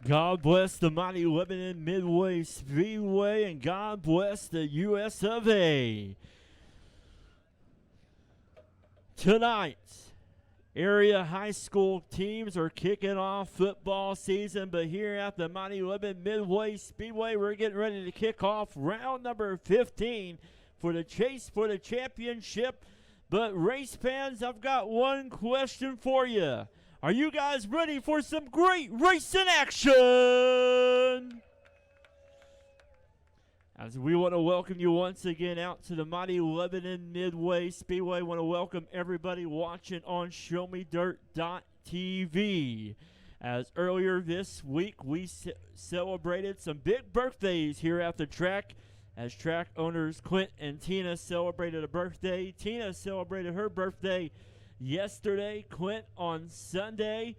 God bless the mighty Lebanon Midway Speedway, and God bless the USRA. Tonight, area high school teams are kicking off football season, but here at the mighty Lebanon Midway Speedway, we're getting ready to kick off round number 15 for the chase for the championship. But race fans, I've got one question for you. Are you guys ready for some great racing action? As we want to welcome you once again out to the mighty Lebanon Midway Speedway. I want to welcome everybody watching on ShowMeDirt.tv. As earlier this week, we celebrated some big birthdays here at the track. As track owners Clint and Tina celebrated a birthday. Tina celebrated her birthday yesterday, Clint on Sunday,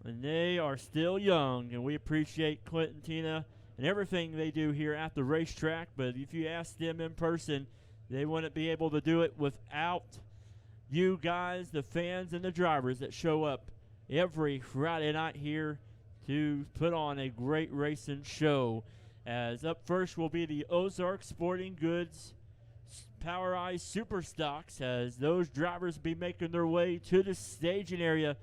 and they are still young, and we appreciate Clint and Tina and everything they do here at the racetrack. But if you ask them in person, they wouldn't be able to do it without you guys, the fans and the drivers that show up every Friday night here to put on a great racing show. As up first will be the Ozark Sporting Goods PowerEye Super Stocks, as those drivers be making their way to the staging area.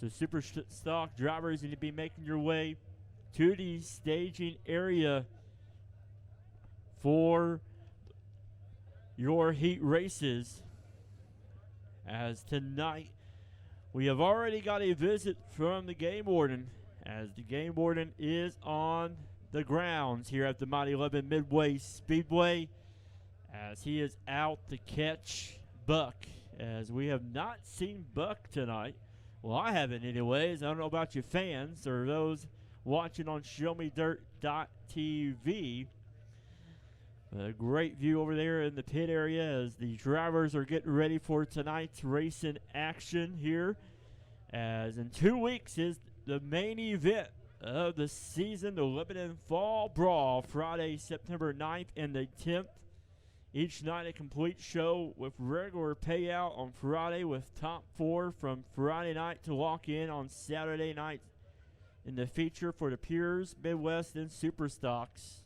So Super Stock drivers need to be making your way to the staging area for your heat races. As tonight we have already got a visit from the game warden, as the game warden is on the grounds here at the mighty Lebanon Midway Speedway, as he is out to catch Buck, as we have not seen Buck tonight. Well, I haven't anyways. I don't know about you fans or those watching on ShowMeDirt.tv. A great view over there in the pit area as the drivers are getting ready for tonight's racing action here. As in 2 weeks is the main event of the season, the Lebanon Fall Brawl, Friday, September 9th and the 10th. Each night a complete show with regular payout on Friday, with top 4 from Friday night to lock in on Saturday night in the feature for the Pures, Midwest, and Super Stocks.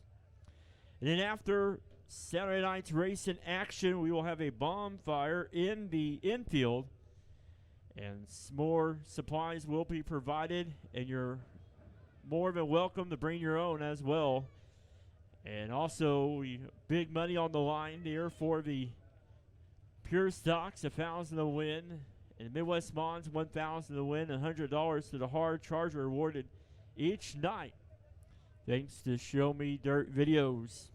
And then after Saturday night's racing action, we will have a bonfire in the infield, and more supplies will be provided, and you're more than welcome to bring your own as well. And also, big money on the line there for the Pure Stocks, $1,000 to win, and Midwest Mons, $1,000 to win, and $100 to the Hard Charger awarded each night, thanks to Show Me Dirt videos.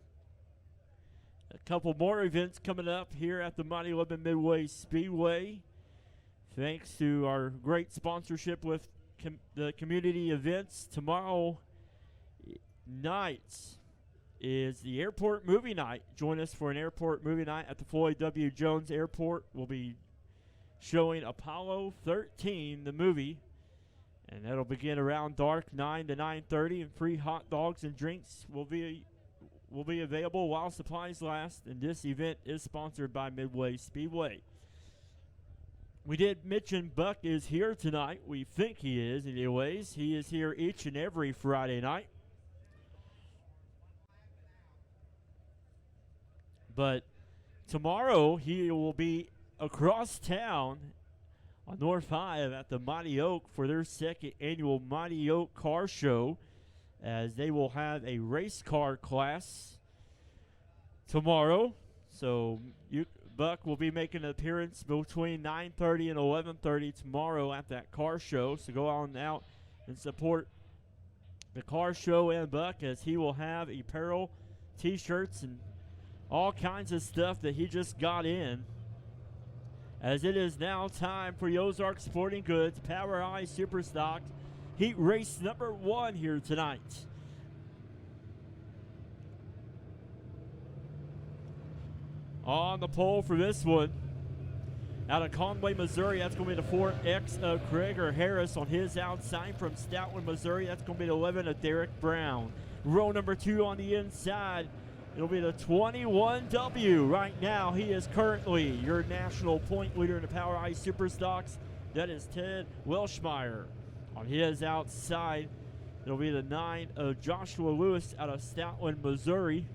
A couple more events coming up here at the mighty Lebanon Midway Speedway, thanks to our great sponsorship with the community events. Tomorrow night is the airport movie night. Join us for an airport movie night at the Floyd W. Jones Airport. We'll be showing Apollo 13, the movie, and that'll begin around dark, 9 to 9:30, and free hot dogs and drinks will be available while supplies last. And this event is sponsored by Midway Speedway. We did mention Buck is here tonight. We think he is anyways. He is here each and every Friday night. But tomorrow he will be across town on North 5 at the Mighty Oak for their second annual Mighty Oak Car Show, as they will have a race car class tomorrow. So Buck will be making an appearance between 9:30 and 11:30 tomorrow at that car show. So go on out and support the car show and Buck, as he will have apparel, t-shirts, and all kinds of stuff that he just got in. As it is now time for the Ozark Sporting Goods PowerEye Super Stock Heat Race number 1 here tonight. On the pole for this one, out of Conway, Missouri, that's going to be the 4X of Craig Harris. On his outside from Stoutland, Missouri, that's going to be the 11 of Derek Brown. Row number 2 on the inside, it'll be the 21W. Right now, he is currently your national point leader in the PowerEye Super Stocks. That is Ted Welshmeyer. On his outside, It'll be the 9 of Joshua Lewis out of Stoutland, Missouri.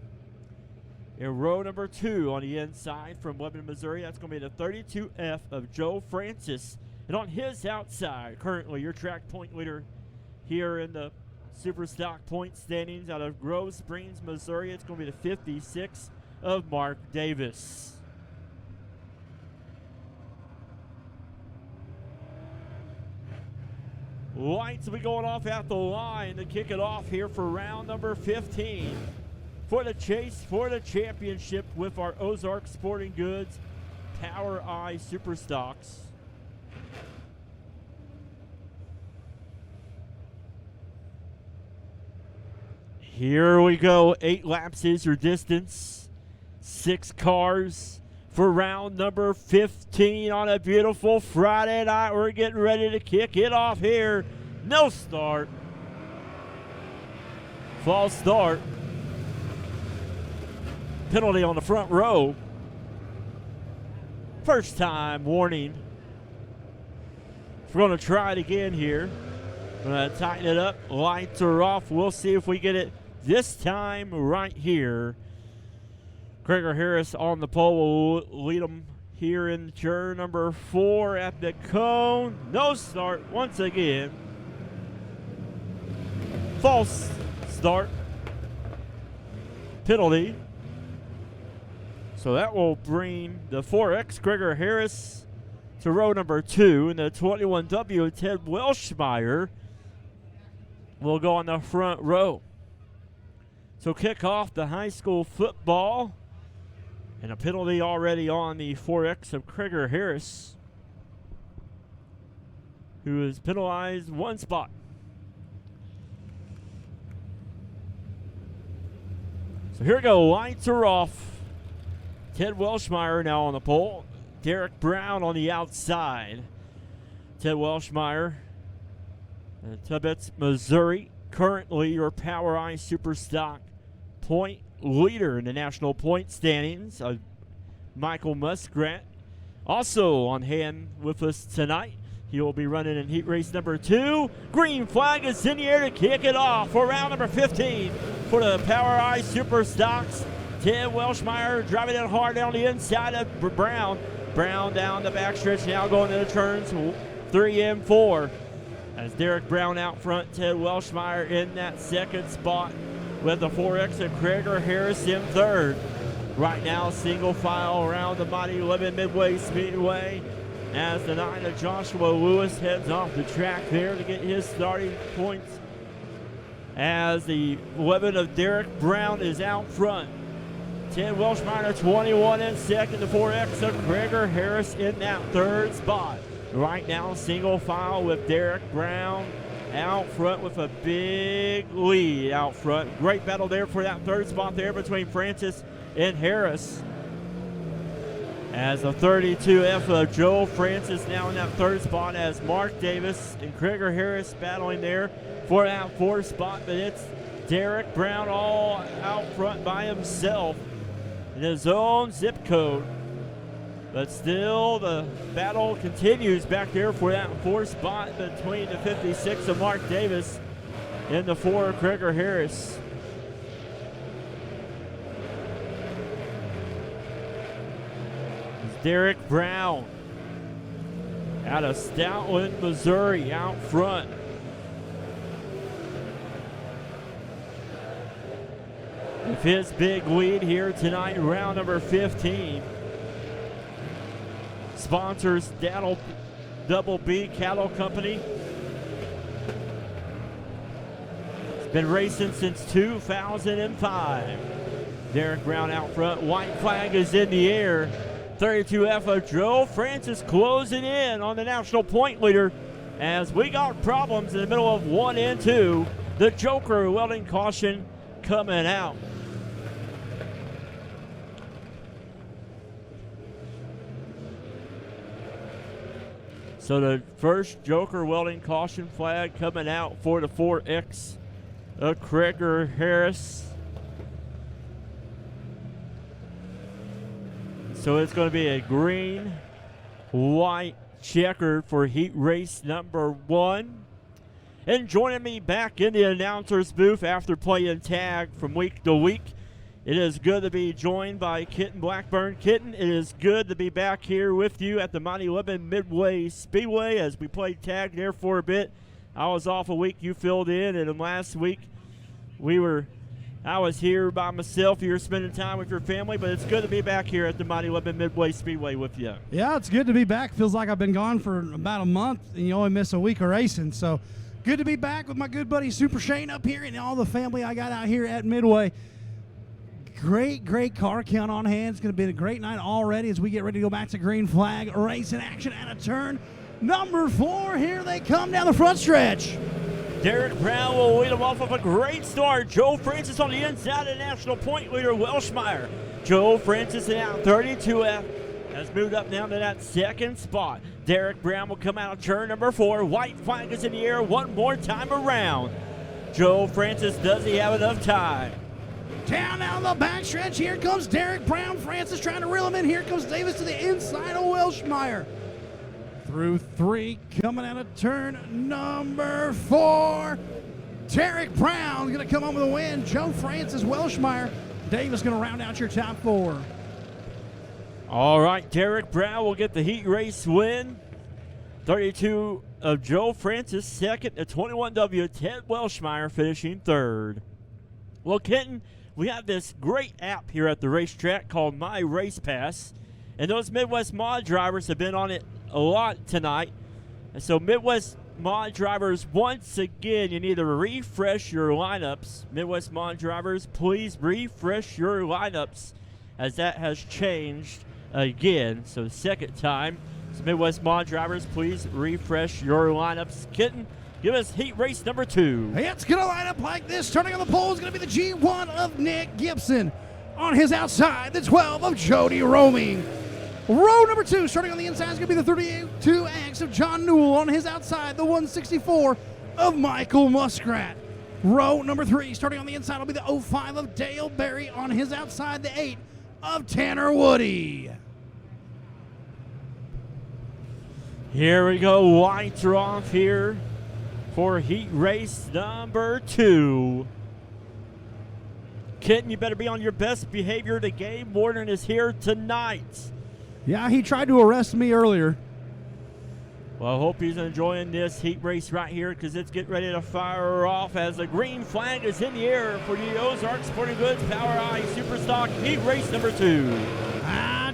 In row number 2 on the inside from Lebanon, Missouri, that's going to be the 32F of Joe Francis. And on his outside, currently your track point leader here in the Super Stock point standings out of Grove Springs, Missouri, it's going to be the 56 of Mark Davis. Lights will be going off at the line to kick it off here for round number 15. For the chase for the championship with our Ozark Sporting Goods Power Eye Super Stocks. Here we go. 8 laps is your distance. 6 cars for round number 15 on a beautiful Friday night. We're getting ready to kick it off here. No start. False start. Penalty on the front row. First time warning. We're going to try it again here. We're going to tighten it up. Lights are off. We'll see if we get it this time right here. Gregor Harris on the pole will lead them here in turn number 4 at the cone. No start once again. False start. Penalty. So that will bring the 4X Gregor Harris to row number 2. And the 21W Ted Welshmeyer will go on the front row. So kick off the high school football. And a penalty already on the 4X of Gregor Harris, who is penalized 1 spot. So here we go. Lights are off. Ted Welshmeyer now on the pole. Derek Brown on the outside. Ted Welshmeyer, Tibbetts, Missouri, currently your Power Eye Super Stock point leader in the national point standings. Michael Muskrat also on hand with us tonight. He will be running in heat race number 2. Green flag is in the air to kick it off for round number 15 for the Power Eye Super Stocks. Ted Welshmeyer driving it hard down the inside of Brown. Brown down the backstretch now going to the turns 3 and 4. As Derek Brown out front, Ted Welshmeyer in that second spot with the 4X of Gregor Harris in third. Right now, single file around the mighty Lebanon Midway Speedway as the 9 of Joshua Lewis heads off the track there to get his starting points. As the 11 of Derek Brown is out front. Ted Welshmeyer 21 in second. The 4X of Gregor Harris in that third spot. Right now, single file with Derek Brown out front with a big lead out front. Great battle there for that third spot there between Francis and Harris. As the 32F of Joe Francis now in that third spot as Mark Davis and Gregor Harris battling there for that fourth spot. But it's Derek Brown all out front by himself in his own zip code. But still, the battle continues back there for that fourth spot between the 56 of Mark Davis and the 4 of Gregor Harris. It's Derek Brown out of Stoutland, Missouri, out front. With his big lead here tonight, round number 15. Sponsors Double B Cattle Company. It's been racing since 2005. Derek Brown out front. White flag is in the air. 32F of Joe Francis closing in on the national point leader as we got problems in the middle of 1 and 2. The Joker welding caution coming out. So the first Joker welding caution flag coming out for the 4X of Gregor Harris. So it's going to be a green, white checkered for heat race number 1. And joining me back in the announcer's booth after playing tag from week to week, it is good to be joined by Kitten Blackburn. Kitten, it is good to be back here with you at the Lebanon Midway Speedway as we played tag there for a bit. I was off a week, you filled in, and last week I was here by myself. You're spending time with your family, but it's good to be back here at the Lebanon Midway Speedway with you. Yeah, it's good to be back. Feels like I've been gone for about a month, and you only miss a week of racing. So good to be back with my good buddy Super Shane up here and all the family I got out here at Midway. Great car count on hand. It's going to be a great night already as we get ready to go back to green flag racing action at a turn number 4. Here they come down the front stretch. Derek Brown will lead them off of a great start. Joe Francis on the inside, and national point leader Welshmeyer. Joe Francis in out 32F has moved up down to that second spot. Derek Brown will come out of turn number 4. White flag is in the air one more time around. Joe Francis, does he have enough time? Down the backstretch, here comes Derek Brown. Francis trying to reel him in. Here comes Davis to the inside of Welshmeyer. Through 3, coming out of turn number 4. Derek Brown going to come on with a win. Joe Francis, Welshmeyer. Davis going to round out your top 4. All right, Derek Brown will get the heat race win. 32 of Joe Francis, second. A 21W, Ted Welshmeyer finishing third. Well, Kenton, we have this great app here at the racetrack called My Race Pass, and those Midwest Mod drivers have been on it a lot tonight. And so Midwest Mod drivers, once again, you need to refresh your lineups. Midwest Mod drivers, please refresh your lineups as that has changed again. So the second time. So Midwest Mod drivers, please refresh your lineups. Kitten, give us heat race number 2. It's going to line up like this. Turning on the pole is going to be the G1 of Nick Gibson. On his outside, the 12 of Jody Roaming. Row number 2, starting on the inside, is going to be the 32X of John Newell. On his outside, the 164 of Michael Muskrat. Row number 3, starting on the inside, will be the 05 of Dale Berry. On his outside, the 8 of Tanner Woody. Here we go. Lights are off here for heat race number 2. Kitten, you better be on your best behavior. The game warden is here tonight. Yeah, he tried to arrest me earlier. Well, I hope he's enjoying this heat race right here because it's getting ready to fire off as the green flag is in the air for the Ozark Sporting Goods Power Eye Superstock heat race number 2.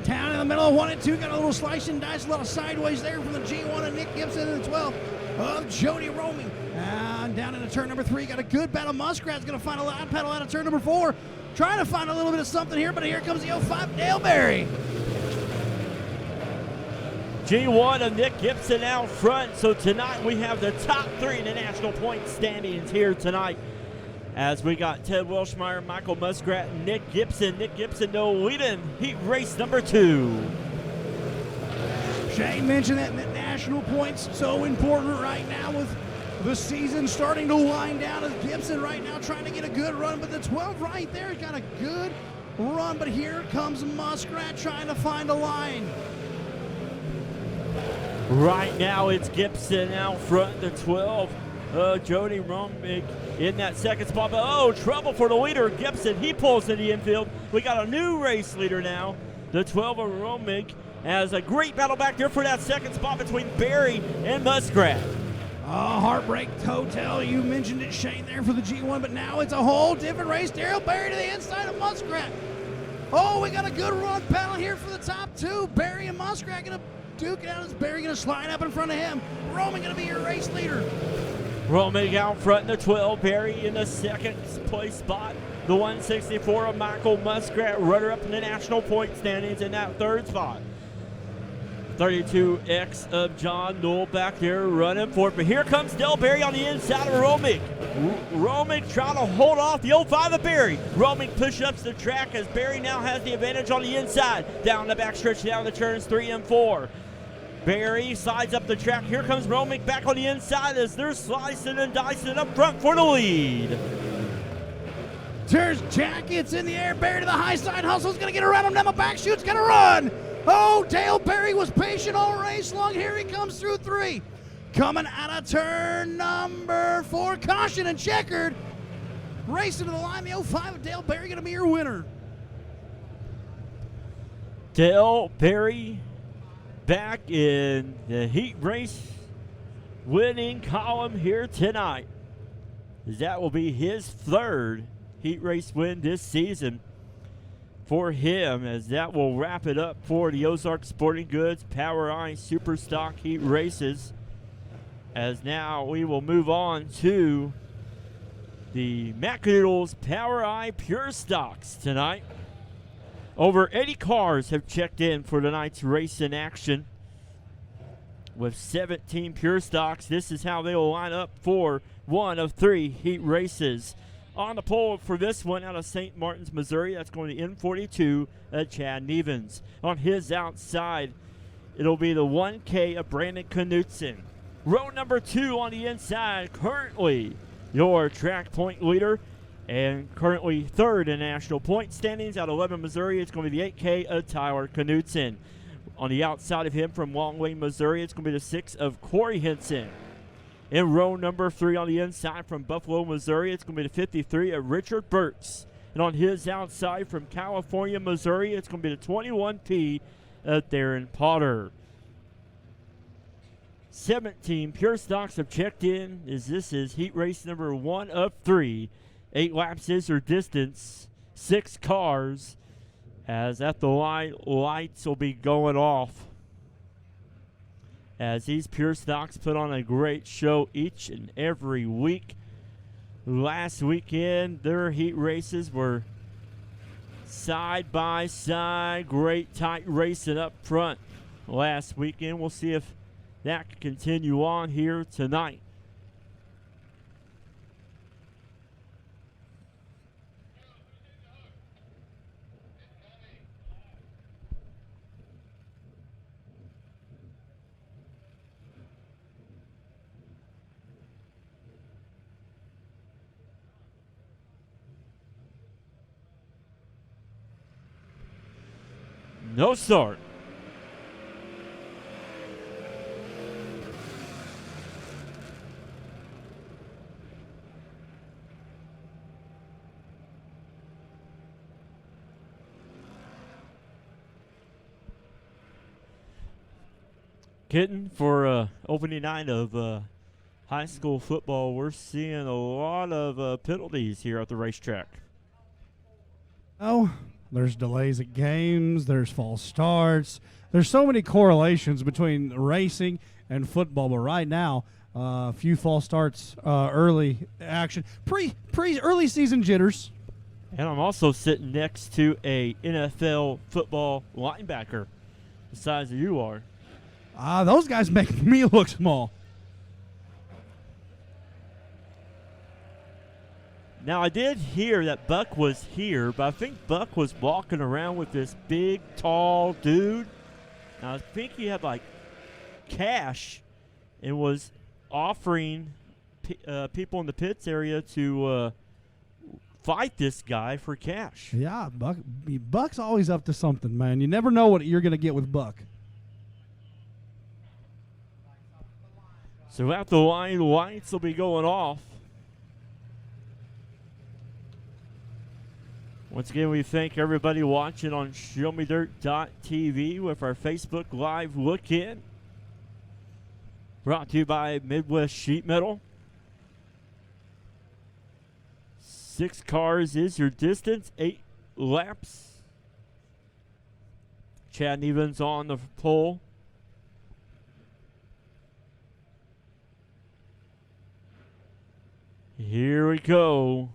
Down in the middle of 1 and 2, got a little slice and dice, a lot of sideways there from the G1 of Nick Gibson and the 12 of Jody Roaming. Down into turn number 3, got a good battle. Muskrat's going to find a loud pedal out of turn number 4. Trying to find a little bit of something here, but here comes the 05 Dale Berry. G1 of Nick Gibson out front. So tonight we have the top 3 in the national point standings here tonight. As we got Ted Welshmeyer, Michael Muskrat, and Nick Gibson. Nick Gibson, though, leading heat race number 2. Shane mentioned that national points so important right now with the season starting to wind down. As Gibson right now trying to get a good run, but the 12 right there has got a good run. But here comes Muskrat trying to find a line. Right now it's Gibson out front, the 12. Jody Romick in that second spot. But trouble for the leader, Gibson. He pulls to the infield. We got a new race leader now, the 12 of Romick, as a great battle back there for that second spot between Barry and Muskrat. Heartbreak Hotel, you mentioned it, Shane, there for the G1, but now it's a whole different race. Daryl Barry to the inside of Muskrat. We got a good run battle here for the top 2. Barry and Muskrat going to duke it out. Is Barry going to slide up in front of him? Roman going to be your race leader. Roman out front in the 12, Barry in the second place spot. The 164 of Michael Muskrat, runner up in the national point standings in that third spot. 32X of John Newell back there running for it. But here comes Del Berry on the inside of Romick. Romick trying to hold off the 05 of Barry. Romick push-ups the track as Barry now has the advantage on the inside. Down the backstretch, down the turns 3 and 4. Barry slides up the track. Here comes Romick back on the inside as they're slicing and dicing up front for the lead. There's Jackets in the air. Barry to the high side. Hustle's going to get around him. Down the back chute's going to run. Dale Berry was patient all race long. Here he comes through 3. coming out of turn number 4. Caution and checkered. Racing to the line, the 05 of Dale Berry going to be your winner. Dale Berry back in the heat race winning column here tonight, as that will be his 3rd heat race win this season for him, as that will wrap it up for the Ozark Sporting Goods Power Eye Super Stock Heat Races. As now we will move on to the Macadoodles Power Eye Pure Stocks tonight. Over 80 cars have checked in for tonight's race in action. With 17 Pure Stocks, this is how they will line up for one of 3 heat races. On the pole for this one out of St. Martin's, Missouri, that's going to N42 Chad Nevens. On his outside, it'll be the 1K of Brandon Knutson. Row number 2 on the inside, currently your track point leader and currently 3rd in national point standings out of Lebanon, Missouri. It's going to be the 8K of Tyler Knutson. On the outside of him from Longway, Missouri, it's going to be the 6 of Corey Henson. In row number 3 on the inside from Buffalo, Missouri, it's going to be the 53 of Richard Burks. And on his outside from California, Missouri, it's going to be the 21P of Darren Potter. 17 Pure Stocks have checked in, as this is heat race number 1 of 3. 8 laps is your distance, 6 cars, as at the line, lights will be going off. As these Pure Stocks put on a great show each and every week. Last weekend, their heat races were side by side, great tight racing up front last weekend. We'll see if that can continue on here tonight. No start. Kitten, for opening night of high school football, we're seeing a lot of penalties here at the racetrack. Oh, there's delays at games, there's false starts. There's so many correlations between racing and football, but right now, a few false starts, early action, early season jitters. And I'm also sitting next to a NFL football linebacker, the size that you are. Those guys make me look small. Now, I did hear that Buck was here, but I think Buck was walking around with this big, tall dude. Now, I think he had, like, cash and was offering people in the pits area to fight this guy for cash. Yeah, Buck's always up to something, man. You never know what you're going to get with Buck. So at the line, lights will be going off. Once again, we thank everybody watching on ShowMeDirt.tv with our Facebook Live look-in. Brought to you by Midwest Sheet Metal. 6 cars is your distance, 8 laps. Chad Nevens on the pole. Here we go.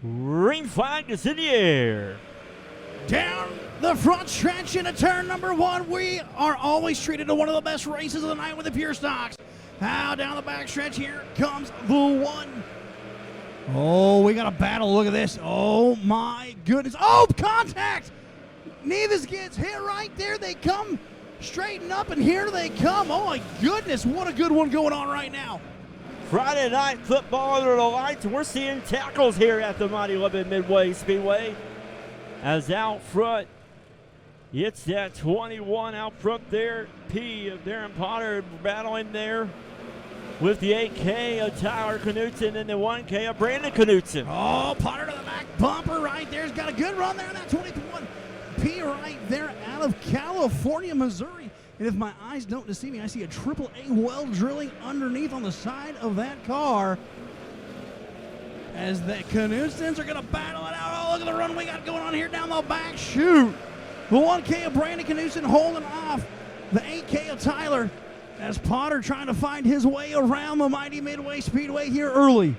Green flag is in the air. Down the front stretch into turn number 1. We are always treated to one of the best races of the night with the Pure Stocks. Now down the back stretch, here comes the 1. Oh, we got a battle. Look at this. Oh, my goodness. Oh, contact. Nevis gets hit right there. They come straighten up, and here they come. Oh, my goodness. What a good one going on right now. Friday night football under the lights, and we're seeing tackles here at the mighty Lebanon Midway Speedway. As out front, It's that 21 out front there. P of Darren Potter battling there with the 8K of Tyler Knutson and the 1K of Brandon Knutson. Oh, Potter to the back bumper right there. He's got a good run there in that 21 P right there out of California, Missouri. And if my eyes don't deceive me, I see a AAA well drilling underneath on the side of that car. As the Knutsons are going to battle it out. Oh, look at the run we got going on here down the back chute. The 1K of Brandon Knutson holding off the 8K of Tyler as Potter trying to find his way around the mighty Midway Speedway here early.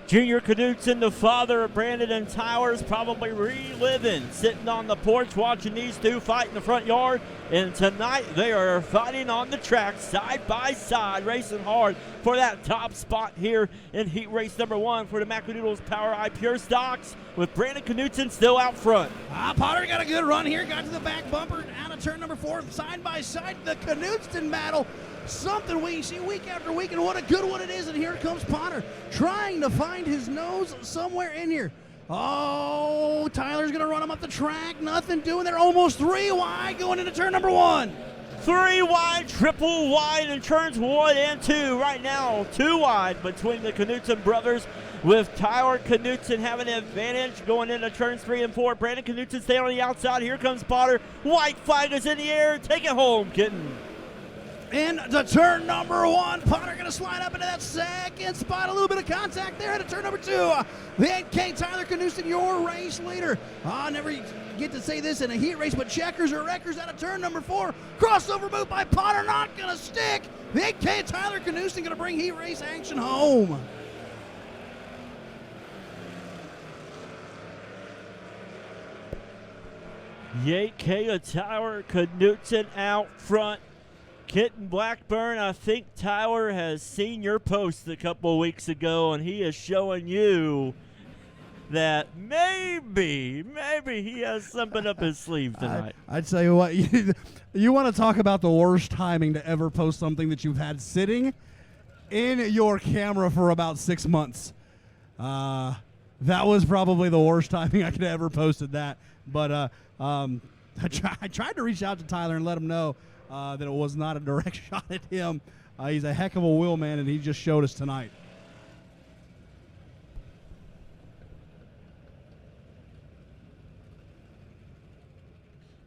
Junior Knutson, the father of Brandon and Tyler, is probably reliving, sitting on the porch watching these two fight in the front yard. And tonight they are fighting on the track side by side, racing hard for that top spot here in heat race number 1 for the Macadoodles Power Eye Pure Stocks, with Brandon Knutson still out front. Potter got a good run here, got to the back bumper, out of turn number 4, side by side, the Knutson battle. Something we see week after week, and what a good one it is. And here comes Potter trying to find his nose somewhere in here. Oh, Tyler's going to run him up the track. Nothing doing there. Almost 3 wide going into turn number 1. 3 wide, triple wide in turns 1 and 2. Right now, 2 wide between the Knutson brothers, with Tyler Knutson having an advantage going into turns 3 and 4. Brandon Knutson staying on the outside. Here comes Potter. White flag is in the air. Take it home, kitten. Into turn number 1. Potter going to slide up into that second spot. A little bit of contact there into turn number 2. The 8K Tyler Knutson, your race leader. I never get to say this in a heat race, but checkers or wreckers out of turn number 4. Crossover move by Potter, not going to stick. The 8K Tyler Knutson going to bring heat race action home. The 8K of Tyler Knutson out front. Kitten Blackburn, I think Tyler has seen your post a couple weeks ago, and he is showing you that maybe he has something up his sleeve tonight. I'd tell you what, you want to talk about the worst timing to ever post something that you've had sitting in your camera for about 6 months. That was probably the worst timing I could have ever posted that. But I tried to reach out to Tyler and let him know that it was not a direct shot at him. He's a heck of a wheel man, and he just showed us tonight.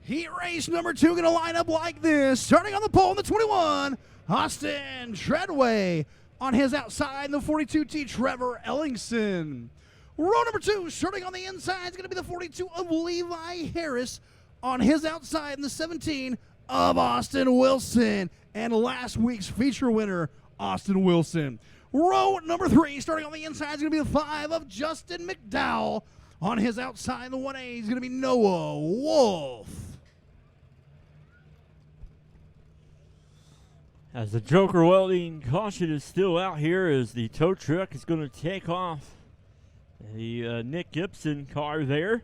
Heat race number 2 going to line up like this. Starting on the pole in the 21, Austin Treadway. On his outside, the 42T, Trevor Ellingson. Row number 2, starting on the inside, is going to be the 42 of Levi Harris. On his outside, in the 17 of Austin Wilson, and last week's feature winner, Austin Wilson. Row number 3, starting on the inside, is going to be the 5 of Justin McDowell. On his outside, the 1A is going to be Noah Wolf. As the Joker welding caution is still out here, as the tow truck is going to take off the Nick Gibson car there.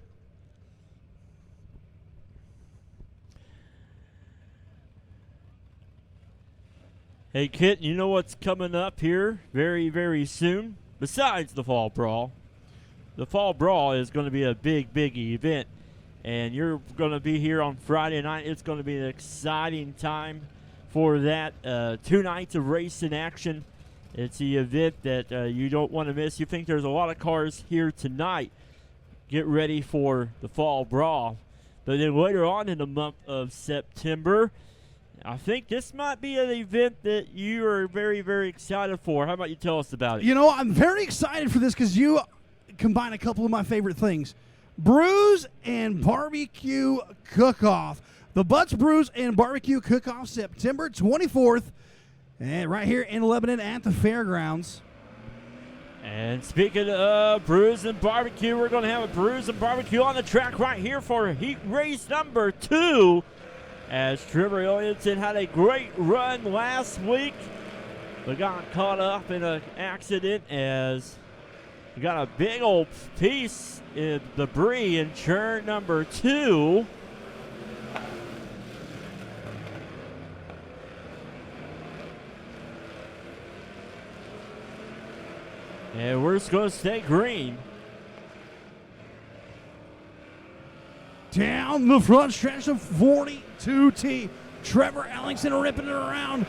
Hey, Kit, you know what's coming up here very, very soon? Besides the Fall Brawl. The Fall Brawl is going to be a big, big event. And you're going to be here on Friday night. It's going to be an exciting time for that. 2 nights of racing action. It's the event that you don't want to miss. You think there's a lot of cars here tonight. Get ready for the Fall Brawl. But then later on in the month of September, I think this might be an event that you are very, very excited for. How about you tell us about it? You know, I'm very excited for this because you combine a couple of my favorite things. Brews and Barbecue Cook-Off. The Butts Brews and Barbecue Cook-Off, September 24th, and right here in Lebanon at the fairgrounds. And speaking of brews and barbecue, we're going to have a brews and barbecue on the track right here for heat race number 2. As Trevor Ellingson had a great run last week, but got caught up in an accident as he got a big old piece of debris in turn number 2. And we're just going to stay green. down the front stretch of 42T. Trevor Ellingson ripping it around.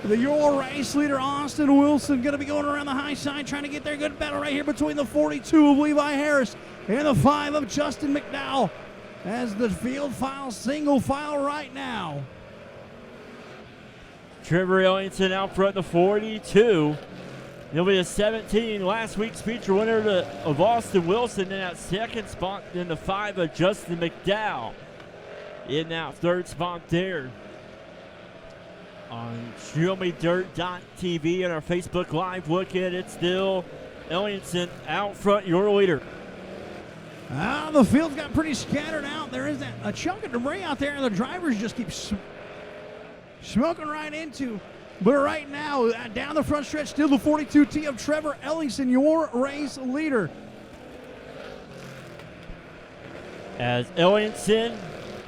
Your race leader, Austin Wilson, going to be going around the high side, trying to get there. Good battle right here between the 42 of Levi Harris and the 5 of Justin McDowell as the field file, single file right now. Trevor Ellingson out front, the 42. He'll be the 17, last week's feature winner of Austin Wilson in that second spot. Then the 5 of Justin McDowell in that third spot there. On ShowMeDirt.tv and our Facebook Live look at it, still Ellingson out front, your leader. The field's got pretty scattered out. There is a chunk of debris out there, and the drivers just keep smoking right into. But right now, down the front stretch, still the 42T of Trevor Ellingson, your race leader. As Ellingson,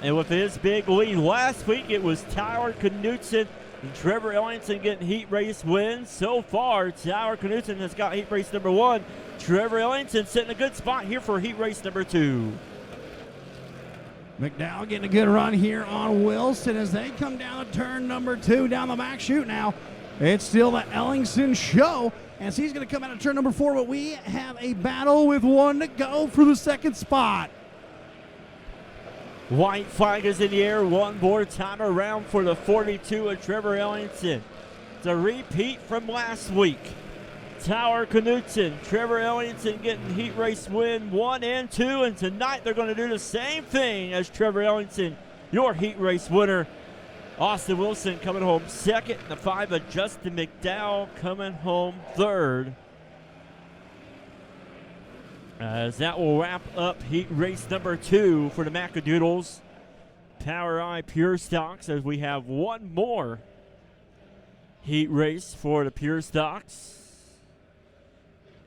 and with his big lead last week, it was Tyler Knutson and Trevor Ellingson getting heat race wins. So far, Tyler Knutson has got heat race number 1. Trevor Ellingson sitting in a good spot here for heat race number 2. McDowell getting a good run here on Wilson as they come down to turn number 2 down the back chute now. It's still the Ellingson show as he's going to come out of turn number 4, but we have a battle with 1 to go for the second spot. White flag is in the air, one more time around for the 42 of Trevor Ellingson. It's a repeat from last week. Tyler Knutson, Trevor Ellingson getting heat race win 1 and 2, and tonight they're going to do the same thing as Trevor Ellingson, your heat race winner. Austin Wilson coming home second, and the 5 of Justin McDowell coming home third. As that will wrap up heat race number 2 for the Macadoodles Power Eye Pure Stocks, as we have one more heat race for the Pure Stocks.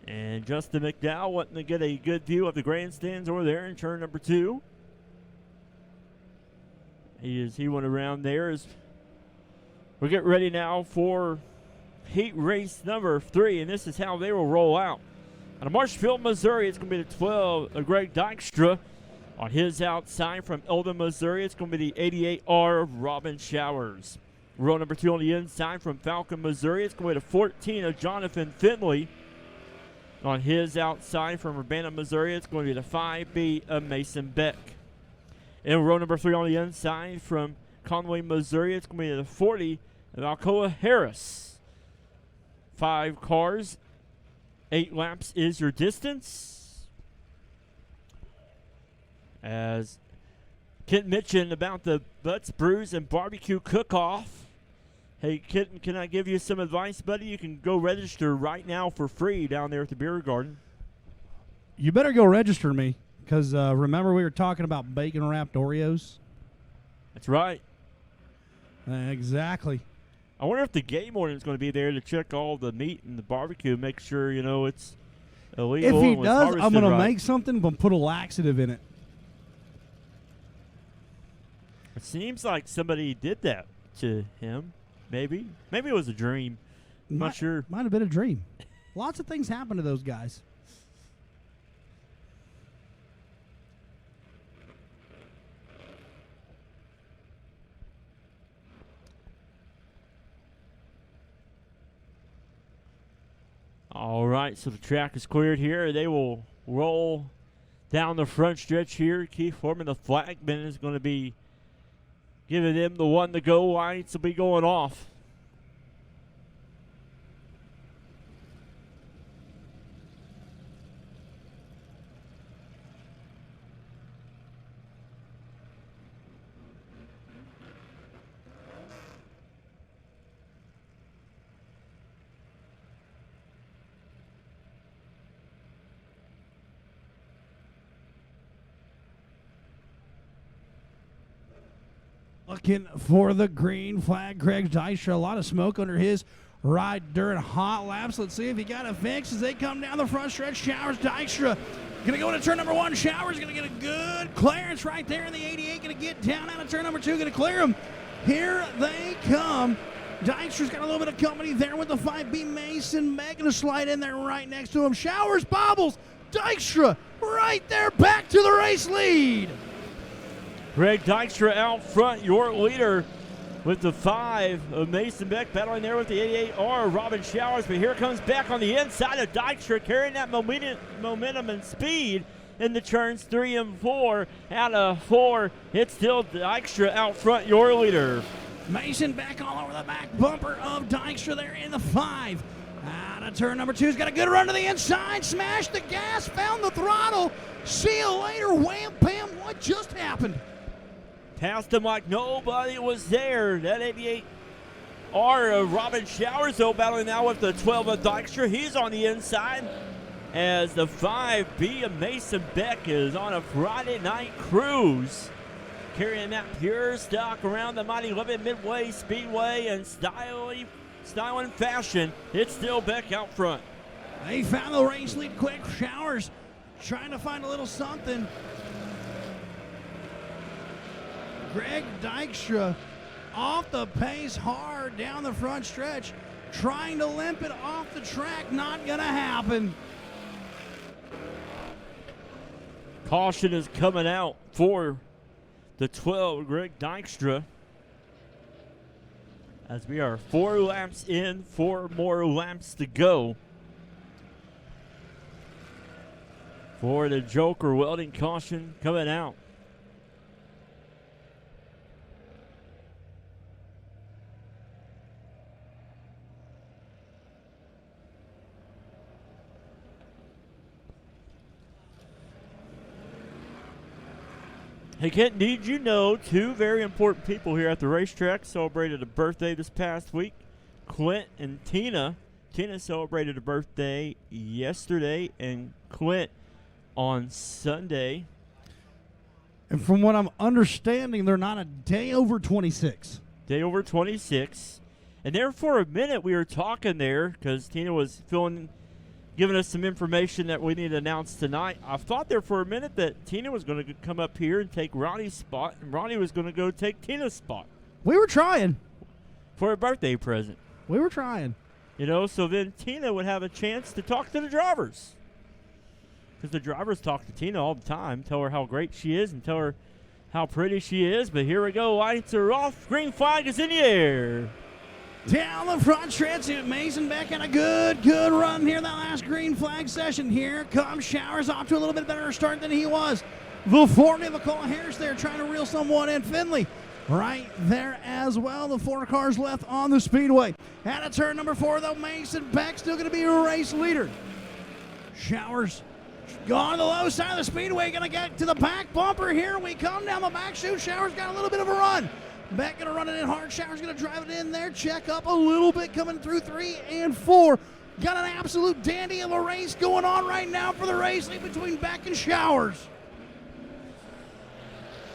And Justin McDowell wanting to get a good view of the grandstands over there in turn number 2. He went around there as we get ready now for heat race number 3, and this is how they will roll out. Out of Marshfield, Missouri, it's going to be the 12 of Greg Dykstra. On his outside from Eldon, Missouri, it's going to be the 88R of Robin Showers. Row number 2 on the inside from Falcon, Missouri, it's going to be the 14 of Jonathan Finley. On his outside from Urbana, Missouri, it's going to be the 5B of Mason Beck. In row number 3 on the inside from Conway, Missouri, it's going to be the 40 of Alcoa Harris. 5 cars, 8 laps is your distance. As Kent mentioned about the Butts Brews and Barbecue Cook-Off. Hey, Kitten, can I give you some advice, buddy? You can go register right now for free down there at the beer garden. You better go register me, because remember we were talking about bacon-wrapped Oreos? That's right. Exactly. I wonder if the game warden is going to be there to check all the meat and the barbecue, make sure, it's illegal. If he and was does, I'm harvested going to right. make something but put a laxative in it. It seems like somebody did that to him. Maybe it was a dream. I'm not sure. Might have been a dream. Lots of things happen to those guys. All right, so the track is cleared here. They will roll down the front stretch here. Keith Foreman, the flagman, is going to be giving them the 1 to go. Lights will be going off. Looking for the green flag, Greg Dykstra. A lot of smoke under his ride during hot laps. Let's see if he got it fixed as they come down the front stretch. Showers, Dykstra going to go into turn number 1. Showers going to get a good clearance right there in the 88. Going to get down out of turn number 2. Going to clear him. Here they come. Dykstra's got a little bit of company there with the 5B Mason Beck. Going to slide in there right next to him. Showers bobbles. Dykstra right there back to the race lead. Greg Dykstra out front, your leader with the 5 of Mason Beck, battling there with the 88R, Robin Showers. But here comes Beck on the inside of Dykstra, carrying that momentum and speed in the turns 3 and 4. Out of 4, it's still Dykstra out front, your leader. Mason Beck all over the back bumper of Dykstra there in the 5. Out of turn number 2, he's got a good run to the inside, smashed the gas, found the throttle. See you later, wham, bam, what just happened? Passed him like nobody was there. That 88R of Robin Showers, though, battling now with the 12 of Dykstra. He's on the inside as the 5B of Mason Beck is on a Friday night cruise, carrying that pure stock around the mighty Lebanon Midway Speedway in style and fashion. It's still Beck out front. They found the race lead quick. Showers trying to find a little something. Greg Dykstra off the pace hard down the front stretch, trying to limp it off the track. Not going to happen. Caution is coming out for the 12, Greg Dykstra, as we are 4 laps in, 4 more laps to go for the Joker Welding. Caution coming out. Hey, Kent, did you know 2 very important people here at the racetrack celebrated a birthday this past week? Clint and Tina. Tina celebrated a birthday yesterday, and Clint on Sunday. And from what I'm understanding, they're not a day over 26. Day over 26. And there for a minute we were talking there because Tina was giving us some information that we need to announce tonight. I thought there for a minute that Tina was going to come up here and take Ronnie's spot, and Ronnie was going to go take Tina's spot. We were trying. For a birthday present. We were trying. You know, so then Tina would have a chance to talk to the drivers. Because the drivers talk to Tina all the time, tell her how great she is and tell her how pretty she is. But here we go, lights are off, green flag is in the air. Down the front stretch, Mason Beck had a good run here that last green flag session. Here comes Showers, off to a little bit better start than he was. The 40 of McCullough Harris there trying to reel someone in. Finley right there as well. The 4 cars left on the speedway. At a turn number 4, though, Mason Beck still going to be a race leader. Showers gone to the low side of the speedway, going to get to the back bumper. Here we come down the back chute. Showers got a little bit of a run. Beck going to run it in hard. Showers going to drive it in there. Check up a little bit coming through 3 and 4. Got an absolute dandy of a race going on right now for the race lead between Beck and Showers.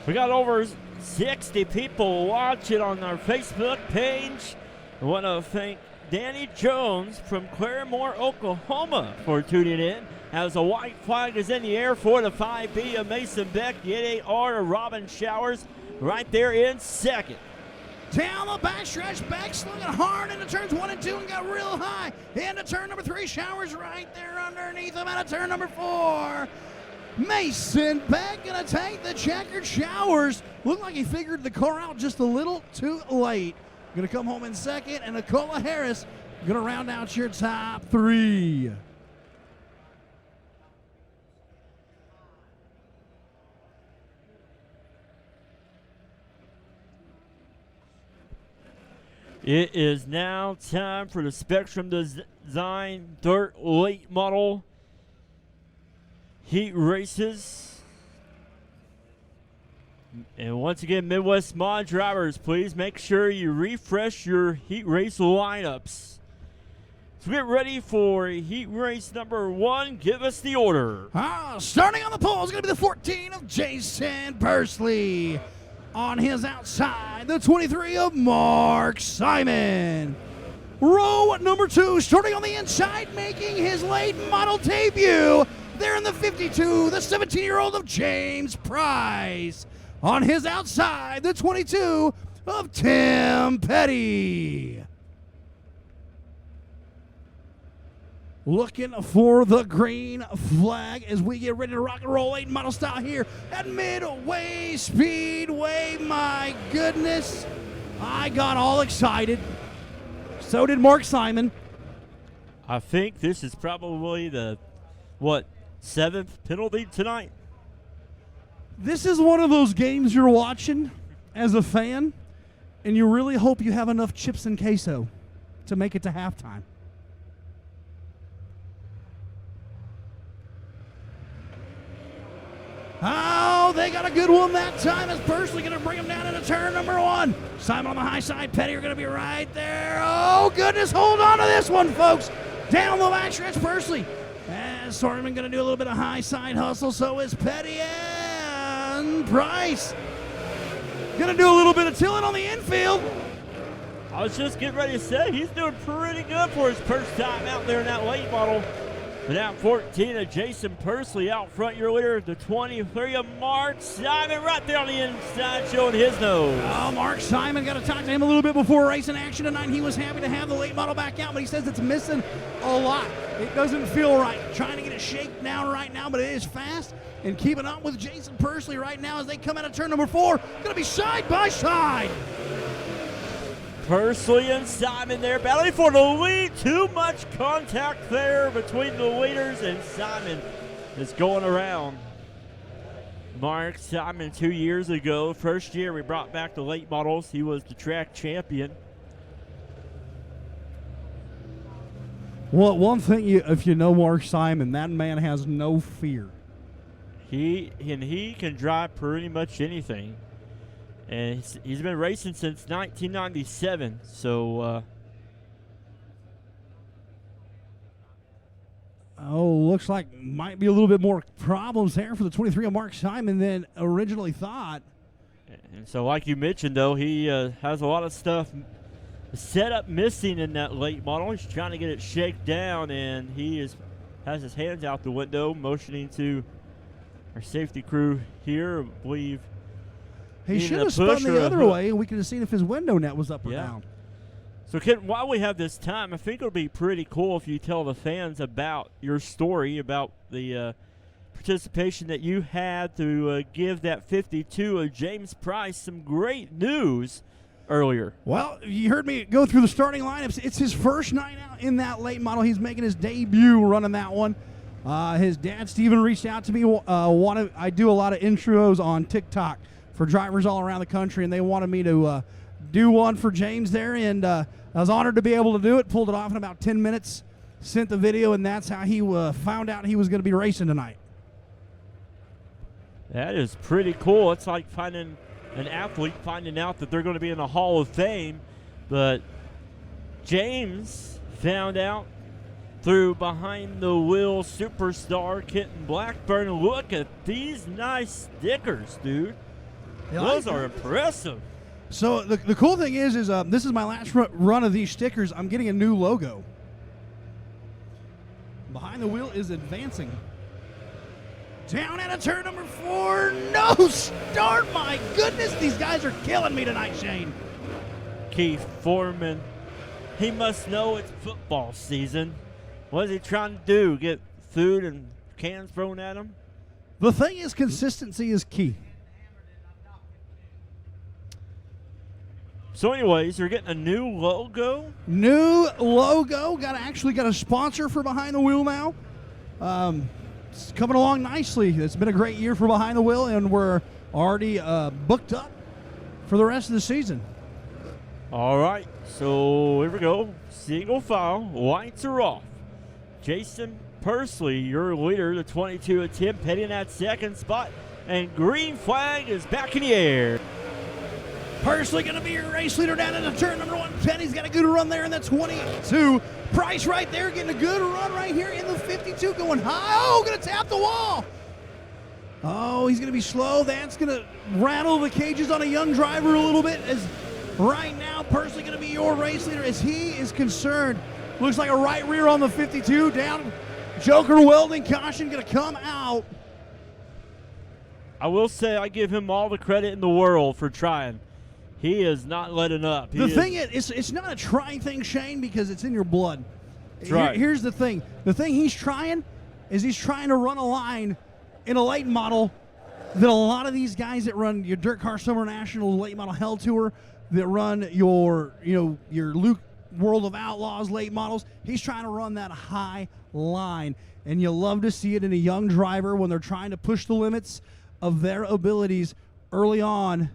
We got over 60 people watching on our Facebook page. I want to thank Danny Jones from Claremore, Oklahoma for tuning in. As a white flag is in the air for the 5B of Mason Beck, the 88R of Robin Showers right there in second. Down the backstretch, Beck slinging hard into turns 1 and 2 and got real high. Into turn number 3, Showers right there underneath him. Out of turn number 4, Mason Beck gonna take the checkered. Showers looked like he figured the car out just a little too late. Gonna come home in second, and McCullough Harris gonna round out your top 3. It is now time for the Spectrum Design Dirt Late Model Heat Races. And once again, Midwest Mod drivers, please make sure you refresh your heat race lineups. So get ready for heat race number 1. Give us the order. Starting on the pole is going to be the 14 of Jason Bursley. On his outside, the 23 of Mark Simon. Row number 2, starting on the inside, making his late model debut. There in the 52, the 17-year-old of James Price. On his outside, the 22 of Tim Petty. looking for the green flag as we get ready to rock and roll late model style here at Midway Speedway. My goodness, I got all excited. So did Mark Simon. I think this is probably the, 7th penalty tonight? This is one of those games you're watching as a fan, and you really hope you have enough chips and queso to make it to halftime. Oh, they got a good one that time. It's Persley going to bring him down into turn number 1. Simon on the high side. Petty are going to be right there. Oh, goodness. Hold on to this one, folks. Down the back stretch, Persley. And Sorman going to do a little bit of high side hustle. So is Petty and Price. Going to do a little bit of tilling on the infield. I was just getting ready to say, he's doing pretty good for his first time out there in that late model. But now 14 of Jason Persley out front, your leader, the 23 of Mark Simon right there on the inside showing his nose. Oh, Mark Simon, got to talk to him a little bit before racing action tonight. He was happy to have the late model back out, but he says it's missing a lot. It doesn't feel right. Trying to get it shaken down right now, but it is fast. And keeping up with Jason Persley right now as they come out of turn number 4. Going to be side by side. Persley and Simon there battling for the lead. Too much contact there between the leaders, and Simon is going around. Mark Simon 2 years ago, first year we brought back the late models. He was the track champion. Well, one thing, if you know Mark Simon, that man has no fear. He can drive pretty much anything. And he's been racing since 1997, so looks like might be a little bit more problems there for the 23 of Mark Simon than originally thought. And so like you mentioned, though, he has a lot of stuff set up missing in that late model. He's trying to get it shaken down, and he has his hands out the window, motioning to our safety crew here. I believe he should have spun the other way, and we could have seen if his window net was up or down. So, Ken, while we have this time, I think it'll be pretty cool if you tell the fans about your story, about the participation that you had to give that 52 of James Price some great news earlier. Well, you heard me go through the starting lineups. It's his first night out in that late model. He's making his debut running that one. His dad, Steven, reached out to me. I do a lot of intros on TikTok for drivers all around the country, and they wanted me to do one for James there, and I was honored to be able to do it. Pulled it off in about 10 minutes, sent the video, and that's how he found out he was going to be racing tonight. That is pretty cool. It's like finding an athlete finding out that they're going to be in the Hall of Fame, but James found out through behind the wheel superstar Kenton Blackburn. Look at these nice stickers, dude. Those are impressive. So the cool thing is this is my last run of these stickers. I'm getting a new logo. Behind the wheel is advancing. Down out of turn number 4. No start. My goodness, these guys are killing me tonight, Shane. Keith Foreman, he must know it's football season. What is he trying to do? Get food and cans thrown at him? The thing is, consistency is key. So anyways, you're getting a new logo? New logo. Got a sponsor for Behind the Wheel now. It's coming along nicely. It's been a great year for Behind the Wheel, and we're already booked up for the rest of the season. All right, so here we go. Single file, lights are off. Jason Persley, your leader, the 22 of Tim Petty in that second spot, and green flag is back in the air. Persley going to be your race leader down into turn number 1. Penny's got a good run there in the 22. Price right there getting a good run right here in the 52, going high. Oh, going to tap the wall. Oh, he's going to be slow. That's going to rattle the cages on a young driver a little bit. As right now, Persley going to be your race leader as he is concerned. Looks like a right rear on the 52. Down, Joker welding caution going to come out. I will say I give him all the credit in the world for trying. He is not letting up. The thing is, it's not a trying thing, Shane, because it's in your blood. right. Here's the thing. The thing he's trying to run a line in a late model that a lot of these guys that run your Dirt Car Summer National late model Hell Tour, that run your Luke World of Outlaws late models, he's trying to run that high line. And you love to see it in a young driver when they're trying to push the limits of their abilities early on,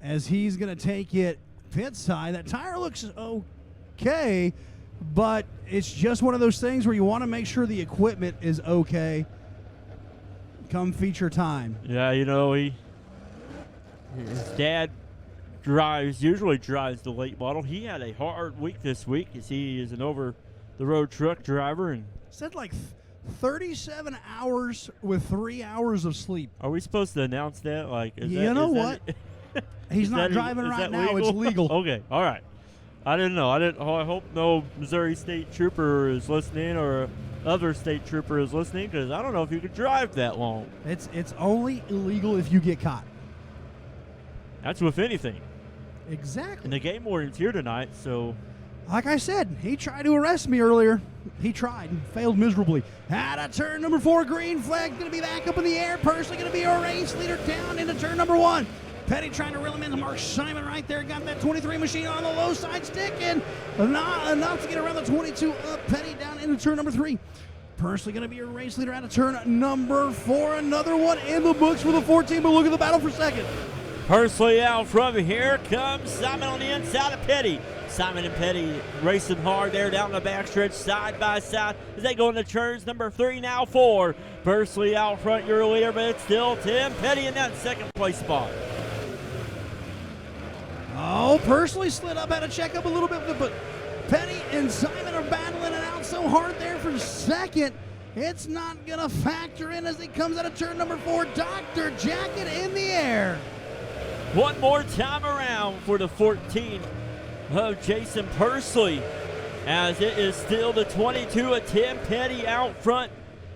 as he's going to take it pit side. That tire looks okay, but it's just one of those things where you want to make sure the equipment is okay come feature time. Yeah, his dad usually drives the late model. He had a hard week this week as he is an over-the-road truck driver. And said like 37 hours with 3 hours of sleep. Are we supposed to announce that? He's not driving right now. It's legal. Okay, all right. I didn't know. I hope no Missouri State Trooper is listening or other state trooper is listening, because I don't know if you could drive that long. It's only illegal if you get caught. That's with anything. Exactly. And the game warden's here tonight, so. Like I said, he tried to arrest me earlier. He tried and failed miserably. Out of turn number 4, green flag going to be back up in the air. Personally going to be a race leader down into turn number 1. Petty trying to reel him into Mark Simon right there. Got that 23 machine on the low side stick, and not enough to get around the 22 up. Petty down into turn number 3. Personally going to be a race leader out of turn number 4. Another one in the books for the 14, but look at the battle for second. Personally out front. Here comes Simon on the inside of Petty. Simon and Petty racing hard there down the backstretch, side by side, as they go into turns number 3, now 4. Personally out front, your leader, but it's still Tim Petty in that second place spot. Oh, Personally slid up, had to check up a little bit, but Petty and Simon are battling it out so hard there for second. It's not going to factor in as he comes out of turn number 4. Dr. Jacket in the air. One more time around for the 14 of Jason Persley, as it is still the 22 of Tim Petty out front.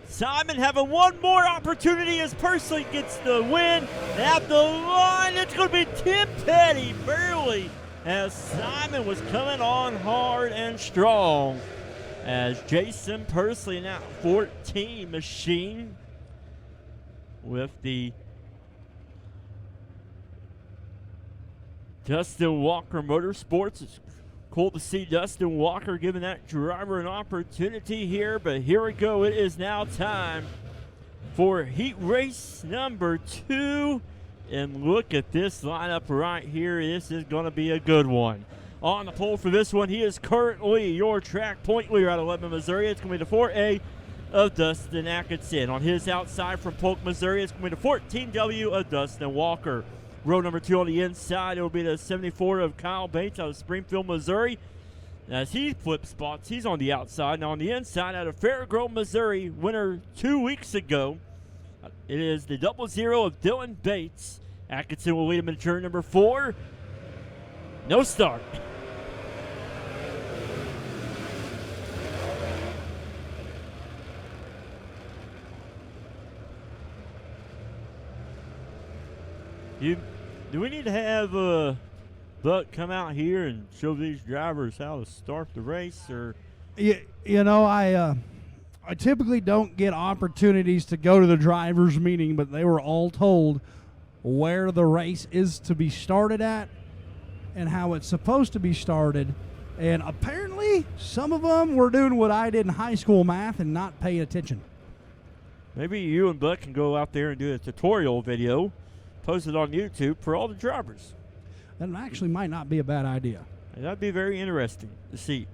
Simon having one more opportunity as Persley gets the win. At the line, it's going to be Tim Petty barely, as Simon was coming on hard and strong, as Jason Persley now 14 machine with the Dustin Walker Motorsports. It's cool to see Dustin Walker giving that driver an opportunity here, but here we go. It is now time for heat race number 2. And look at this lineup right here. This is going to be a good one. On the pole for this one, he is currently your track point leader out of Lebanon, Missouri. It's going to be the 4A of Dustin Atkinson. On his outside from Polk, Missouri, it's going to be the 14W of Dustin Walker. Row number 2 on the inside, it will be the 74 of Kyle Bates out of Springfield, Missouri. As he flips spots, he's on the outside. Now on the inside, out of Fairgrove, Missouri, winner 2 weeks ago, it is the 00 of Dylan Bates. Atkinson will lead him in turn number 4. No start. Do we need to have Buck come out here and show these drivers how to start the race, or? I typically don't get opportunities to go to the drivers' meeting, but they were all told where the race is to be started at and how it's supposed to be started. And apparently, some of them were doing what I did in high school math and not paying attention. Maybe you and Buck can go out there and do a tutorial video, post it on YouTube for all the drivers. That actually might not be a bad idea. And that'd be very interesting to see.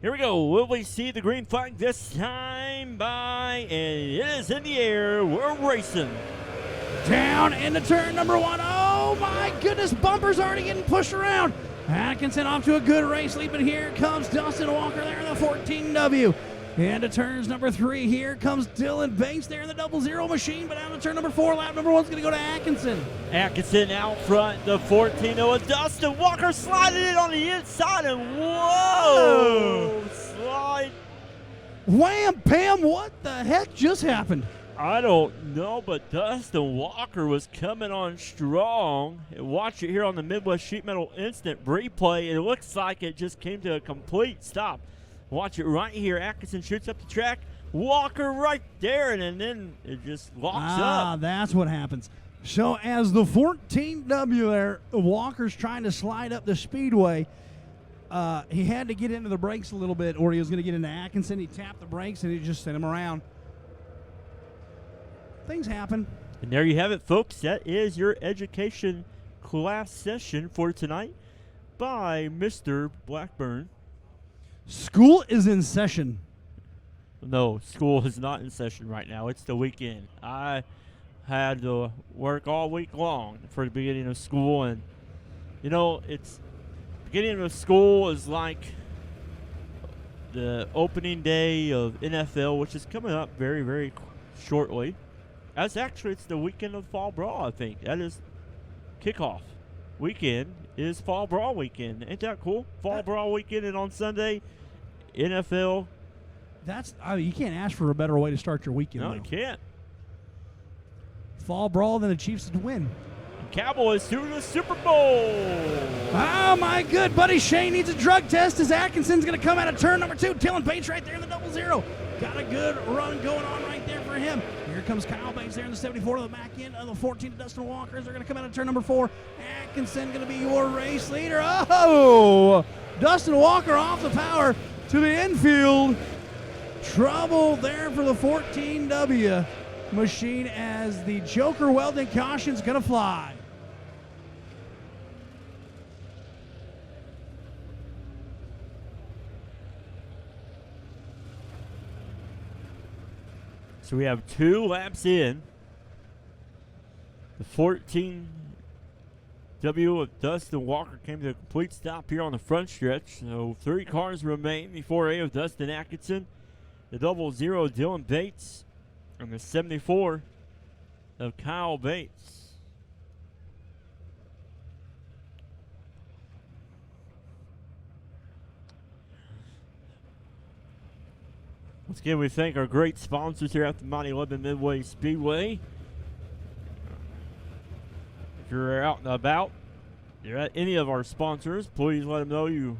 Here we go. Will we see the green flag this time by? And it is in the air. We're racing. Down into turn number 1. Oh my goodness, bumper's already getting pushed around. Atkinson off to a good race lead, but here comes Dustin Walker there in the 14W. Into turns number 3, here comes Dylan Bates there in the 00 machine, but out of turn number 4, lap number 1's going to go to Atkinson. Atkinson out front, the 14 of Dustin Walker sliding it on the inside, and whoa! Slide. Wham, Pam, what the heck just happened? I don't know, but Dustin Walker was coming on strong. Watch it here on the Midwest Sheet Metal Instant replay. It looks like it just came to a complete stop. Watch it right here. Atkinson shoots up the track. Walker right there, and then it just locks up. That's what happens. So as the 14W there, Walker's trying to slide up the speedway. He had to get into the brakes a little bit, or he was going to get into Atkinson. He tapped the brakes, and he just sent him around. Things happen. And there you have it, folks. That is your education class session for tonight by Mr. Blackburn. School is in session. No, school is not in session right now. It's the weekend. I had to work all week long for the beginning of school, and you know, it's beginning of school is like the opening day of NFL, which is coming up very, very shortly. It's the weekend of Fall Brawl, I think. That is kickoff weekend is Fall Brawl weekend. Ain't that cool? Fall Brawl weekend, and on Sunday, NFL. You can't ask for a better way to start your weekend. No, you can't. Fall Brawl, then the Chiefs to win. And Cowboys to the Super Bowl. Oh, my good buddy Shane needs a drug test as Atkinson's going to come out of turn number 2. Dylan Bates right there in the 00. Got a good run going on right there for him. Here comes Kyle Bates there in the 74 to the back end of the 14 to Dustin Walker. They're going to come out of turn number 4. Atkinson going to be your race leader. Oh! Dustin Walker off the power to the infield. Trouble there for the 14W machine as the Joker Welding caution's going to fly. So we have 2 laps in. The 14W of Dustin Walker came to a complete stop here on the front stretch. So 3 cars remain. The 4A of Dustin Atkinson, the 00 Dylan Bates, and the 74 of Kyle Bates. Once again, we thank our great sponsors here at the Lebanon Midway Speedway. If you're out and about, you're at any of our sponsors, please let them know you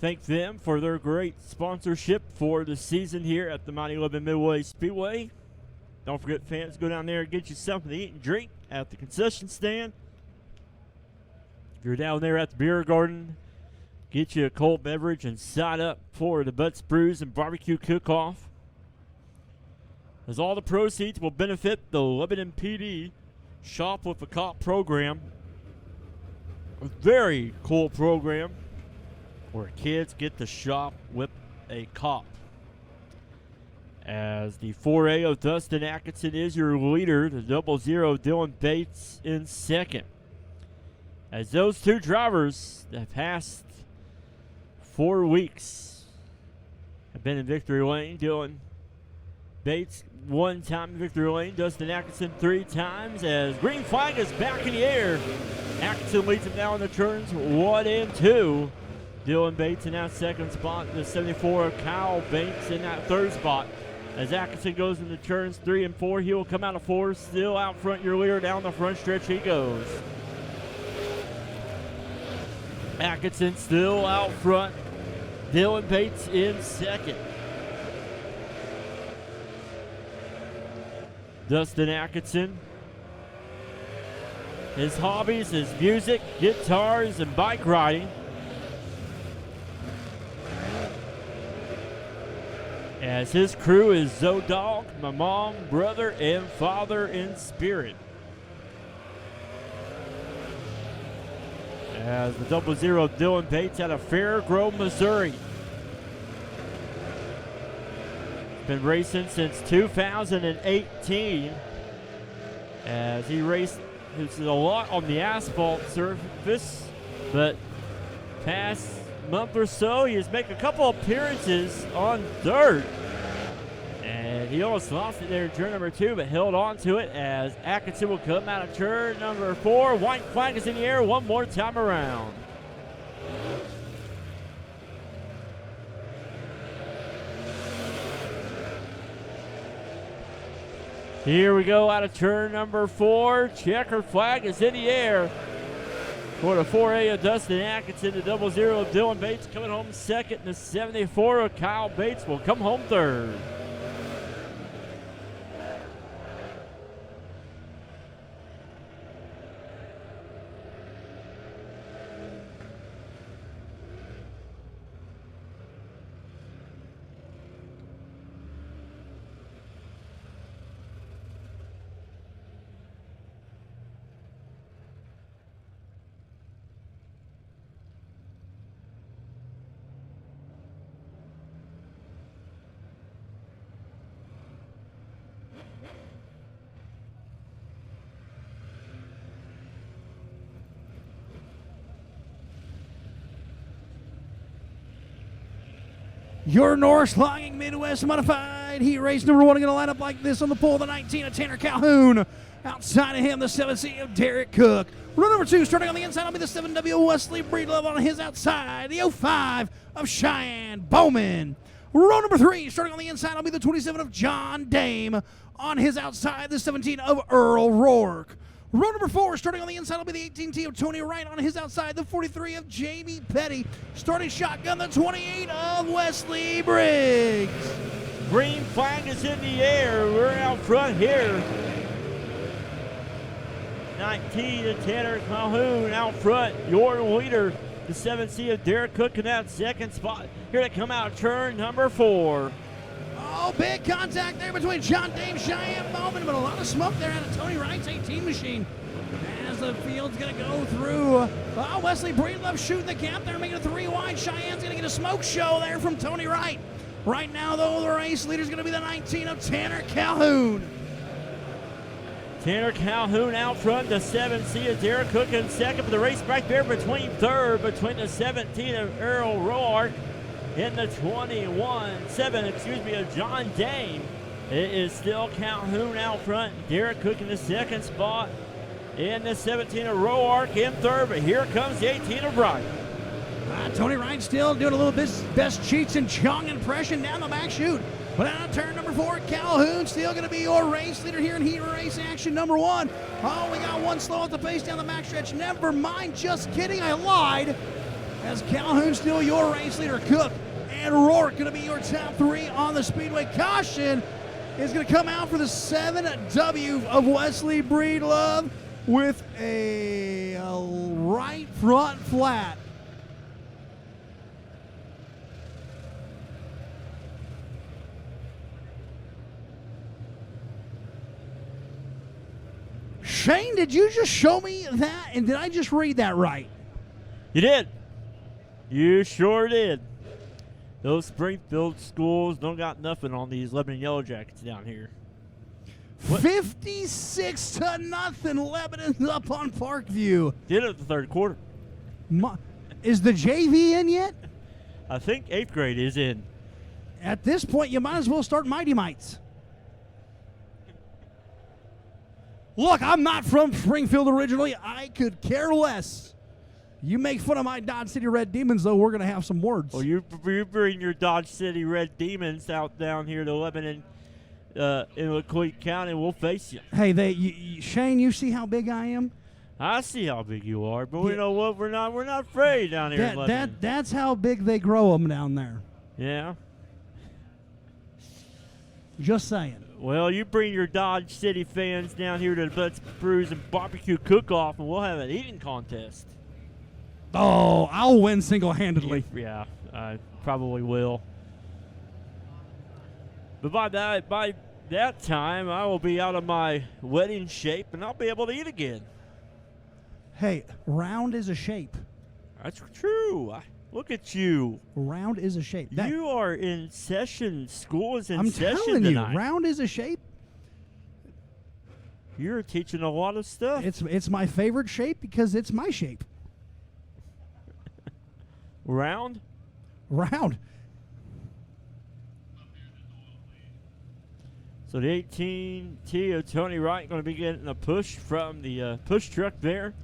thank them for their great sponsorship for the season here at the Lebanon Midway Speedway. Don't forget, fans, go down there and get you something to eat and drink at the concession stand. If you're down there at the beer garden, get you a cold beverage and sign up for the Butts Brews and Barbecue Cook-Off, as all the proceeds will benefit the Lebanon PD Shop with a Cop program. A very cool program where kids get to shop with a cop. As the 4A of Dustin Atkinson is your leader, the 00 Dylan Bates in second. As those 2 drivers that passed 4 weeks have been in victory lane. Dylan Bates 1 time in victory lane. Dustin Atkinson 3 times, as green flag is back in the air. Atkinson leads him now in the turns 1 and 2. Dylan Bates in that 2nd spot. The 74 Kyle Bates in that 3rd spot. As Atkinson goes into turns 3 and 4, he will come out of 4. Still out front, your leader down the front stretch he goes. Atkinson still out front. Dylan Bates in 2nd. Dustin Atkinson. His hobbies is music, guitars, and bike riding. As his crew is Zodog, my mom, brother, and father in spirit. As the 00 Dylan Bates out of Fairgrove, Missouri. Been racing since 2018. As he raced a lot on the asphalt surface, but past month or so he has made a couple appearances on dirt. And he almost lost it there in turn number 2, but held on to it as Atkinson will come out of turn number 4. White flag is in the air one more time around. Here we go out of turn number 4. Checker flag is in the air for the 4A of Dustin Atkinson. The 00 of Dylan Bates coming home second. And the 74 of Kyle Bates will come home third. Your North Logging Midwest Modified Heat Race number 1 going to line up like this on the pole. The 19 of Tanner Calhoun. Outside of him, the 7C of Derek Cook. Run number 2, starting on the inside, will be the 7W of Wesley Breedlove on his outside. The 05 of Cheyenne Bowman. Row number 3, starting on the inside, will be the 27 of John Dame. On his outside, the 17 of Earl Rourke. Row number 4, starting on the inside, will be the 18T of Tony Wright. On his outside, the 43 of Jamie Petty. Starting shotgun, the 28 of Wesley Briggs. Green flag is in the air. We're out front here. 19 of Tanner Calhoun out front. Your leader, the 7C of Derek Cook in that second spot. Here to come out turn number 4. Oh, big contact there between John Dame, Cheyenne Bowman, but a lot of smoke there out of Tony Wright's 18 machine. As the field's going to go through. Wesley Breedlove shooting the gap there, making a 3 wide. Cheyenne's going to get a smoke show there from Tony Wright. Right now, though, the race leader is going to be the 19 of Tanner Calhoun. Tanner Calhoun out front, the 7C of Derek Cook in second, but the race right there between third, between the 17 of Earl Roark and the 21-7, of John Dame. It is still Calhoun out front, Derek Cook in the second spot, and the 17 of Roark in third, but here comes the 18 of Wright. Tony Wright still doing a little bit best Cheech and Chong impression down the back chute. But out of turn number 4, Calhoun still going to be your race leader here in heat race action number 1. Oh, we got one slow at the pace down the backstretch. Never mind, just kidding, I lied. As Calhoun still your race leader. Cook and Rourke going to be your top 3 on the speedway. Caution is going to come out for the 7W of Wesley Breedlove with a right front flat. Shane, did you just show me that? And did I just read that right? You did. You sure did. Those Springfield schools don't got nothing on these Lebanon Yellow Jackets down here. 56-0, Lebanon's up on Parkview. Did it the third quarter. Is the JV in yet? I think 8th grade is in. At this point, you might as well start Mighty Mites. Look, I'm not from Springfield originally. I could care less. You make fun of my Dodge City Red Demons, though, we're going to have some words. Well, you bring your Dodge City Red Demons out down here to Lebanon in LaCoite County, we'll face you. Hey, Shane, you see how big I am? I see how big you are, but you know what? We're not afraid down here in Lebanon. That's how big they grow them down there. Yeah. Just saying. Well, you bring your Dodge City fans down here to the Butts Brews and Barbecue Cook-Off, and we'll have an eating contest. Oh, I'll win single-handedly. Yeah, I probably will. But by that time, I will be out of my wedding shape, and I'll be able to eat again. Hey, round is a shape. That's true. Look at you. Round is a shape. You are in session. School is in session tonight. I'm telling you, round is a shape. You're teaching a lot of stuff. It's my favorite shape because it's my shape. Round? Round. So the 18T of Tony Wright going to be getting a push from the push truck there.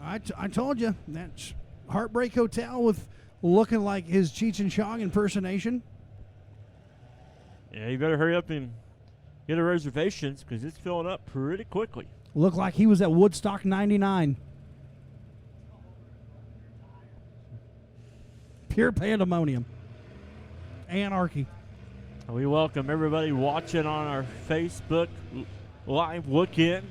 I told you, that's Heartbreak Hotel with looking like his Cheech and Chong impersonation. Yeah, you better hurry up and get a reservations because it's filling up pretty quickly. Looked like he was at Woodstock 99. Pure pandemonium. Anarchy. We welcome everybody watching on our Facebook live look-in.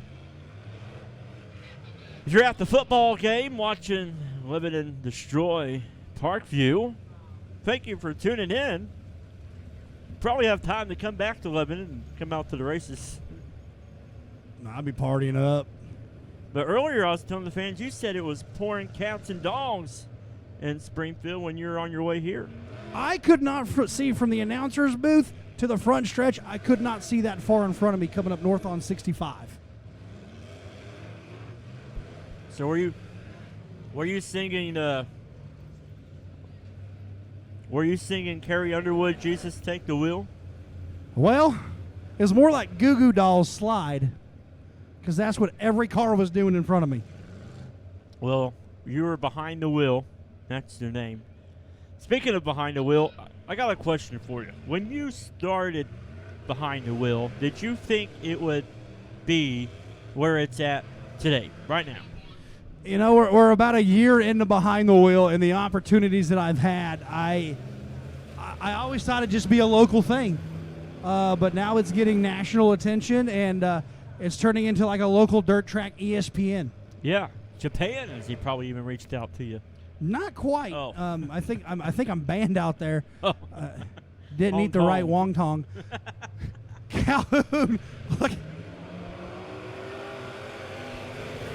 If you're at the football game watching Lebanon destroy Parkview, thank you for tuning in. Probably have time to come back to Lebanon and come out to the races. I'll be partying up. But earlier I was telling the fans, you said it was pouring cats and dogs in Springfield when you were on your way here. I could not see from the announcer's booth to the front stretch. I could not see that far in front of me coming up north on 65. So were you singing Carrie Underwood, Jesus Take the Wheel? Well, it was more like Goo Goo Dolls Slide, because that's what every car was doing in front of me. Well, you were behind the wheel. That's their name. Speaking of behind the wheel, I got a question for you. When you started behind the wheel, did you think it would be where it's at today, right now? You know, we're about a year into behind the wheel, and the opportunities that I've had, I always thought it'd just be a local thing. But now it's getting national attention, and it's turning into like a local dirt track ESPN. Yeah. Japan, has he probably even reached out to you? Not quite. Oh. I think I'm banned out there. Oh. Didn't eat the right wonton. Calhoun, look.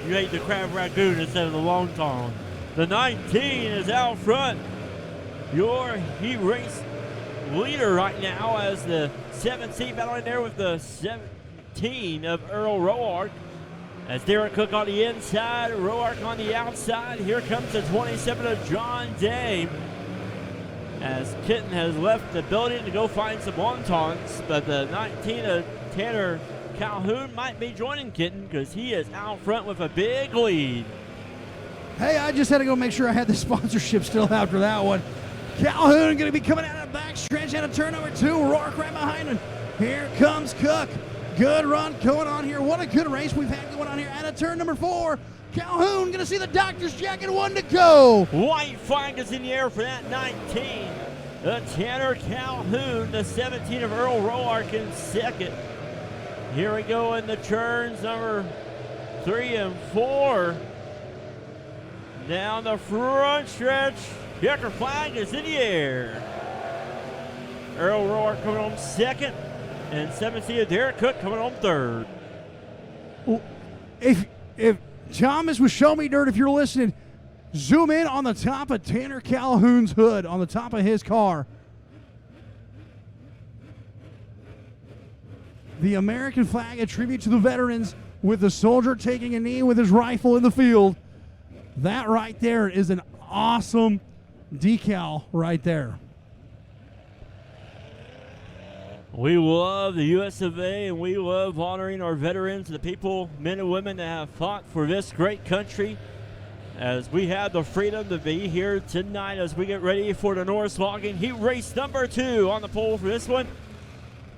You ate the crab ragoon instead of the wonton. The 19 is out front. Your heat race leader right now as the 17 battling there with the 17 of Earl Roark. As Derek Cook on the inside, Roark on the outside. Here comes the 27 of John Day. As Kitten has left the building to go find some wontons, but the 19 of Tanner Calhoun might be joining Kitten because he is out front with a big lead. Hey, I just had to go make sure I had the sponsorship still after that one. Calhoun going to be coming out of the back stretch out of turn number 2. Roark right behind him. Here comes Cook. Good run going on here. What a good race we've had going on here out of turn number 4. Calhoun going to see the doctor's jacket, 1 to go. White flag is in the air for that 19. The Tanner Calhoun, the 17 of Earl Roark in second. Here we go in the turns, number 3 and 4. Down the front stretch. Checker flag is in the air. Earl Roark coming home second. And 17 of Derek Cook coming home third. Well, if Thomas was Show Me Dirt, if you're listening, zoom in on the top of Tanner Calhoun's hood, on the top of his car. The American flag, a tribute to the veterans, with the soldier taking a knee with his rifle in the field. That right there is an awesome decal right there. We love the USRA, and we love honoring our veterans, the people, men and women that have fought for this great country. As we have the freedom to be here tonight as we get ready for the Norris Logging Heat Race number 2 on the pole for this one.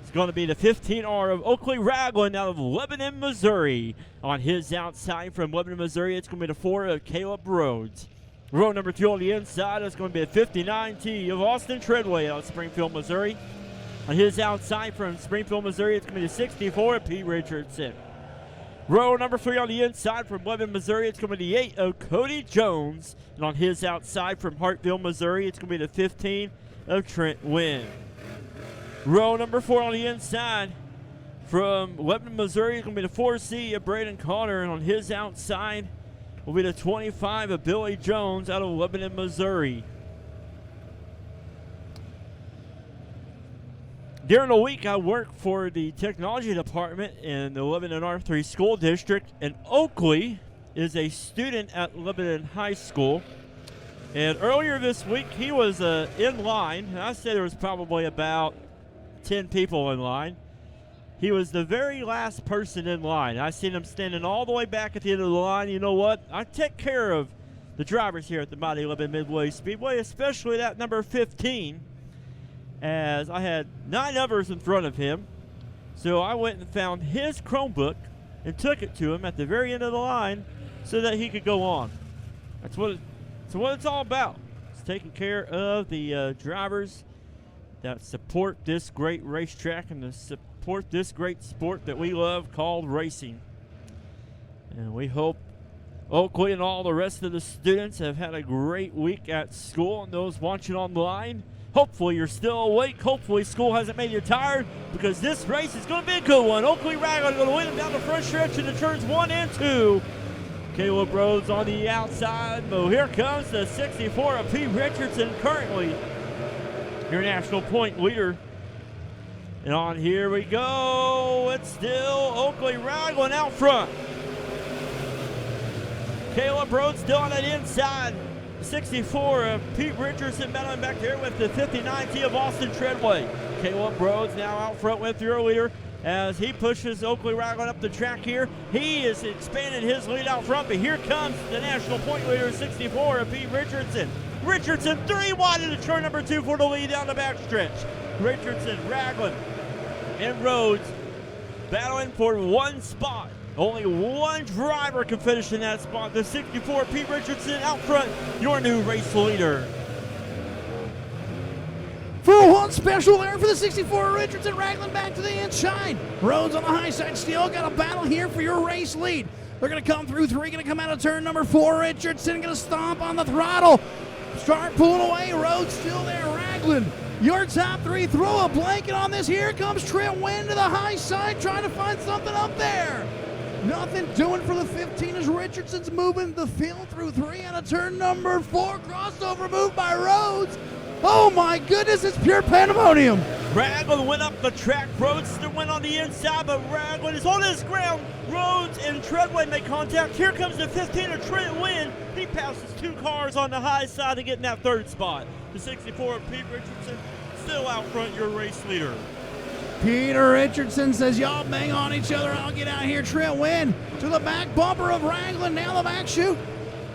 It's going to be the 15R of Oakley Ragland out of Lebanon, Missouri. On his outside from Lebanon, Missouri, it's going to be the 4 of Caleb Rhodes. Row number 2 on the inside is going to be the 59T of Austin Treadway out of Springfield, Missouri. On his outside from Springfield, Missouri, it's going to be the 64 of P. Richardson. Row number 3 on the inside from Lebanon, Missouri, it's going to be the 8 of Cody Jones. And on his outside from Hartville, Missouri, it's going to be the 15 of Trent Wynn. Row number 4 on the inside from Lebanon, Missouri, it's going to be the 4C of Braden Connor. And on his outside will be the 25 of Billy Jones out of Lebanon, Missouri. During the week, I work for the technology department in the Lebanon R3 School District, and Oakley is a student at Lebanon High School. And earlier this week, he was in line, and I said there was probably about 10 people in line. He was the very last person in line. I seen him standing all the way back at the end of the line. You know what? I take care of the drivers here at the mighty Lebanon Midway Speedway, especially that number 15. As I had 9 others in front of him. So I went and found his Chromebook and took it to him at the very end of the line so that he could go on. That's what it's all about. It's taking care of the drivers that support this great racetrack and to support this great sport that we love called racing. And we hope Oakley and all the rest of the students have had a great week at school, and those watching online, hopefully you're still awake. Hopefully school hasn't made you tired, because this race is going to be a good one. Oakley Ragland going to win them down the front stretch in the turns 1 and 2. Caleb Rhodes on the outside. But here comes the 64 of P. Richardson, currently your national point leader. And on here we go. It's still Oakley Ragland out front. Caleb Rhodes still on the inside. 64 of Pete Richardson battling back there with the 59T of Austin Treadway. Caleb Rhodes now out front with your leader as he pushes Oakley Ragland up the track here. He is expanding his lead out front, but here comes the national point leader, 64 of Pete Richardson. Richardson 3 wide into turn number 2 for the lead down the backstretch. Richardson, Ragland, and Rhodes battling for one spot. Only one driver can finish in that spot. The 64, Pete Richardson out front, your new race leader. For one special there for the 64, Richardson, Ragland back to the inside. Rhodes on the high side, still got a battle here for your race lead. They're going to come through 3, going to come out of turn number 4. Richardson going to stomp on the throttle. Start pulling away, Rhodes still there. Ragland, your top 3, throw a blanket on this. Here comes Trent Wynn to the high side, trying to find something up there. Nothing doing for the 15 as Richardson's moving the field through 3 out of turn number 4. Crossover move by Rhodes. Oh my goodness, it's pure pandemonium. Ragland went up the track. Rhodes still went on the inside, but Ragland is on his ground. Rhodes and Treadway make contact. Here comes the 15 of Trent Wynn. He passes 2 cars on the high side to get in that 3rd spot. The 64 of Pete Richardson still out front, your race leader. Peter Richardson says, y'all bang on each other, I'll get out here. Trent Wynn to the back bumper of Ragland, down the back chute.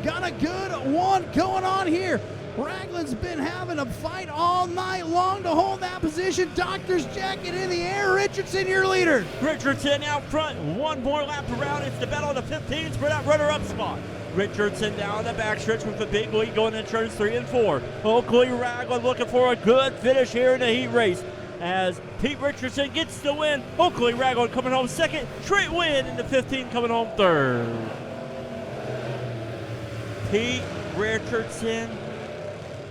Got a good one going on here. Ragland's been having a fight all night long to hold that position. Doctor's jacket in the air. Richardson, your leader. Richardson out front. One more lap around. It's the battle of the 15s for that runner-up spot. Richardson down the backstretch with a big lead going into turns 3 and 4. Oakley Ragland looking for a good finish here in the heat race as Pete Richardson gets the win. Oakley Ragland coming home 2nd. Trent Wynn in the 15 coming home 3rd. Pete Richardson,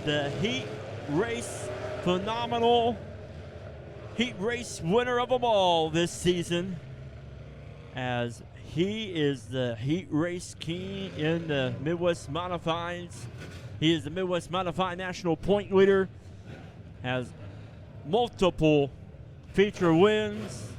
the heat race phenomenal heat race winner of them all this season, as he is the heat race king in the Midwest Modifieds. He is the Midwest Modified national point leader, has multiple feature wins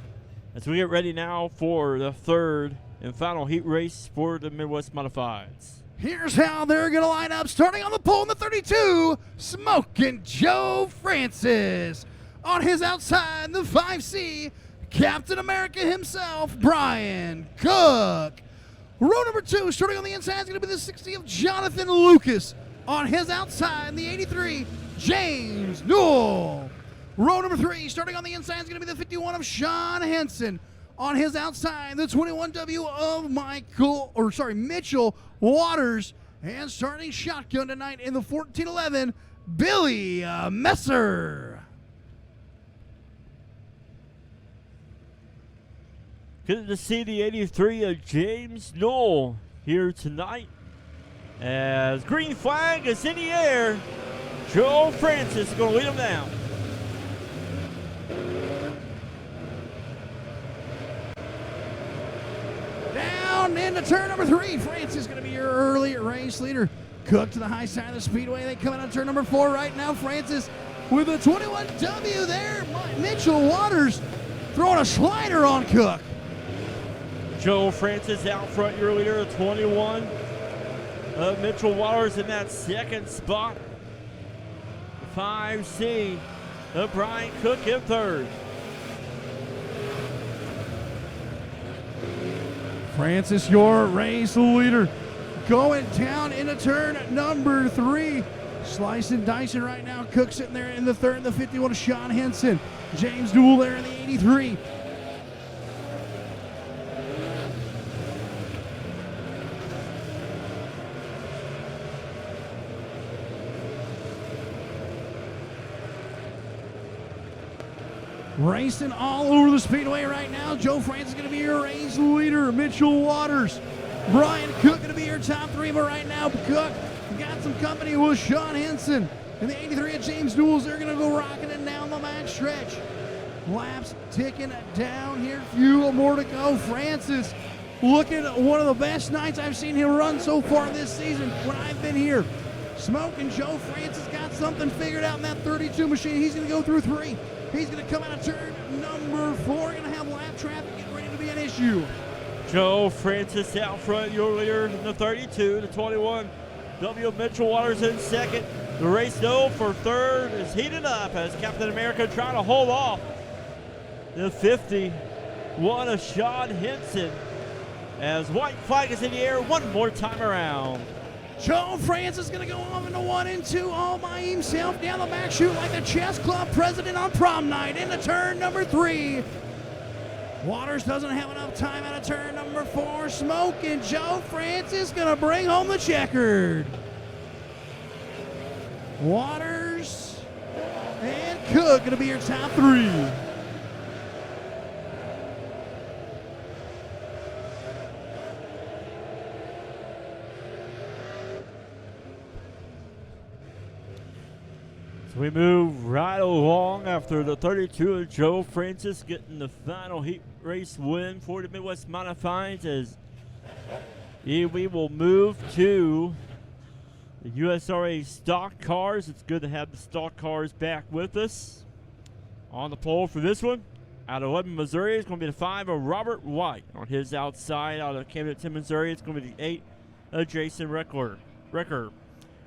as we get ready now for the 3rd and final heat race for the Midwest Modifieds. Here's how they're going to line up. Starting on the pole in the 32, Smokin' Joe Francis. On his outside, the 5C, Captain America himself, Brian Cook. Row number 2, starting on the inside, is going to be the 60 of Jonathan Lucas. On his outside, the 83, James Newell. Row number 3, starting on the inside, is going to be the 51 of Sean Henson. On his outside, the 21W of Mitchell Waters. And starting shotgun tonight in the 1411, Billy Messer. Good to see the 83 of James Newell here tonight. As green flag is in the air, Joe Francis is going to lead them down. Down into turn number 3. Francis is going to be your early race leader. Cook to the high side of the speedway. They come out on turn number 4 right now. Francis with a 21W there. Mitchell Waters throwing a slider on Cook. Joe Francis out front, your leader, 21 of Mitchell Waters in that 2nd spot. 5C of Brian Cook in 3rd. Francis, your race leader, going down into turn number 3. Slicing, dicing right now. Cook sitting there in the 3rd, the 51 of Sean Henson. James Newell there in the 83. Racing all over the speedway right now. Joe Francis is going to be your race leader. Mitchell Waters, Brian Cook going to be your top three. But right now, Cook got some company with Sean Henson. And the 83 at James Duels, they're going to go rocking it down the back stretch. Laps ticking down here. Few more to go. Francis looking at one of the best nights I've seen him run so far this season when I've been here. Smoking Joe Francis got something figured out in that 32 machine. He's going to go through 3. He's going to come out of turn number 4. Going to have lap traffic getting ready to be an issue. Joe Francis out front, your leader in the 32, the 21. W. Mitchell Waters in second. The race though for third is heated up as Captain America trying to hold off the 51 of Sean Henson as white flag is in the air one more time around. Joe Francis is going to go off into 1 and 2 all by himself down the back chute like the chess club president on prom night into turn number 3. Waters doesn't have enough time out of turn number 4. Smoking Joe Francis going to bring home the checkered. Waters and Cook going to be your top 3. We move right along after the 32 of Joe Francis getting the final heat race win for the Midwest Modifieds as we will move to the USRA stock cars. It's good to have the stock cars back with us. On the pole for this one, out of Lebanon, Missouri, it's going to be the 5 of Robert White. On his outside, out of Camden, Missouri, it's going to be the 8 of Jason Recker.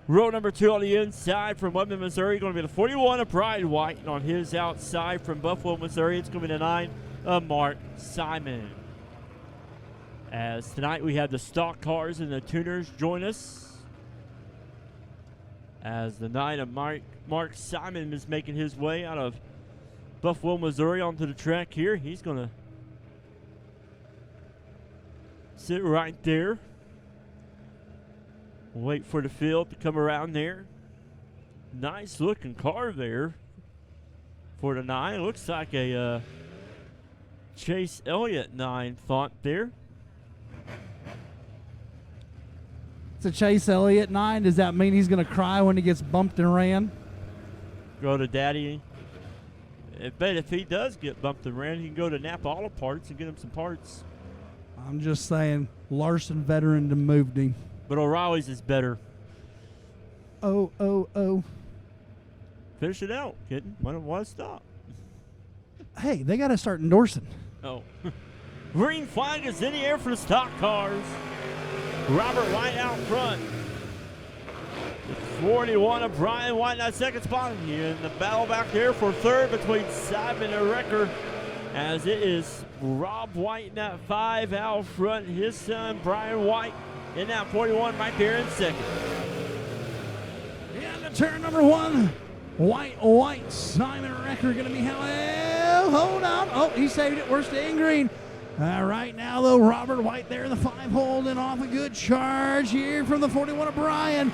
Row number 2 on the inside from Lebanon, Missouri, going to be the 41 of Brian White. And on his outside from Buffalo, Missouri, it's going to be the 9 of Mark Simon. As tonight we have the stock cars and the tuners join us. As the 9 of Mark Simon is making his way out of Buffalo, Missouri onto the track here. He's going to sit right there. Wait for the field to come around there. Nice looking car there for the 9. Looks like a Chase Elliott 9 font there. It's a Chase Elliott 9. Does that mean he's going to cry when he gets bumped and ran? Go to Daddy. I bet if he does get bumped and ran, he can go to Napa Auto Parts and get him some parts. I'm just saying, Larson veteran to moved him. But O'Reilly's is better. Oh. Finish it out, kitten. Why stop? Hey, they got to start endorsing. Oh. Green flag is in the air for the stock cars. Robert White out front. The 41 of Brian White in that second spot. In the battle back there for third between Simon and Recker. As it is Rob White in that 5 out front. His son, Brian White, in that 41 right there in second. Yeah, the turn number 1. White, Simon Recker going to be held. Hold on. Oh, he saved it. We're staying green. Right now, though, Robert White there in the 5 holding off a good charge here from the 41 of Brian.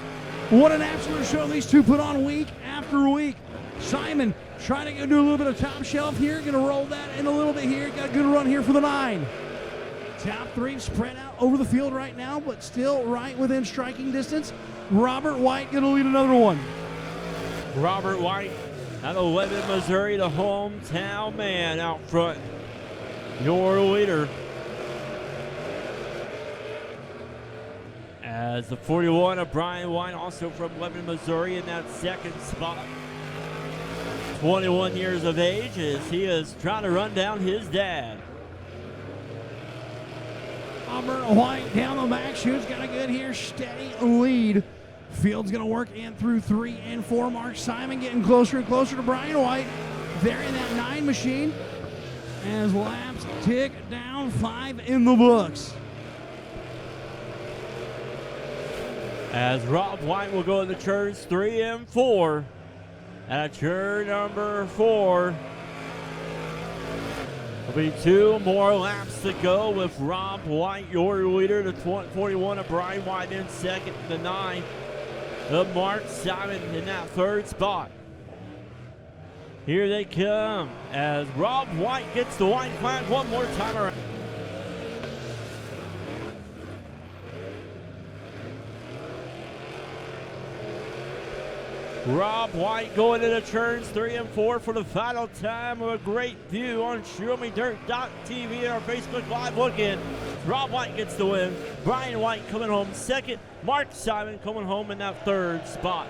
What an absolute show these two put on week after week. Simon trying to go do a little bit of top shelf here. Going to roll that in a little bit here. Got a good run here for the 9. Top 3 spread out over the field right now, but still right within striking distance. Robert White going to lead another one. Robert White out of Lebanon, Missouri, the hometown man out front. Your leader. As the 41 of Brian White, also from Lebanon, Missouri, in that second spot. 21 years of age as he is trying to run down his dad. Robert White down the back chute, got a good here, steady lead. Field's going to work in through 3 and 4. Mark Simon getting closer and closer to Brian White. There in that 9 machine. As laps tick down, 5 in the books. As Rob White will go to turns 3 and 4. At turn number 4. There'll be 2 more laps to go with Rob White, your leader, the 41 of Brian White in second, the 9 of Mark Simon in that 3rd spot. Here they come as Rob White gets the white flag one more time around. Rob White going into turns 3 and 4 for the final time of a great view on ShowMeDirt.tv and our Facebook Live look-in. Rob White gets the win. Brian White coming home second. Mark Simon coming home in that third spot.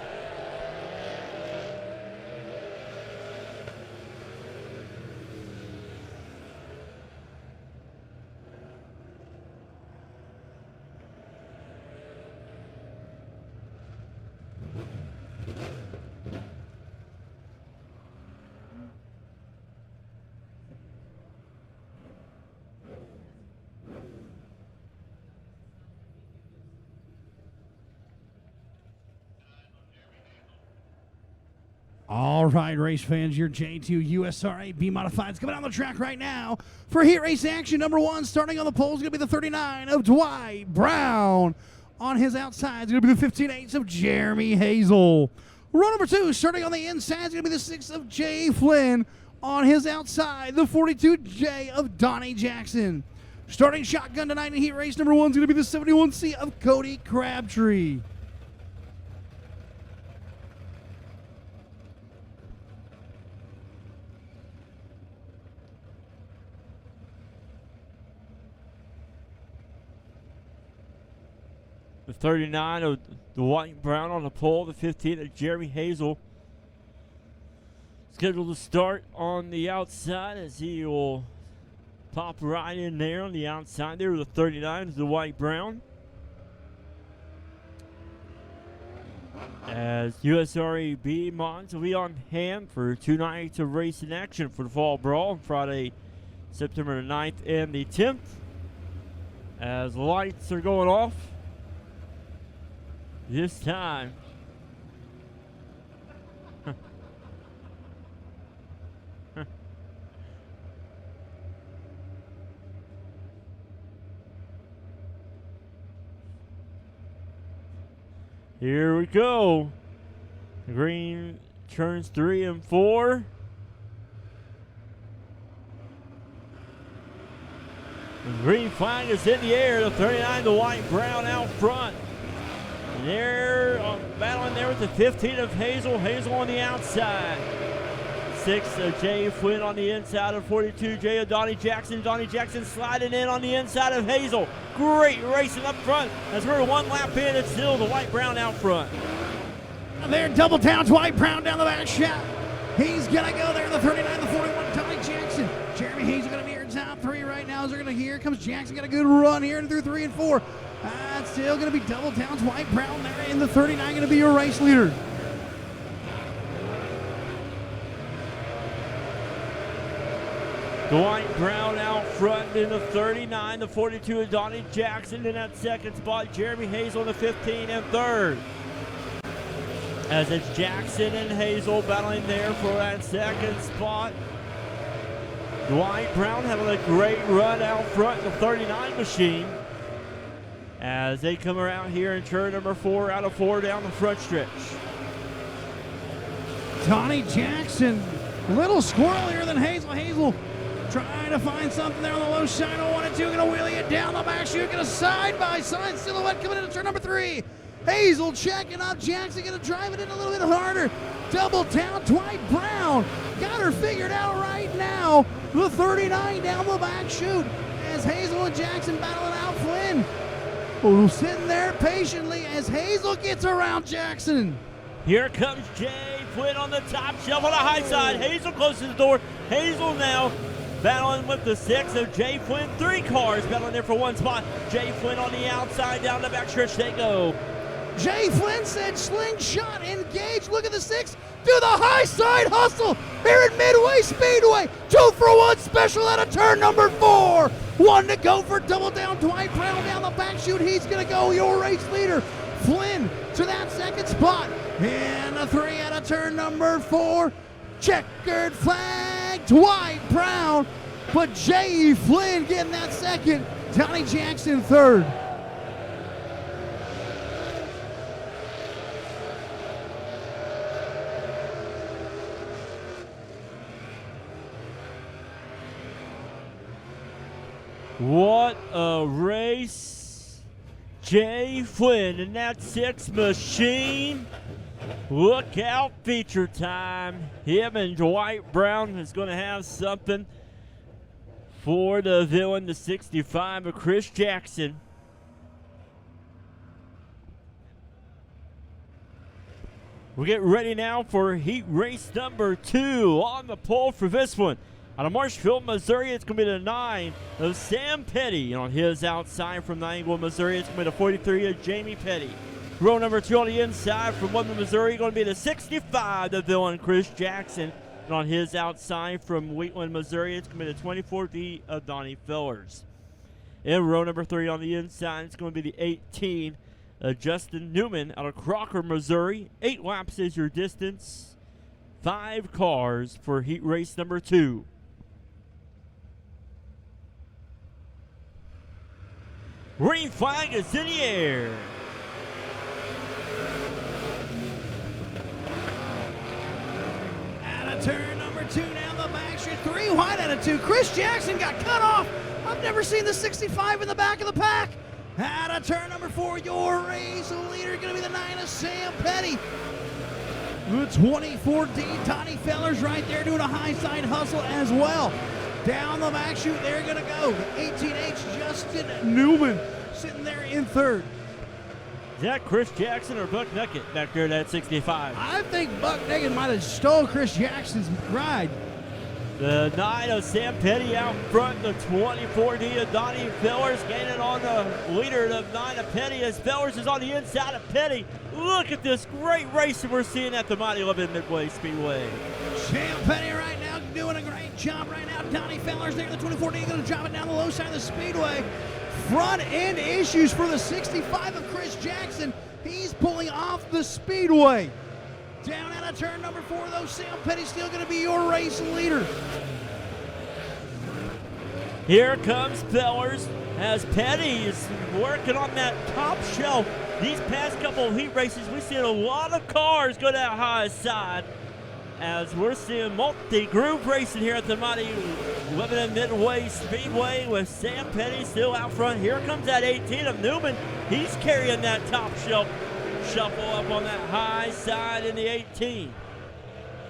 All right, race fans, your J2 USRA B Modifieds coming on the track right now for heat race action number 1. Starting on the pole is going to be the 39 of Dwight Brown. On his outside is going to be the 15-8 of Jeremy Hazel. Row number 2, starting on the inside is going to be the 6 of Jay Flynn. On his outside, the 42J of Donnie Jackson. Starting shotgun tonight in heat race number 1 is going to be the 71C of Cody Crabtree. The 39 of Dwight Brown on the pole, the 15 of Jeremy Hazel. Scheduled to start on the outside as he will pop right in there on the outside there with the 39 of Dwight Brown. As USRA B mods will be on hand for 2 nights of racing action for the Fall Brawl on Friday, September the 9th and the 10th. As the lights are going off this time. Here we go. The green turns 3 and 4. The green flag is in the air. The 39, the White Brown out front. And they're battling there with the 15 of Hazel. Hazel on the outside. 6 of Jay Flynn on the inside of 42J of Donnie Jackson. Donnie Jackson sliding in on the inside of Hazel. Great racing up front as we're 1 lap in. It's still the White Brown out front. And there, double down, Dwight Brown down the back shot. He's going to go there, the 39, the 41, Donnie Jackson. Jeremy Hazel going to be your top 3 right now. As they're going to, here comes Jackson, got a good run here through 3 and 4. It's still going to be double down, Dwight Brown there in the 39, going to be your race leader. Dwight Brown out front in the 39, the 42 of Donnie Jackson in that second spot. Jeremy Hazel in the 15 and third. As it's Jackson and Hazel battling there for that second spot. Dwight Brown having a great run out front, the 39 machine. As they come around here in turn number 4 out of 4 down the front stretch. Donnie Jackson, a little squirrelier than Hazel. Hazel trying to find something there on the low side. 1 and 2, going to wheelie it down the back chute. Going to side-by-side silhouette coming into turn number 3. Hazel checking up. Jackson going to drive it in a little bit harder. Double down, Dwight Brown. Got her figured out right now. The 39 down the back chute as Hazel and Jackson battling out Flynn. Oh, sitting there patiently as Hazel gets around Jackson. Here comes Jay Flynn on the top shelf on the high side. Hazel closes the door. Hazel now battling with the 6 of Jay Flynn. 3 cars battling there for 1 spot. Jay Flynn on the outside, down the back stretch they go. Jay Flynn said slingshot, engage. Look at the 6. Do the high side hustle here at Midway Speedway. 2 for 1 special out of turn number 4. 1 to go for double down. Dwight Brown down the back chute. He's going to go your race leader. Flynn to that second spot. And a 3 out of turn number 4. Checkered flag, Dwight Brown. But Jay Flynn getting that second. Donnie Jackson third. What a race. Jay Flynn in that 6 machine. Look out, feature time. Him and Dwight Brown is going to have something for the villain, the 65 of Chris Jackson. We get ready now for heat race number 2 on the pole for this one. Out of Marshfield, Missouri, it's going to be the 9 of Sam Petty. And on his outside from Niagara, Missouri, it's going to be the 43 of Jamie Petty. Row number 2 on the inside from Woodland, Missouri, going to be the 65, the villain, Chris Jackson. And on his outside from Wheatland, Missouri, it's going to be the 24D of Donnie Fellers. In row number 3 on the inside, it's going to be the 18 of Justin Newman out of Crocker, Missouri. 8 laps is your distance. 5 cars for heat race number 2. Green flag is in the air. Out of turn number 2 down the back straight. 3 wide out of 2. Chris Jackson got cut off. I've never seen the 65 in the back of the pack. Out of turn number 4, your race leader going to be the 9 of Sam Petty. The 24D, Donnie Fellers right there doing a high side hustle as well. Down the back chute, they're going to go. The 18H, Justin Newman, sitting there in 3rd. Is that Chris Jackson or Buck Nuckett back there at that 65? I think Buck Nuckett might have stole Chris Jackson's ride. The 9 of Sam Petty out front. The 24D of Donnie Fellers gaining on the leader of 9 of Petty as Fellers is on the inside of Petty. Look at this great racing we're seeing at the mighty Lebanon Midway Speedway. Sam Petty right now doing a great job right now. Donnie Fellers there, the 24D going to drop it down the low side of the speedway. Front end issues for the 65 of Chris Jackson. He's pulling off the speedway. Down out of turn number 4, though, Sam Petty's still going to be your race leader. Here comes Fellers as Petty is working on that top shelf. These past couple of heat races, we've seen a lot of cars go that high side as we're seeing multi-groove racing here at the mighty Lebanon Midway Speedway with Sam Petty still out front. Here comes that 18 of Newman. He's carrying that top shelf. Shuffle up on that high side in the 18.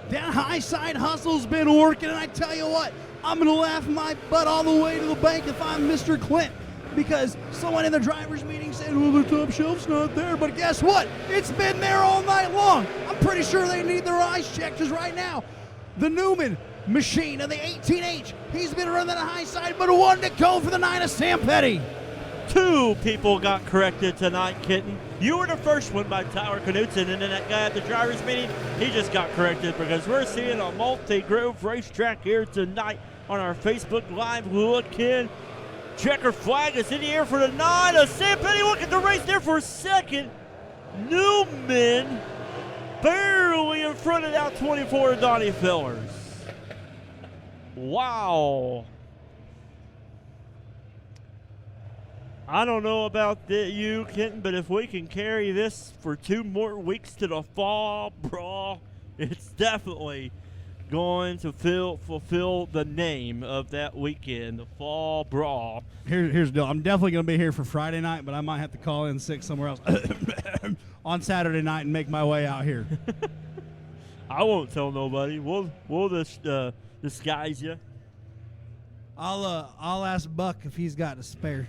That high side hustle's been working, and I tell you what, I'm going to laugh my butt all the way to the bank if I'm Mr. Clint, because someone in the driver's meeting said, well, the top shelf's not there, but guess what? It's been there all night long. I'm pretty sure they need their eyes checked, because right now, the Newman machine of the 18H, he's been running that high side, but one to go for the 9 of Sam Petty. 2 people got corrected tonight, Kitten. You were the first one by Tyler Knutson, and then that guy at the driver's meeting, he just got corrected because we're seeing a multi-groove racetrack here tonight on our Facebook Live look-in. Checker flag is in the air for the 9 of Sam Petty. Look at the race there for a second. Newman barely in front of that 24 of Donnie Fellers. Wow. I don't know about you, Kenton, but if we can carry this for 2 more weeks to the fall brawl, it's definitely going to fulfill the name of that weekend, the fall brawl. Here's the deal. I'm definitely going to be here for Friday night, but I might have to call in sick somewhere else on Saturday night and make my way out here. I won't tell nobody. We'll disguise you. I'll ask Buck if he's got a spare.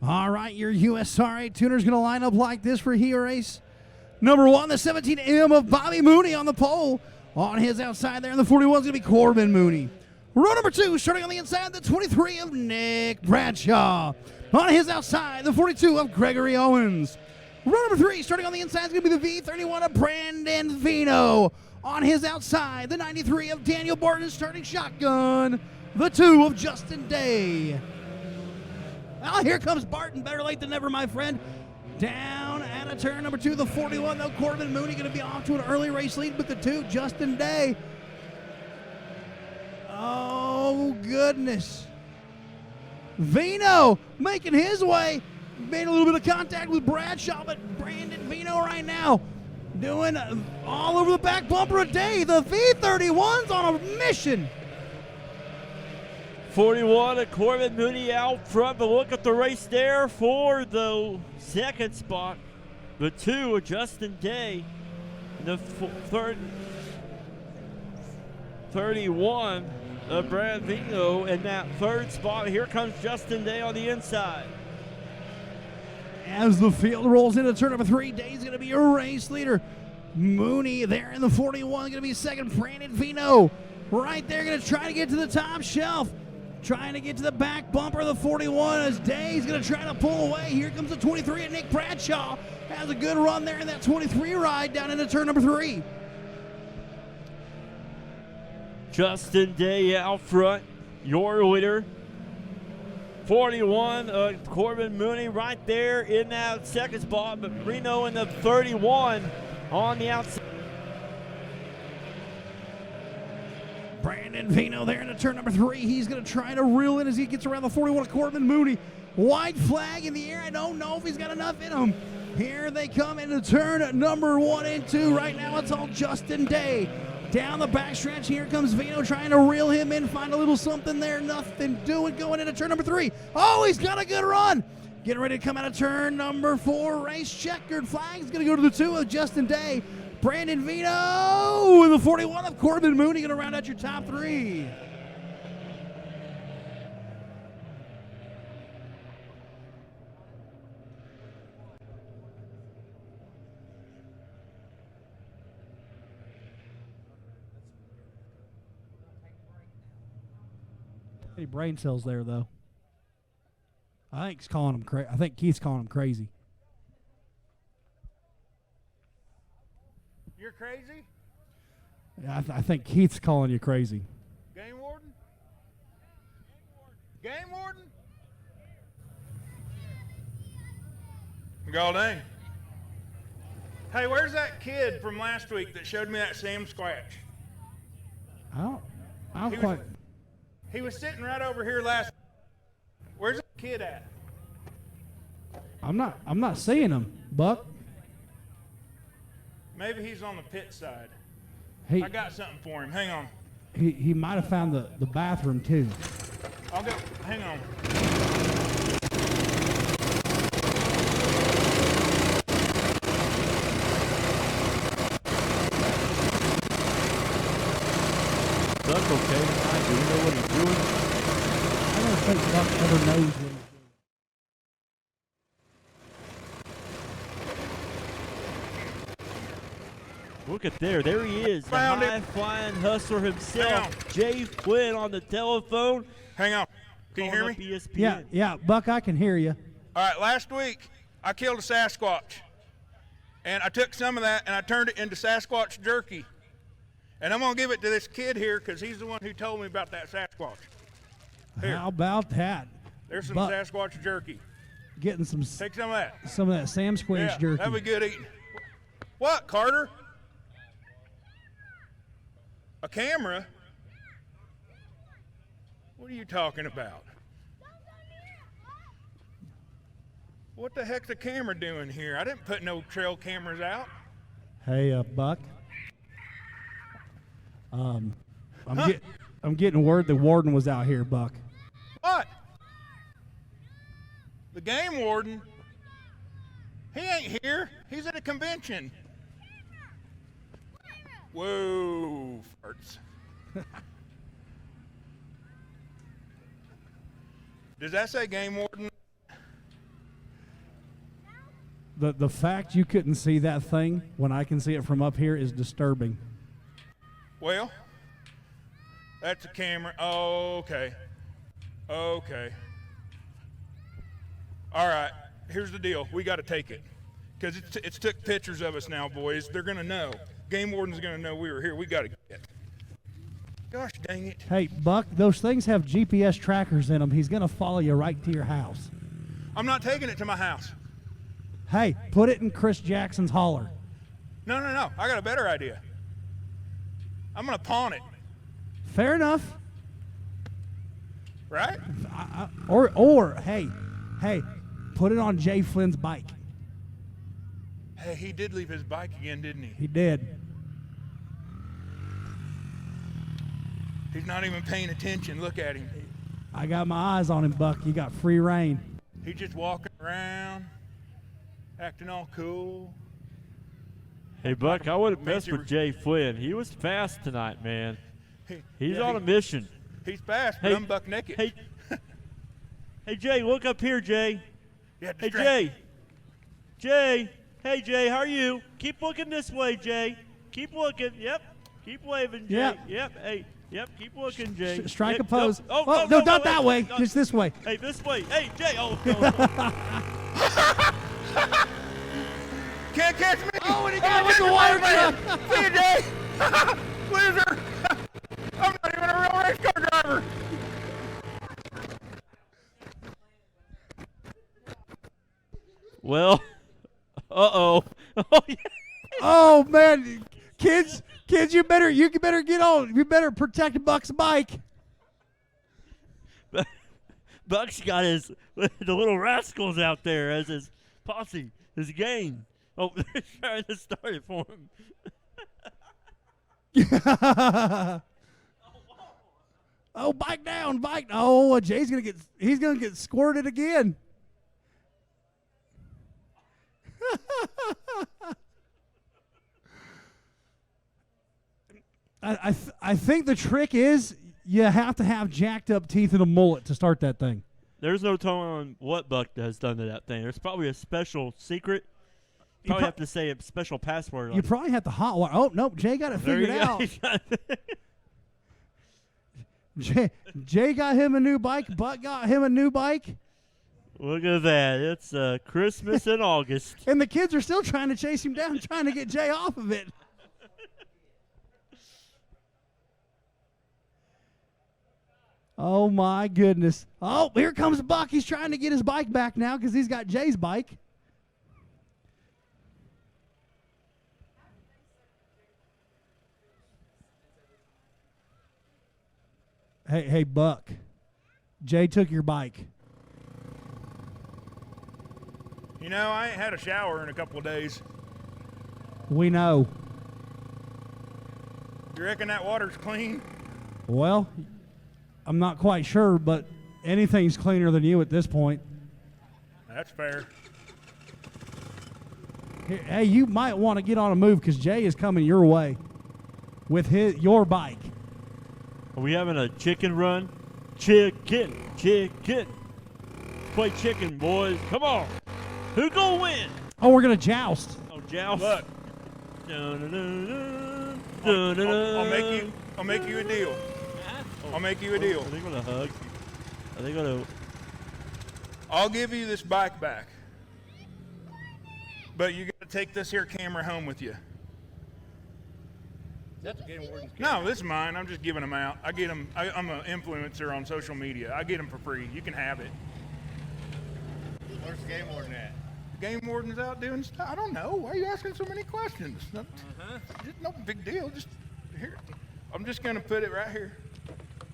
All right, your USRA tuner's going to line up like this for heat race number 1, the 17M of Bobby Mooney on the pole. On his outside there in the 41 is going to be Corbin Mooney. Row number 2, starting on the inside, the 23 of Nick Bradshaw. On his outside, the 42 of Gregory Owens. Row number 3, starting on the inside, is going to be the V31 of Brandon Vino. On his outside, the 93 of Daniel Barton starting shotgun. The 2 of Justin Day. Well, here comes Barton. Better late than never, my friend. Down out of turn number 2, the 41, though. Corbin Mooney going to be off to an early race lead, but the 2, Justin Day. Oh, goodness. Vino making his way. Made a little bit of contact with Bradshaw, but Brandon Vino right now doing all over the back bumper a day. The V31's on a mission. 41 of Corbin Mooney out front, but look at the race there for the second spot. The 2 of Justin Day. The 31 of Brad Vino in that third spot. Here comes Justin Day on the inside. As the field rolls into turn number 3, Day's going to be a race leader. Mooney there in the 41, going to be second. Brandon Vino right there, going to try to get to the top shelf. Trying to get to the back bumper of the 41 as Day's going to try to pull away. Here comes the 23, and Nick Bradshaw has a good run there in that 23 ride down into turn number 3. Justin Day out front, your leader. 41 of Corbin Mooney right there in that second spot, but Reno in the 31 on the outside. Brandon Vino there into turn number 3. He's going to try to reel in as he gets around the 41 of Corbin Mooney. White flag in the air. I don't know if he's got enough in him. Here they come into turn number 1 and 2. Right now it's all Justin Day. Down the backstretch, here comes Vino trying to reel him in, find a little something there. Nothing doing, going into turn number 3. Oh, he's got a good run. Getting ready to come out of turn number 4. Race checkered flag's going to go to the 2 of Justin Day. Brandon Vino with the 41 of Corbin Mooney going to round out your top 3. Any brain cells there, though. I think Keith's calling him crazy. You're crazy? Yeah, I think Keith's calling you crazy. Game warden? Game warden? God dang. Hey, where's that kid from last week that showed me that Sam Squatch? I don't quite. He was sitting right over here last. Where's that kid at? I'm not seeing him, Buck. Maybe he's on the pit side. He I got something for him. Hang on. he might have found the bathroom too. I'll go. Hang on. Buck okay tonight? Do we know what he's doing? I don't think Buck ever knows what he's doing. Look at there he is, the Found it. high-flying hustler Hang himself, on. Jay Flynn on the telephone. Hang on. Can you hear Calling me? up ESPN. Yeah, Buck, I can hear you. All right, last week I killed a Sasquatch. And I took some of that and I turned it into Sasquatch jerky. And I'm going to give it to this kid here because he's the one who told me about that Sasquatch. Here. How about that? There's some Buck, Sasquatch jerky. getting some Take some of that. of that Sam Squash Yeah, jerky. that'd be good eating. What, Carter? A camera? What are you talking about? What the heck's the camera doing here? I didn't put no trail cameras out. Hey, Buck. I'm Huh? getting word the warden was out here, Buck. What? The game warden? He ain't here. He's at a convention. Whoa, farts. Does that say game warden? The fact you couldn't see that thing when I can see it from up here is disturbing. Well, that's a camera. Oh, okay. Okay. All right. Here's the deal. We got to take it because it's took pictures of us now, boys. They're going to know. Game warden's going to know we were here. We got to get it. Gosh dang it. Hey, Buck, those things have GPS trackers in them. He's going to follow you right to your house. I'm not taking it to my house. Hey, put it in Chris Jackson's holler. No. I got a better idea. I'm going to pawn it. Fair enough. Right? Or hey, put it on Jay Flynn's bike. Hey, he did leave his bike again, didn't he? He did. He's not even paying attention. Look at him. I got my eyes on him, Buck. You got free reign. He's just walking around, acting all cool. Hey, Buck, I would have messed with Jay Flynn. He was fast tonight, man. He's on a mission. He's fast, but I'm buck naked. Hey, hey, Jay, look up here, Jay. Yeah, hey, Jay. Jay. Hey, Jay, how are you? Keep looking this way, Jay. Keep looking. Yep. Keep waving, Jay. Yep. Hey. Yep. Keep looking, Jay. Strike yep. a pose. No, no, not that way. No. Just this way. Hey, this way. Hey, Jay. Oh, no. Can't catch me. Oh, and he got with the water truck. See you, Jay. Loser. I'm not even a real race car driver. Well, uh-oh. Oh, yeah. Oh, man. Kids, you better get on. You better protect Buck's bike. Buck's got the little rascals out there as his posse, his gang. Oh, they're trying to start it for him. Oh, bike down, bike. Oh, Jay's he's gonna get squirted again. I think the trick is you have to have jacked up teeth and a mullet to start that thing. There's no telling on what Buck has done to that thing. There's probably a special secret. Probably have to say a special password on You it. probably have to hotwire. Oh, nope, Jay got it figured out. Jay got him a new bike. Buck got him a new bike. Look at that. It's Christmas in August. And the kids are still trying to chase him down, trying to get Jay off of it. Oh, my goodness. Oh, here comes Buck. He's trying to get his bike back now because he's got Jay's bike. Hey, Buck. Jay took your bike. You know, I ain't had a shower in a couple of days. We know. You reckon that water's clean? Well, I'm not quite sure, but anything's cleaner than you at this point. That's fair. Hey, you might want to get on a move because Jay is coming your way with your bike. Are we having a chicken run? Chicken. Play chicken, boys. Come on. Who gonna win? Oh, we're going to joust. Oh, joust. Look. Dun-dun-dun-dun. I'll make you a deal. I'll make you a deal. Are they gonna hug? Are they gonna? I'll give you this bike back, but you got to take this here camera home with you. That's a game warden's camera. No, this is mine. I'm just giving them out. I get them. I'm an influencer on social media. I get them for free. You can have it. Where's the game warden at? The game warden's out doing stuff. I don't know. Why are you asking so many questions? Just no big deal. Just here. I'm just gonna put it right here.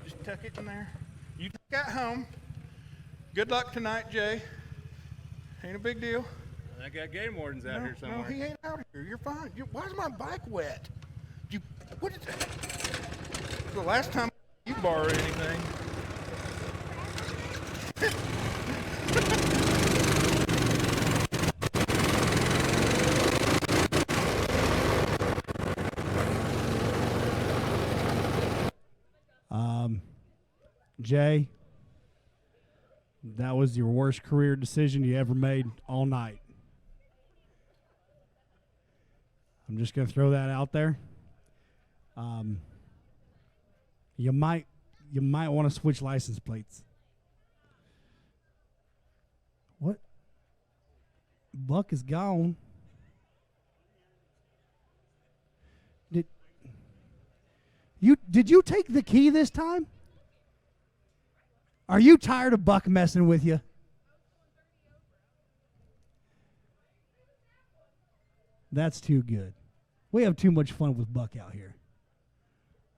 Just tuck it in there. You take that home. Good luck tonight, Jay. Ain't a big deal. I got game wardens out here somewhere. No, he ain't out here. You're fine. Why's my bike wet? What is that? The last time you borrowed anything. Jay, that was your worst career decision you ever made all night. I'm just going to throw that out there. You might want to switch license plates. What? Buck is gone. Did you take the key this time? Are you tired of Buck messing with you? That's too good. We have too much fun with Buck out here.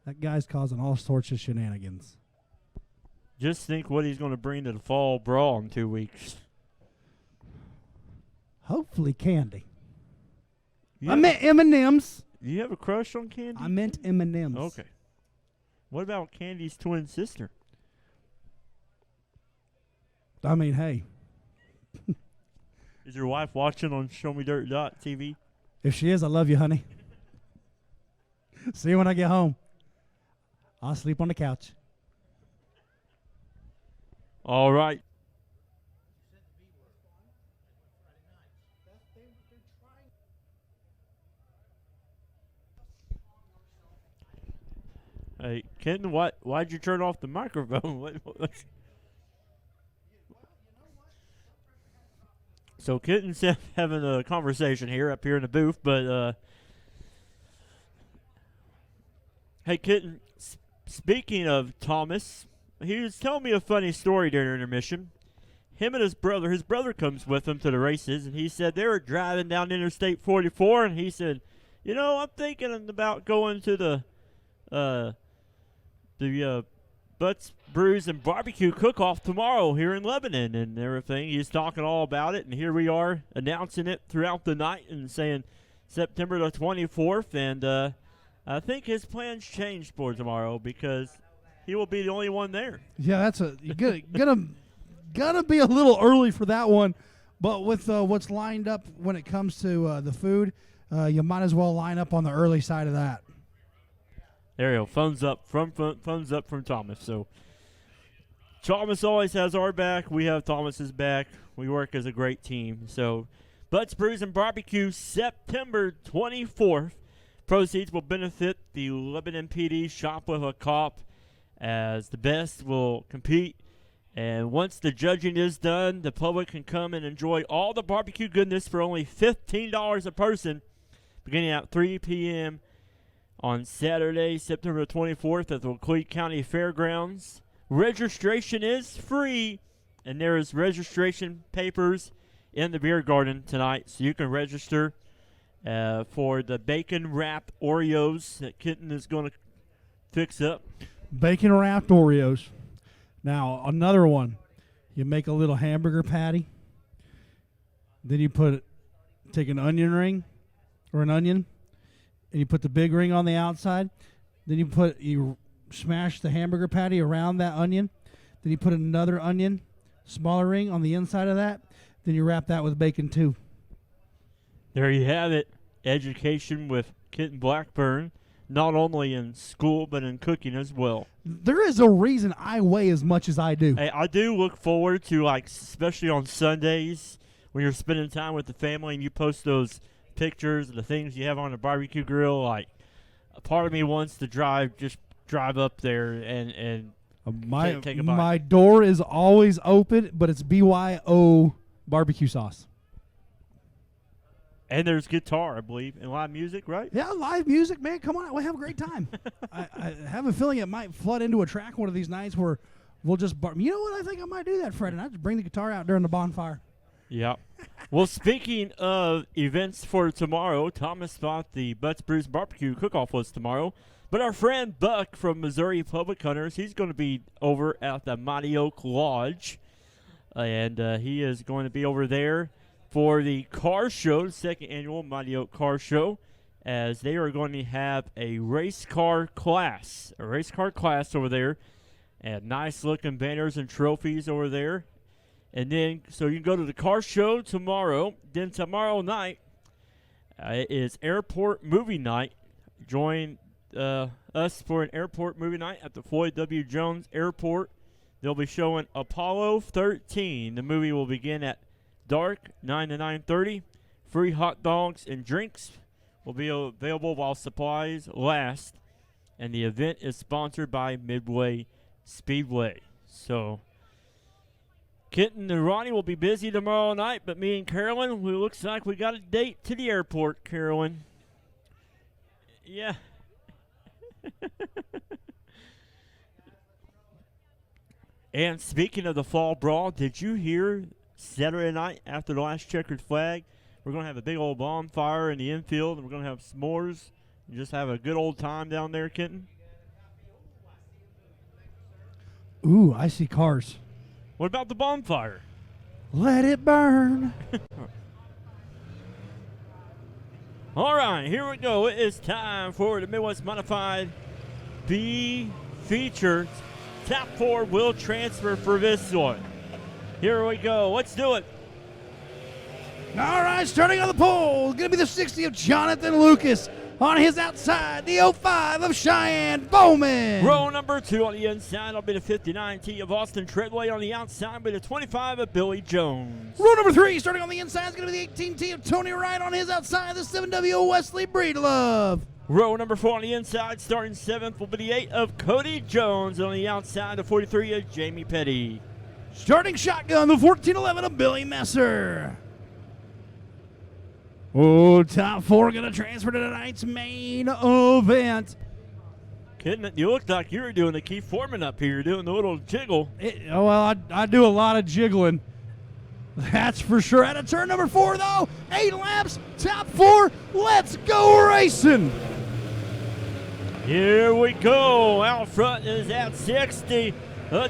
That guy's causing all sorts of shenanigans. Just think what he's going to bring to the fall brawl in 2 weeks. Hopefully candy. I meant M&M's. Do you have a crush on Candy? I meant M&M's. Okay. What about Candy's twin sister? I mean, hey. Is your wife watching on ShowMeDirt.tv? If she is, I love you, honey. See you when I get home. I'll sleep on the couch. All right. Hey, Kenton, why'd you turn off the microphone? So Kenton's having a conversation here up here in the booth, but hey, Kenton, speaking of Thomas, he was telling me a funny story during intermission. Him and his brother comes with him to the races, and he said they were driving down Interstate 44, and he said, you know, I'm thinking about going to the Butts, Brews, and Barbecue Cook-Off tomorrow here in Lebanon and everything. He's talking all about it, and here we are announcing it throughout the night and saying September the 24th, and I think his plans changed for tomorrow because he will be the only one there. Yeah, that's gonna be a little early for that one, but with what's lined up when it comes to the food, you might as well line up on the early side of that. There you go. Thumbs up from Thomas. So Thomas always has our back. We have Thomas's back. We work as a great team. So Butts, Brews, and Barbecue, September 24th. Proceeds will benefit the Lebanon PD Shop with a Cop, as the best will compete. And once the judging is done, the public can come and enjoy all the barbecue goodness for only $15 a person, beginning at 3 p.m. on Saturday, September 24th at the Wacoit County Fairgrounds. Registration is free, and there is registration papers in the beer garden tonight, so you can register for the bacon wrap Oreos that Kenton is going to fix up. Bacon wrapped Oreos. Now, another one. You make a little hamburger patty. Then you take an onion ring or an onion, and you put the big ring on the outside. Then you smash the hamburger patty around that onion. Then you put another onion, smaller ring on the inside of that. Then you wrap that with bacon too. There you have it. Education with Kenton Blackburn, not only in school but in cooking as well. There is a reason I weigh as much as I do. Hey, I do look forward to, like, especially on Sundays when you're spending time with the family and you post those pictures of the things you have on the barbecue grill. Like, a part of me wants to drive up there and take a bite. My door is always open, but it's BYO barbecue sauce. And there's guitar, I believe, and live music, right? Yeah, live music, man. Come on, we'll have a great time. I have a feeling it might flood into a track one of these nights where we'll just you know what? I think I might do that, Fred, and I just bring the guitar out during the bonfire. Yeah. Well, speaking of events for tomorrow, Thomas thought the Butts, Brews, Barbecue Cook-Off was tomorrow. But our friend Buck from Missouri Public Hunters, he's going to be over at the Mighty Oak Lodge. And he is going to be over there for the car show, the second annual Mighty Oak Car Show, as they are going to have a race car class over there. And nice-looking banners and trophies over there. And then, so you can go to the car show tomorrow. Then tomorrow night is airport movie night. Join us for an airport movie night at the Floyd W. Jones Airport. They'll be showing Apollo 13. The movie will begin at dark, 9 to 9:30. Free hot dogs and drinks will be available while supplies last. And the event is sponsored by Midway Speedway. So Kenton and Ronnie will be busy tomorrow night, but me and Carolyn, it looks like we got a date to the airport, Carolyn. Yeah. And speaking of the fall brawl, did you hear Saturday night after the last checkered flag, we're going to have a big old bonfire in the infield, and we're going to have s'mores and just have a good old time down there, Kenton? Ooh, I see cars. What about the bonfire? Let it burn. All right, here we go. It is time for the Midwest Modified B feature. Top 4 will transfer for this one. Here we go. Let's do it. All right, starting on the pole, going to be the 60 of Jonathan Lucas. On his outside, the 05 of Cheyenne Bowman. Row number 2 on the inside will be the 59T of Austin Treadway. On the outside will be the 25 of Billy Jones. Row number 3, starting on the inside, is going to be the 18T of Tony Wright. On his outside, the 7W of Wesley Breedlove. Row number 4 on the inside, starting 7th, will be the 8 of Cody Jones. On the outside, the 43 of Jamie Petty. Starting shotgun, the 1411 of Billy Messer. Oh, top 4 going to transfer to tonight's main event. Kidding it, you looked like you were doing the Keith Foreman up here, doing the little jiggle. I do a lot of jiggling. That's for sure. At a turn number 4, though, 8 laps, top 4, let's go racing. Here we go. Out front is at 60.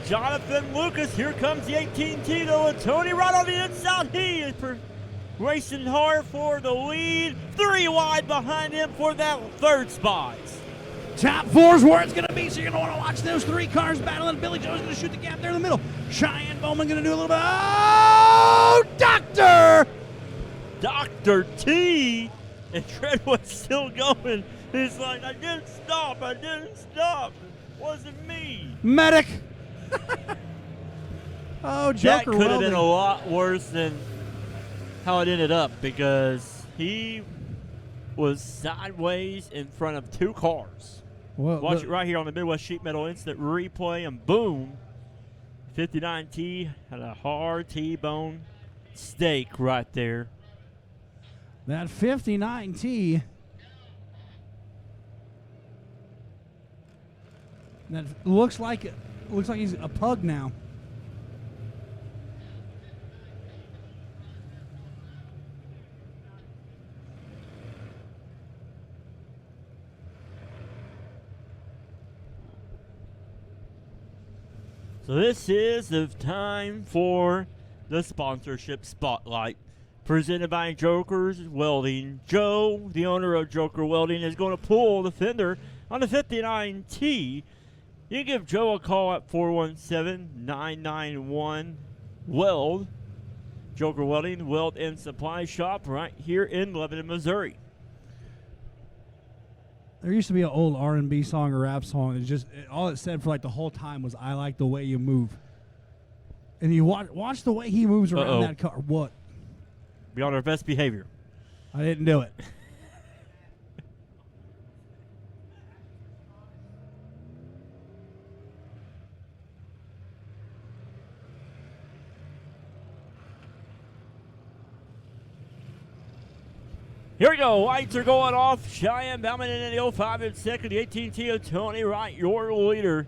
Jonathan Lucas. Here comes the 18T, though, Tony right on the inside. He is racing hard for the lead. 3 wide behind him for that 3rd spot. Top 4's where it's going to be, so you're going to want to watch those 3 cars battling. Billy Jones going to shoot the gap there in the middle. Cheyenne Bowman going to do a little bit. Oh, Dr. T. And Treadway's still going. He's like, I didn't stop. Wasn't me. Medic. Oh, Joker That could have welding. been a lot worse than how it ended up, because he was sideways in front of 2 cars. Well, Watch it right here on the Midwest Sheet Metal Instant Replay, and boom, 59T had a hard T-bone steak right there. That 59T. That looks like he's a pug now. So this is the time for the sponsorship spotlight, presented by Joker's Welding. Joe, the owner of Joker Welding, is going to pull the fender on the 59T. You can give Joe a call at 417-991-WELD. Joker Welding, Weld and Supply Shop right here in Lebanon, Missouri. There used to be an old R&B song or rap song. All it said for like the whole time was, "I like the way you move." And you watch the way he moves around that car. What? Be on our best behavior. I didn't do it. Here we go. Lights are going off. Cheyenne Bowman in the 05 in second. The 18T of Tony Wright, your leader.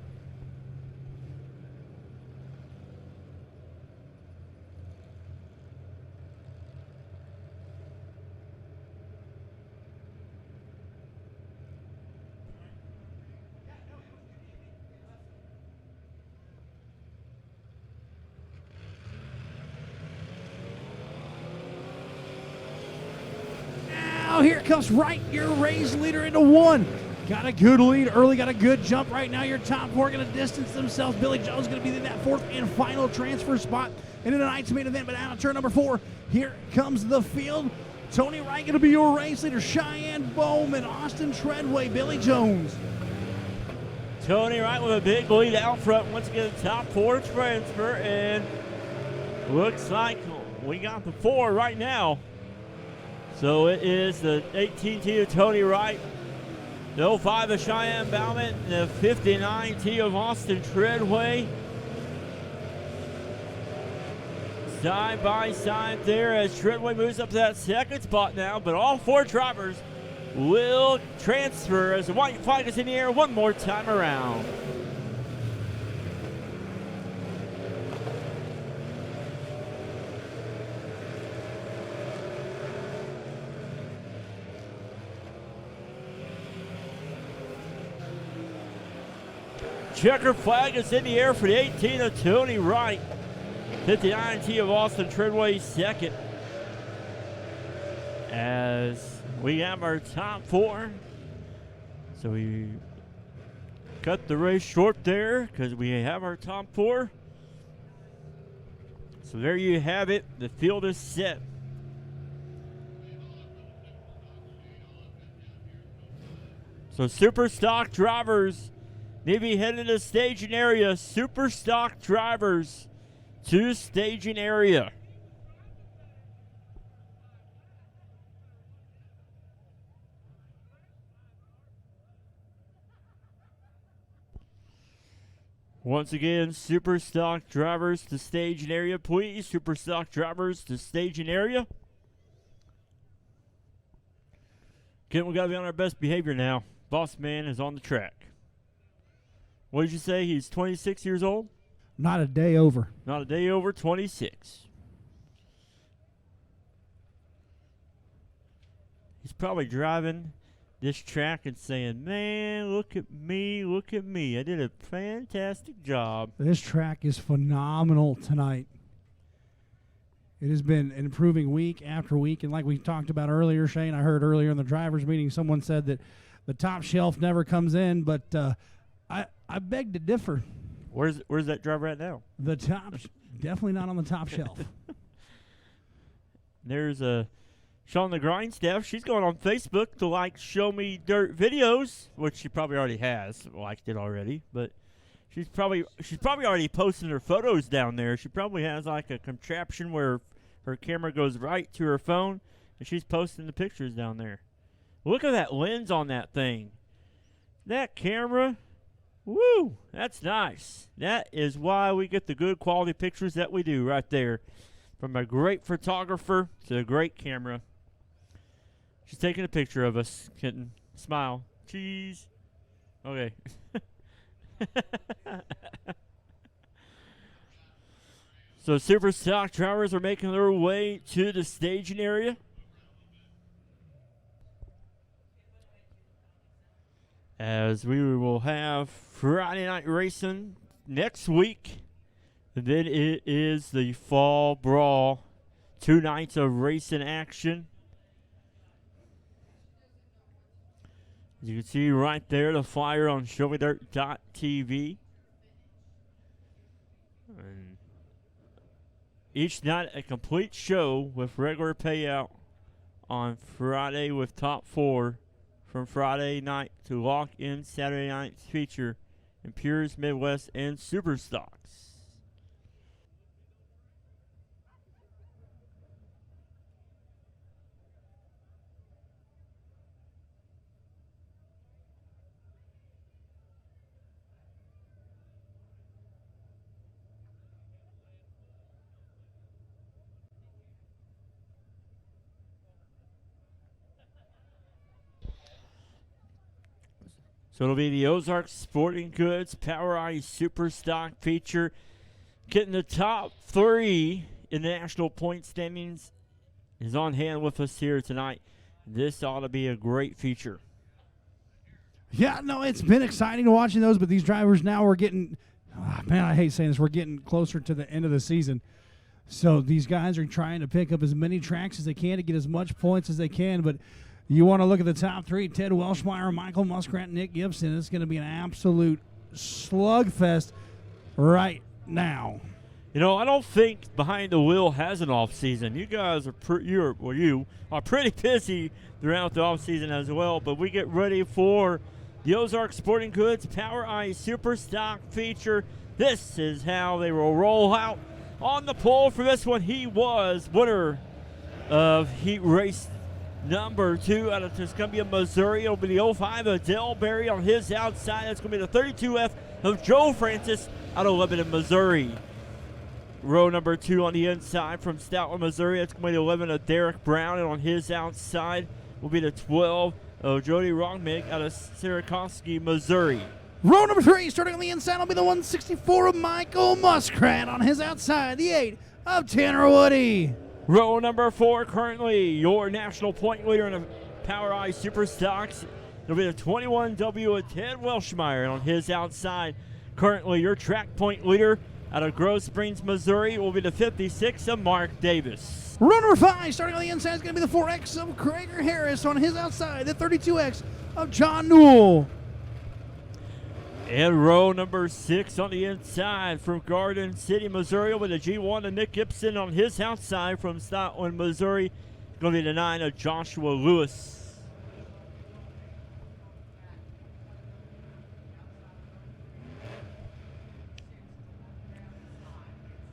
Now here comes Wright, your race leader into 1. Got a good lead early, got a good jump right now. Your top 4 going to distance themselves. Billy Jones going to be in that 4th and final transfer spot into tonight's main event. But out of turn number 4, here comes the field. Tony Wright going to be your race leader. Cheyenne Bowman, Austin Treadway, Billy Jones. Tony Wright with a big lead out front. Once again, top 4 transfer. And looks like we got the 4 right now. So it is the 18T of Tony Wright, the 05 of Cheyenne Bowman, the 59T of Austin Treadway. Side by side there as Treadway moves up to that 2nd spot now, but all 4 drivers will transfer as the white flag is in the air one more time around. Checker flag is in the air for the 18 of Tony Wright. 59T of Austin Treadway 2nd. as we have our top 4. So we cut the race short there because we have our top 4. So there you have it. The field is set. So super stock drivers need to be heading to staging area. Super stock drivers to staging area. Once again, super stock drivers to staging area, please. Super stock drivers to staging area. Again, we got to be on our best behavior now. Boss man is on the track. What did you say? He's 26 years old? Not a day over. Not a day over 26. He's probably driving this track and saying, man, look at me, look at me. I did a fantastic job. This track is phenomenal tonight. It has been improving week after week. And like we talked about earlier, Shane, I heard earlier in the drivers' meeting, someone said that the top shelf never comes in, but I beg to differ. Where's that driver at now? The top, definitely not on the top shelf. There's Sean the Grindstaff. She's going on Facebook to like Show Me Dirt videos, which she probably already has liked it already, but she's probably already posting her photos down there. She probably has like a contraption where her camera goes right to her phone, and she's posting the pictures down there. Look at that lens on that thing. That camera, woo, that's nice. That is why we get the good quality pictures that we do right there. From a great photographer to a great camera. She's taking a picture of us. Kitten, smile. Cheese. Okay. So super stock drivers are making their way to the staging area. As we will have Friday night racing next week. And then it is the Fall Brawl. 2 nights of racing action. As you can see right there, the flyer on showmedirt.tv. And each night a complete show with regular payout on Friday with top 4 from Friday night to lock in Saturday night's feature in Pures, Midwest, and Super Stocks. So it'll be the Ozark Sporting Goods Power Eye Super Stock feature. Getting the top 3 in the national point standings is on hand with us here tonight. This ought to be a great feature. Yeah, no, it's been exciting watching those, but these drivers now are getting, man, I hate saying this, we're getting closer to the end of the season. So these guys are trying to pick up as many tracks as they can to get as much points as they can, but you want to look at the top 3, Ted Welshmeyer, Michael Muskrat, Nick Gibson. It's going to be an absolute slugfest right now. You know, I don't think Behind the Wheel has an off season. You guys are you are pretty busy throughout the off season as well, but we get ready for the Ozark Sporting Goods Power Eye Super Stock feature. This is how they will roll out on the pole for this one. He was winner of heat race number 2 out of Tuscumbia, Missouri. It'll be the 05 of Dale Berry on his outside. That's going to be the 32F of Joe Francis out of Lebanon, Missouri. Row number 2 on the inside from Stoutland, Missouri. That's going to be the 11 of Derek Brown. And on his outside will be the 12 of Jody Rogmig out of Sirakoski, Missouri. Row number 3, starting on the inside, will be the 164 of Michael Muskrat. On his outside, the 8 of Tanner Woody. Row number 4, currently your national point leader in the Power Eye Super Stocks. It'll be the 21W of Ted Welshmeyer. And on his outside, currently your track point leader Out of Grove Springs, Missouri will be the 56 of Mark Davis. Row number 5, starting on the inside, is going to be the 4X of Krager Harris. On his outside, the 32X of John Newell. And row number 6 on the inside from Garden City, Missouri with a G1 of Nick Gibson. On his outside from Stoutland, Missouri, going to be the 9 of Joshua Lewis.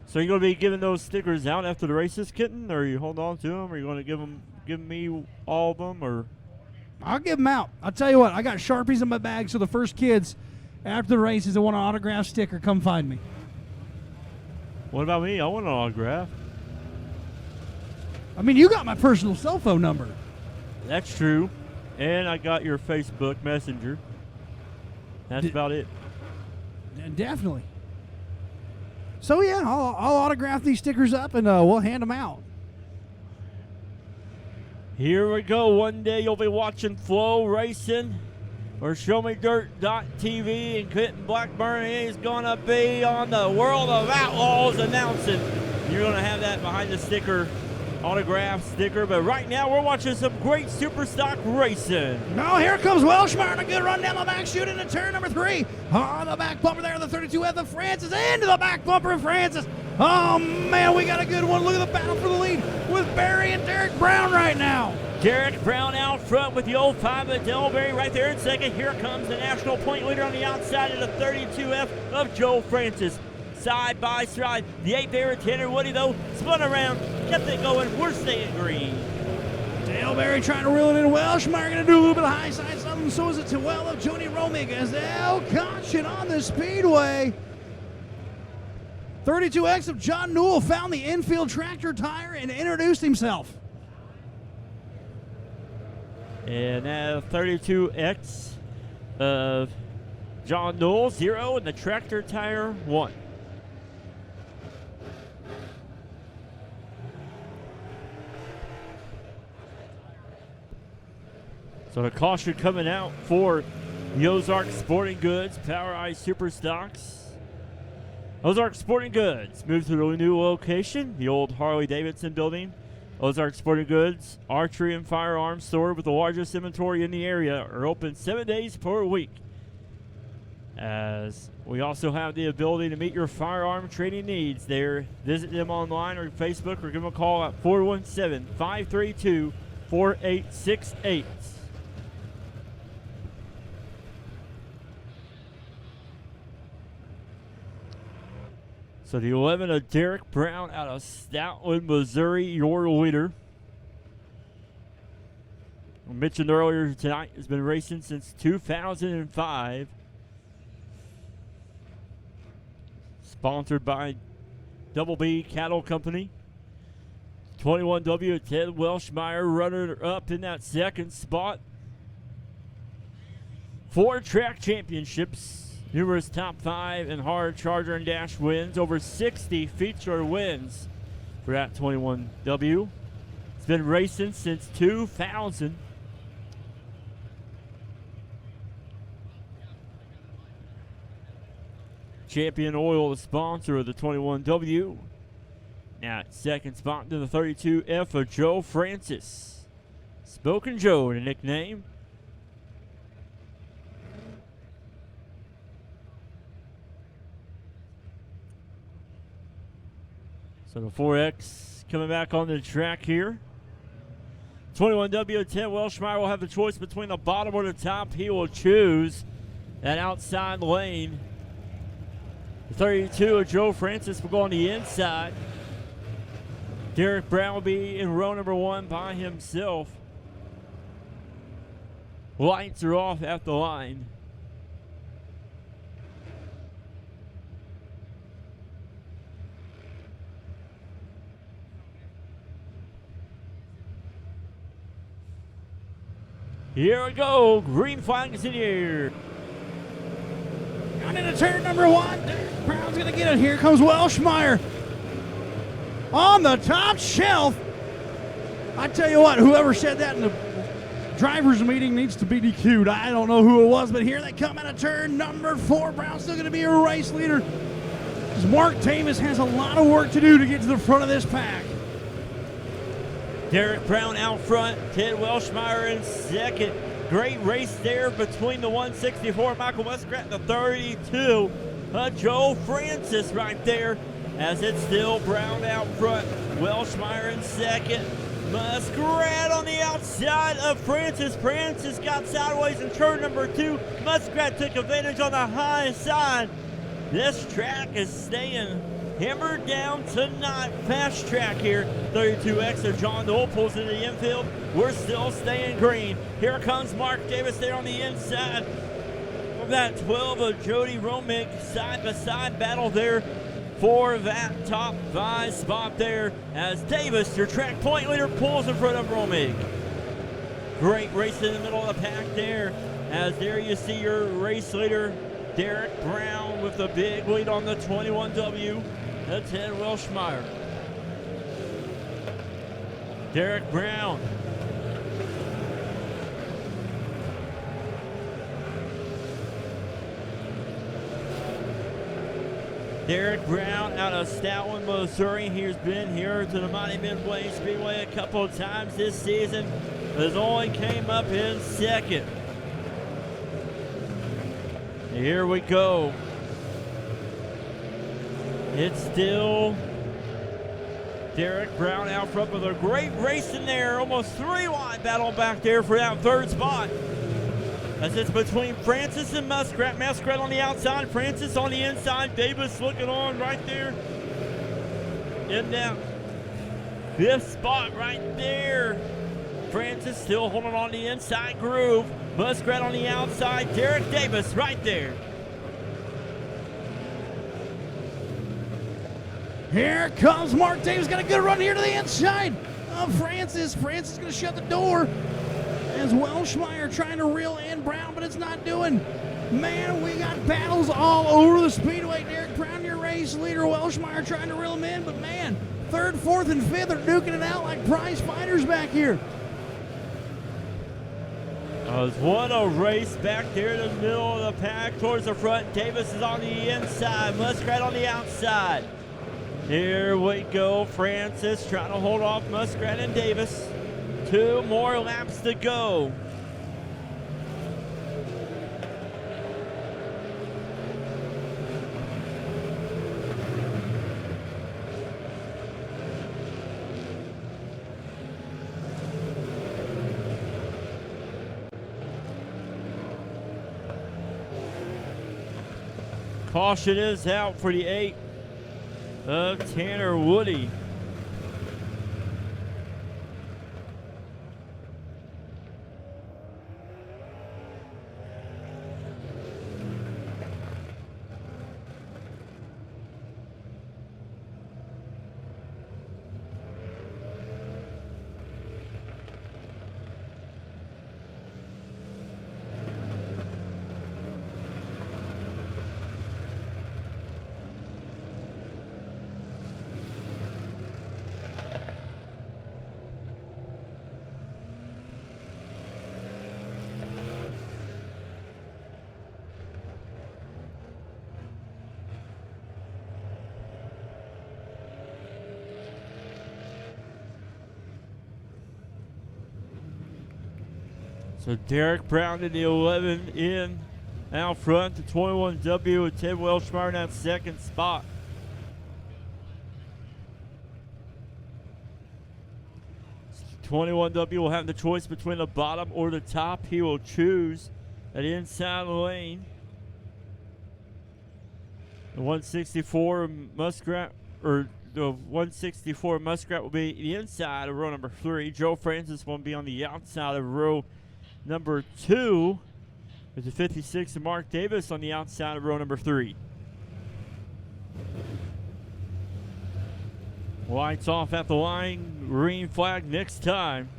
So you're going to be giving those stickers out after the races, Kitten? Or are you holding on to them? Or are you going to give me all of them? Or I'll give them out. I'll tell you what, I got Sharpies in my bag, so the first kids after the races that want an autograph sticker, come find me. What about me? I want an autograph. I mean, you got my personal cell phone number. That's true. And I got your Facebook Messenger. That's about it. Definitely. So, yeah, I'll autograph these stickers up, and we'll hand them out. Here we go. One day you'll be watching Flow Racing or ShowMeDirt.tv, and Clinton Blackburn is going to be on the World of Outlaws announcing. You're going to have that behind the sticker, autograph sticker. But right now we're watching some great super stock racing. Now here comes Welshmeyer, a good run down the back, shooting to turn number 3. On the back bumper there, the 32F of Francis, into the back bumper of Francis. Oh, man, we got a good one. Look at the battle for the lead with Barry and Derek Brown right now. Derek Brown out front with the old 5 of Delberry right there in second. Here comes the national point leader on the outside of the 32F of Joe Francis. Side by side, the 8 there at Tanner Woody, though, spun around, kept it going. We're staying green. Delberry trying to reel it in. Welshmeyer going to do a little bit of high side something. So is it to well of Jody Romig as they'll catch it on the speedway. 32X of John Newell found the infield tractor tire and introduced himself. And now 32X of John Newell, 0, and the tractor tire, 1. So the caution coming out for the Ozark Sporting Goods Power Eye Super Stocks. Ozark Sporting Goods moved to the new location, the old Harley-Davidson building. Ozark Sporting Goods archery and firearms store with the largest inventory in the area are open 7 days per week. As we also have the ability to meet your firearm training needs there. Visit them online or Facebook or give them a call at 417-532-4868. So the 11 of Derek Brown out of Stoutland, Missouri, your leader. I mentioned earlier tonight, has been racing since 2005. Sponsored by Double B Cattle Company. 21W Ted Welshmeyer runner up in that second spot. 4 track championships. Numerous top 5 and hard charger and dash wins. Over 60 feature wins for that 21W. It's been racing since 2000. Champion Oil, the sponsor of the 21W. Now at second spot to the 32F of Joe Francis. Spoken Joe, the nickname. So the 4X coming back on the track here. 21W, Ted Welshmeyer will have the choice between the bottom or the top. He will choose that outside lane. The 32 of Joe Francis will go on the inside. Derek Brown will be in row number 1 by himself. Lights are off at the line. Here we go. Green flag is in the air. Down into turn number 1. Derek Brown's going to get it. Here comes Welshmeyer. On the top shelf. I tell you what, whoever said that in the driver's meeting needs to be DQ'd. I don't know who it was, but here they come out of turn number 4. Brown's still going to be a race leader. as Mark Davis has a lot of work to do to get to the front of this pack. Derek Brown out front, Ted Welshmeyer in second. Great race there between the 164, Michael Muskrat, and the 32. Joe Francis right there, as it's still Brown out front. Welshmeyer in second. Muskrat on the outside of Francis. Francis got sideways in turn number 2. Muskrat took advantage on the high side. This track is staying hammered down tonight. Fast track here. 32X of John Dole pulls into the infield. We're still staying green. Here comes Mark Davis there on the inside of that 12 of Jody Romick. Side-by-side battle there for that top 5 spot there, as Davis, your track point leader, pulls in front of Romick. Great race in the middle of the pack there, as there you see your race leader, Derek Brown, with the big lead on the 21W. That's Ted Welshmeyer. Derek Brown. Derek Brown out of Stoutland, Missouri. He's been here to the Lebanon Midway Speedway a couple of times this season. Has only came up in second. Here we go. It's still Derek Brown out front with a great race in there. Almost 3 wide battle back there for that 3rd spot. As it's between Francis and Muskrat. Muskrat on the outside, Francis on the inside. Davis looking on right there in that 5th spot right there. Francis still holding on the inside groove. Muskrat on the outside. Derek Davis right there. Here comes Mark Davis. Got a good run here to the inside of Francis. Francis going to shut the door, as Welshmeyer trying to reel in Brown, but it's not doing. Man, we got battles all over the speedway. Derek Brown, your race leader. Welshmeyer trying to reel him in, but man, 3rd, 4th, and 5th are duking it out like prize fighters back here. What a race back there in the middle of the pack towards the front. Davis is on the inside. Muskrat on the outside. Here we go. Francis trying to hold off Muskrat and Davis. 2 more laps to go. Caution is out for the 8 of Tanner Woody. So Derek Brown in the 11 in out front. The 21W with Ted Welshmeyer in that 2nd spot. So 21W will have the choice between the bottom or the top. He will choose that inside lane. The 164 Muskrat, or the 164 Muskrat will be the inside of row number 3. Joe Francis will be on the outside of row number 2, with the 56 of Mark Davis on the outside of row number 3. Lights off at the line, green flag next time.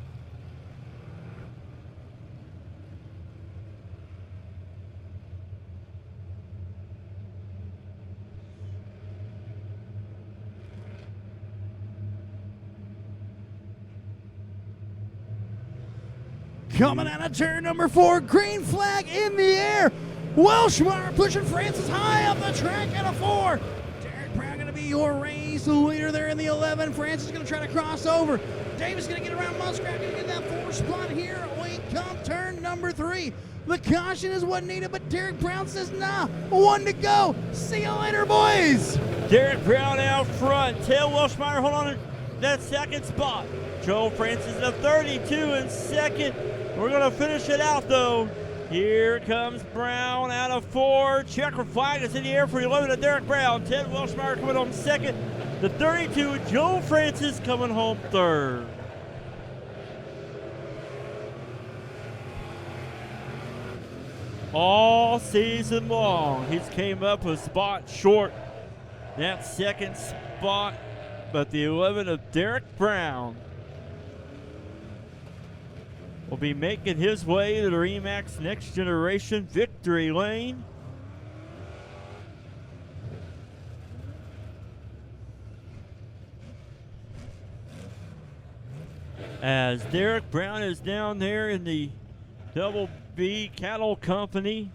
Coming out of turn number 4, green flag in the air. Welshmeyer pushing Francis high up the track at a 4. Derek your race leader there in the 11. Francis is going to try to cross over. Davis going to get around Muskrat, going to get that 4 spot here. We come turn number 3. The caution is what needed, but Derek Brown says, nah, 1 to go. See you later, boys. Derek Brown out front. Tail Welshmeyer hold on to that second spot. Joe Francis the 32 in second. We're going to finish it out, though. Here comes Brown out of 4. Checker flag is in the air for 11 to Derek Brown. Ted Welshmeyer coming home second. The 32, Joe Francis coming home third. All season long, he's came up a spot short. That second spot, but the 11 of Derek Brown will be making his way to the Remax Next Generation Victory Lane. As Derek Brown is down there in the Double B Cattle Company,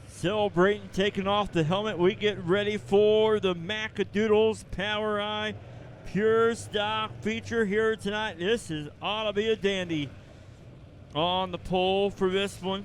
celebrating, taking off the helmet. We get ready for the Macadoodles Power Eye Pure Stock feature here tonight. This ought to be a dandy on the pole for this one.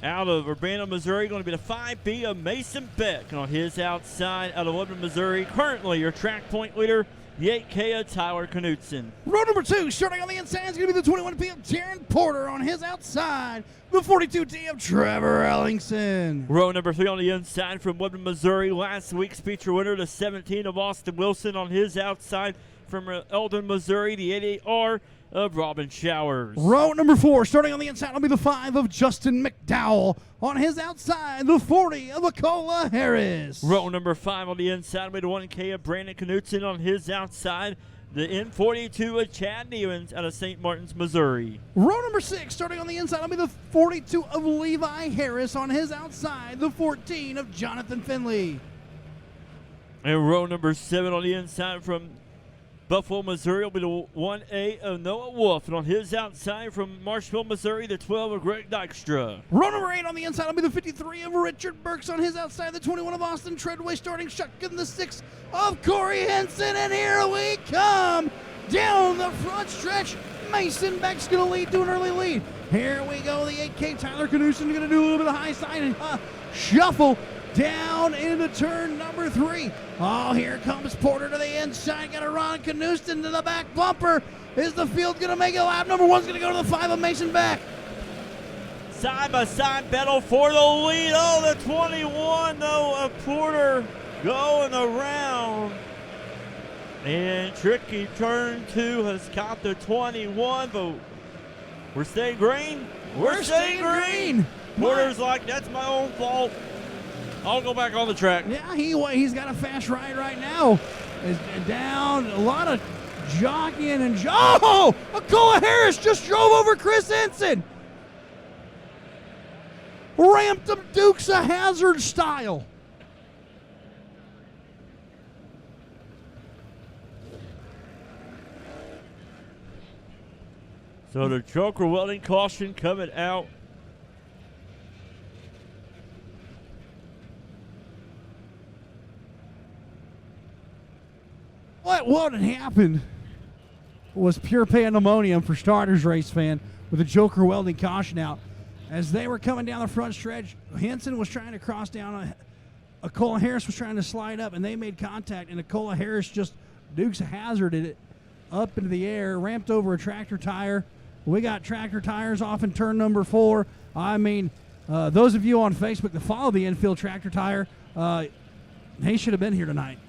Out of Urbana, Missouri, going to be the 5B of Mason Beck on his outside. Out of Lebanon, Missouri, currently your track point leader, the 8K of Tyler Knutson. Row number 2, starting on the inside, is going to be the 21P of Darren Porter on his outside. The 42T of Trevor Ellingson. Row number 3 on the inside from Lebanon, Missouri. Last week's feature winner, the 17 of Austin Wilson on his outside. From Eldon, Missouri, the 88R of Robin Showers. Row number 4, starting on the inside, will be the 5 of Justin McDowell. On his outside, the 40 of Acola Harris. Row number 5 on the inside will be the 1K of Brandon Knutson on his outside. The N42 of Chad Newens out of St. Martins, Missouri. Row number 6, starting on the inside, will be the 42 of Levi Harris. On his outside, the 14 of Jonathan Finley. And row number 7 on the inside from Buffalo, Missouri will be the 1A of Noah Wolf. And on his outside from Marshville, Missouri, the 12 of Greg Dykstra. Row number 8 on the inside will be the 53 of Richard Burks. On his outside, the 21 of Austin Treadway. Starting shotgun, the 6 of Corey Henson. And here we come down the front stretch. Mason Beck's going to lead to an early lead. Here we go. The 8K Tyler Knudsen going to do a little bit of high side and shuffle down into turn number 3. Oh, here comes Porter to the inside. Got to run Knudsen to the back bumper. Is the field going to make it? Lap number 1's going to go to the 5 of Mason Beck. Side-by-side battle for the lead. Oh, the 21, though, of Porter going around. And tricky turn 2 has caught the 21, but we're staying green. We're staying green. Porter's like, that's my own fault. I'll go back on the track. Yeah, he's got a fast ride right now. Is down a lot of jockeying and oh, Acola Harris just drove over Chris Henson. Ramped him Dukes of Hazzard style. So the choker welding caution coming out. What had happened was pure pandemonium for starters, race fan, with the Joker welding caution out. As they were coming down the front stretch, Henson was trying to cross down. Acola Harris was trying to slide up, and they made contact, and Acola Harris just Dukes of Hazzarded it up into the air, ramped over a tractor tire. We got tractor tires off in turn number 4. I mean, those of you on Facebook that follow the infield tractor tire, they should have been here tonight.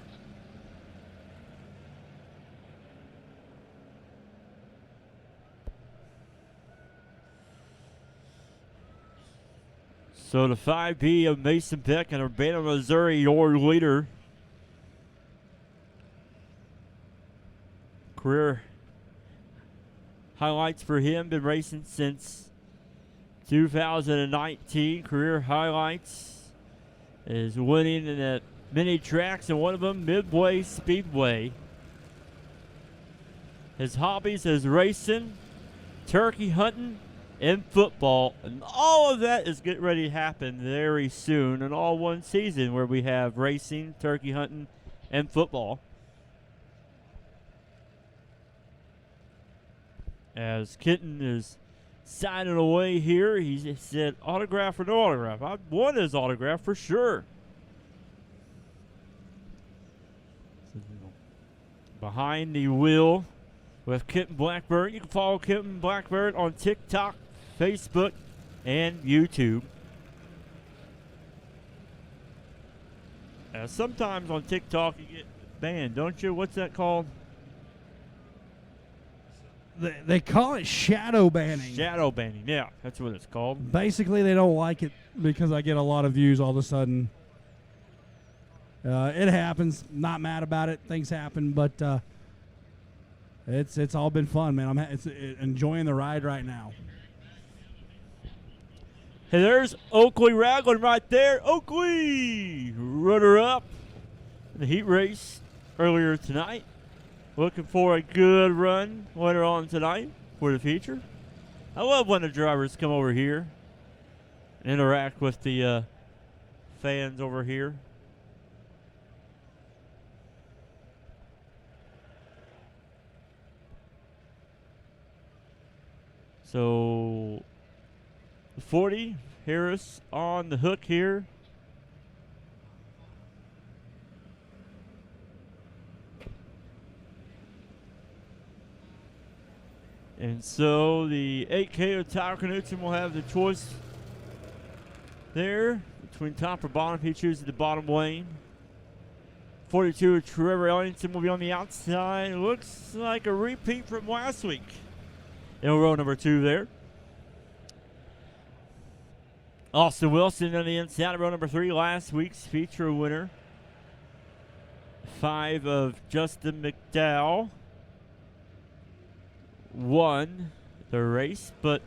So the 5B of Mason Beck and Urbana, Missouri, your leader. Career highlights for him, been racing since 2019. Career highlights is winning in the many tracks, and one of them Midway Speedway. His hobbies is racing, turkey hunting, and football. And all of that is getting ready to happen very soon, and all one season where we have racing, turkey hunting, and football. As Kitten is signing away here, he said autograph or no autograph. I want his autograph for sure. Behind the wheel with Kitten Blackbird. You can follow Kitten Blackbird on TikTok, Facebook, and YouTube. Sometimes on TikTok you get banned, don't you? What's that called? They call it shadow banning. Shadow banning, yeah, that's what it's called. Basically, they don't like it because I get a lot of views all of a sudden. It happens. Not mad about it. Things happen, but it's all been fun, man. I'm enjoying the ride right now. Hey, there's Oakley Ragland right there. Oakley, runner-up in the heat race earlier tonight. Looking for a good run later on tonight for the feature. I love when the drivers come over here and interact with the fans over here. So, 40, Harris on the hook here. And so the 8K of Tyler Knutson will have the choice there between top or bottom. He chooses the bottom lane. 42 of Trevor Ellington will be on the outside. Looks like a repeat from last week. In row number 2 there. Austin Wilson on the inside, row number 3, last week's feature winner. 5 of Justin McDowell won the race, but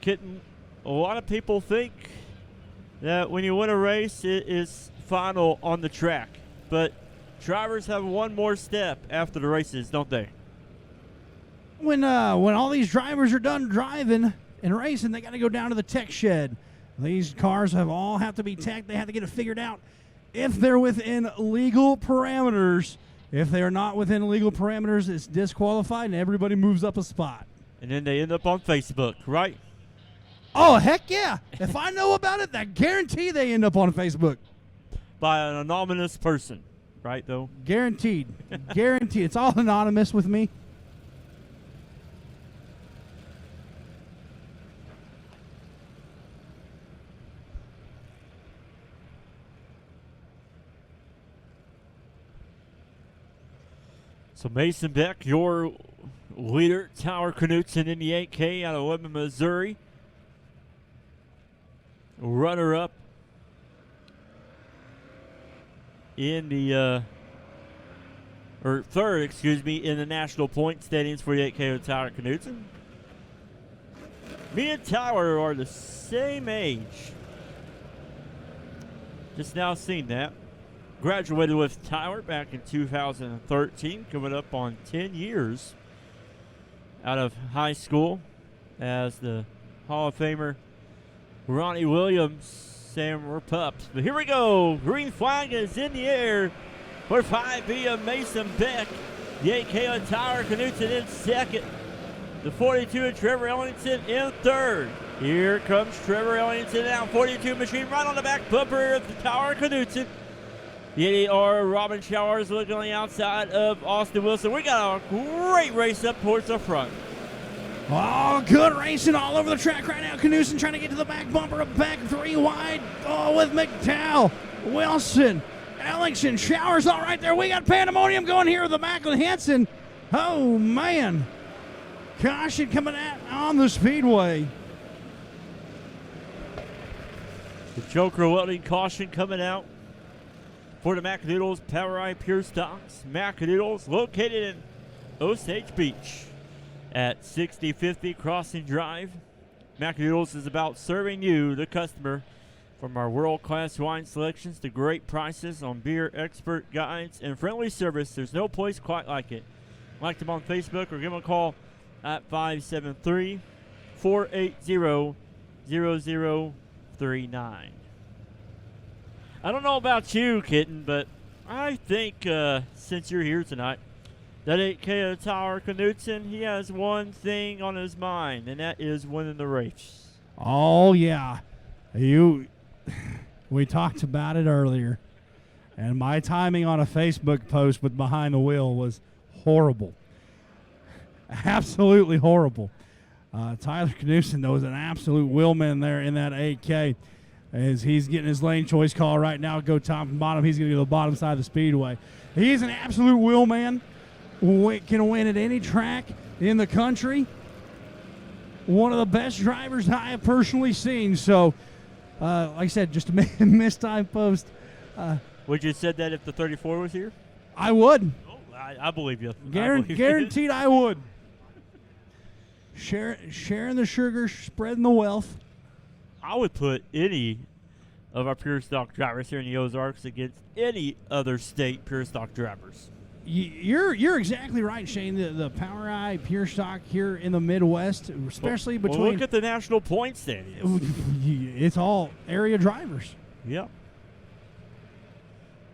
Kitten, a lot of people think that when you win a race, it is final on the track. But drivers have one more step after the races, don't they? When all these drivers are done driving and racing, they got to go down to the tech shed. These cars all have to be teched. They have to get it figured out if they're within legal parameters. If they are not within legal parameters, it's disqualified and everybody moves up a spot. And then they end up on Facebook, right? Oh, heck yeah. If I know about it, I guarantee they end up on Facebook. By an anonymous person, right, though? Guaranteed. Guaranteed. It's all anonymous with me. So Mason Beck, your leader, Tyler Knutson in the 8K out of Lebanon, Missouri. Runner-up in the, or third, excuse me, in the national point standings for the 8K of Tyler Knutson. Me and Tyler are the same age. Just now seen that. Graduated with Tyler back in 2013, coming up on 10 years out of high school as the Hall of Famer Ronnie Williams, Sam were pups. But here we go. Green flag is in the air for 5B of Mason Beck. The 8K of Tyler Knutson in second. The 42 of Trevor Ellington in third. Here comes Trevor Ellington now. 42 machine right on the back bumper of the Tyler Knutson. The 88R Robin Showers looking on the outside of Austin Wilson. We got a great race up towards the front. Oh, good racing all over the track right now. Knutson trying to get to the back bumper, back 3 wide. Oh, with McDowell, Wilson, Ellington, Showers all right there. We got pandemonium going here with the Macklin Henson. Oh, man. Caution coming out on the speedway. The Joker welding caution coming out for the Macadoodles PowerEye Pure Stocks. Macadoodles located in Osage Beach at 6050 Crossing Drive. Macadoodles is about serving you, the customer, from our world-class wine selections to great prices on beer expert guides and friendly service. There's no place quite like it. Like them on Facebook or give them a call at 573 480-0039. I don't know about you, Kitten, but I think since you're here tonight, that 8K of Tyler Knudsen, he has one thing on his mind, and that is winning the race. Oh, yeah. We talked about it earlier, and my timing on a Facebook post with Behind the Wheel was horrible. Absolutely horrible. Tyler Knudsen, though, is an absolute wheelman there in that 8K. As he's getting his lane choice call right now, go top and bottom. He's going to go to the bottom side of the speedway. He's an absolute wheelman. Can win at any track in the country. One of the best drivers I have personally seen. So, like I said, just a mistime post. Would you said that if the 34 was here? I would. Oh, I believe you. Guaranteed I would. Sharing the sugar, spreading the wealth. I would put any of our pure stock drivers here in the Ozarks against any other state pure stock drivers. You're exactly right, Shane. The Power Eye pure stock here in the Midwest, especially between. Well, look at the national point standings. It's all area drivers. Yep.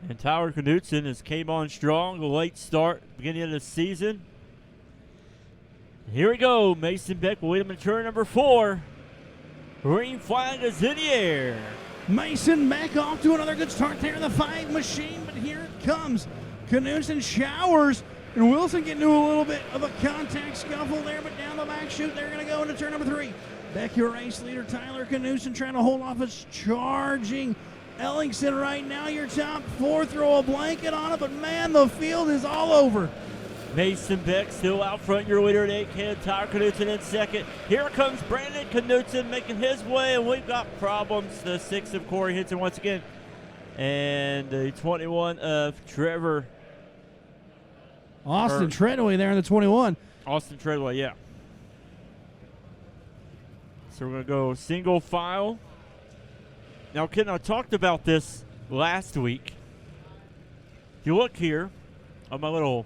And Tyler Knudsen has came on strong, a late start, beginning of the season. Here we go. Mason Beck will lead him in turn number 4. Green flag is in the air. Mason Beck off to another good start there in the 5 machine, but here it comes. Knudsen showers, and Wilson getting into a little bit of a contact scuffle there, but down the back chute, they're going to go into turn number 3. Beck, your race leader, Tyler Knudsen, trying to hold off his charging Ellingson right now. Your top 4, throw a blanket on it, but man, the field is all over. Mason Beck still out front, your leader at 8K. Tyler Knudsen in second. Here comes Brandon Knudsen making his way, and we've got problems. The 6 of Corey Hinton once again. And the 21 of Trevor. Austin Treadway there in the 21. Austin Treadway, yeah. So we're going to go single file. Now, Ken, I talked about this last week. If you look here on my little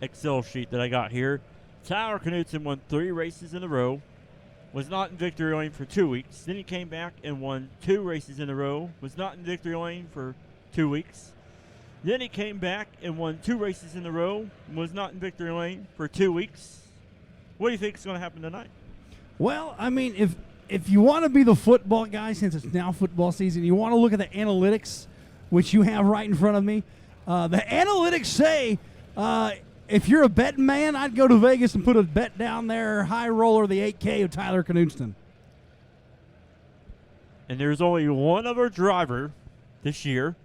Excel sheet that I got here, Tyler Knudsen won 3 races in a row, was not in victory lane for 2 weeks. Then he came back and won 2 races in a row, was not in victory lane for 2 weeks. Then he came back and won 2 races in a row, was not in victory lane for 2 weeks. What do you think is going to happen tonight? Well, I mean, if you want to be the football guy, since it's now football season, you want to look at the analytics, which you have right in front of me. The analytics say if you're a betting man, I'd go to Vegas and put a bet down there, high roller, the 8K of Tyler Knudsen. And there's only one other driver this year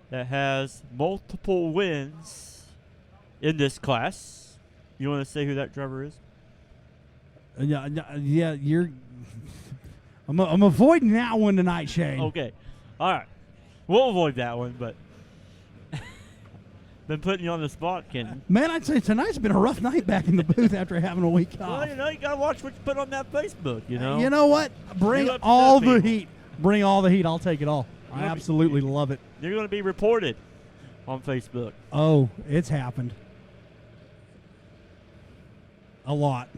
that has multiple wins in this class. You want to say who that driver is? Yeah, you're. I'm avoiding that one tonight, Shane. Okay, all right, we'll avoid that one, but been putting you on the spot, Ken. Man, I'd say tonight's been a rough night back in the booth after having a week off. Well, you gotta watch what you put on that Facebook. You know. You know what? Bring all the heat. Bring all the heat. I'll take it all. I absolutely love it. You're going to be reported on Facebook. Oh, it's happened. A lot.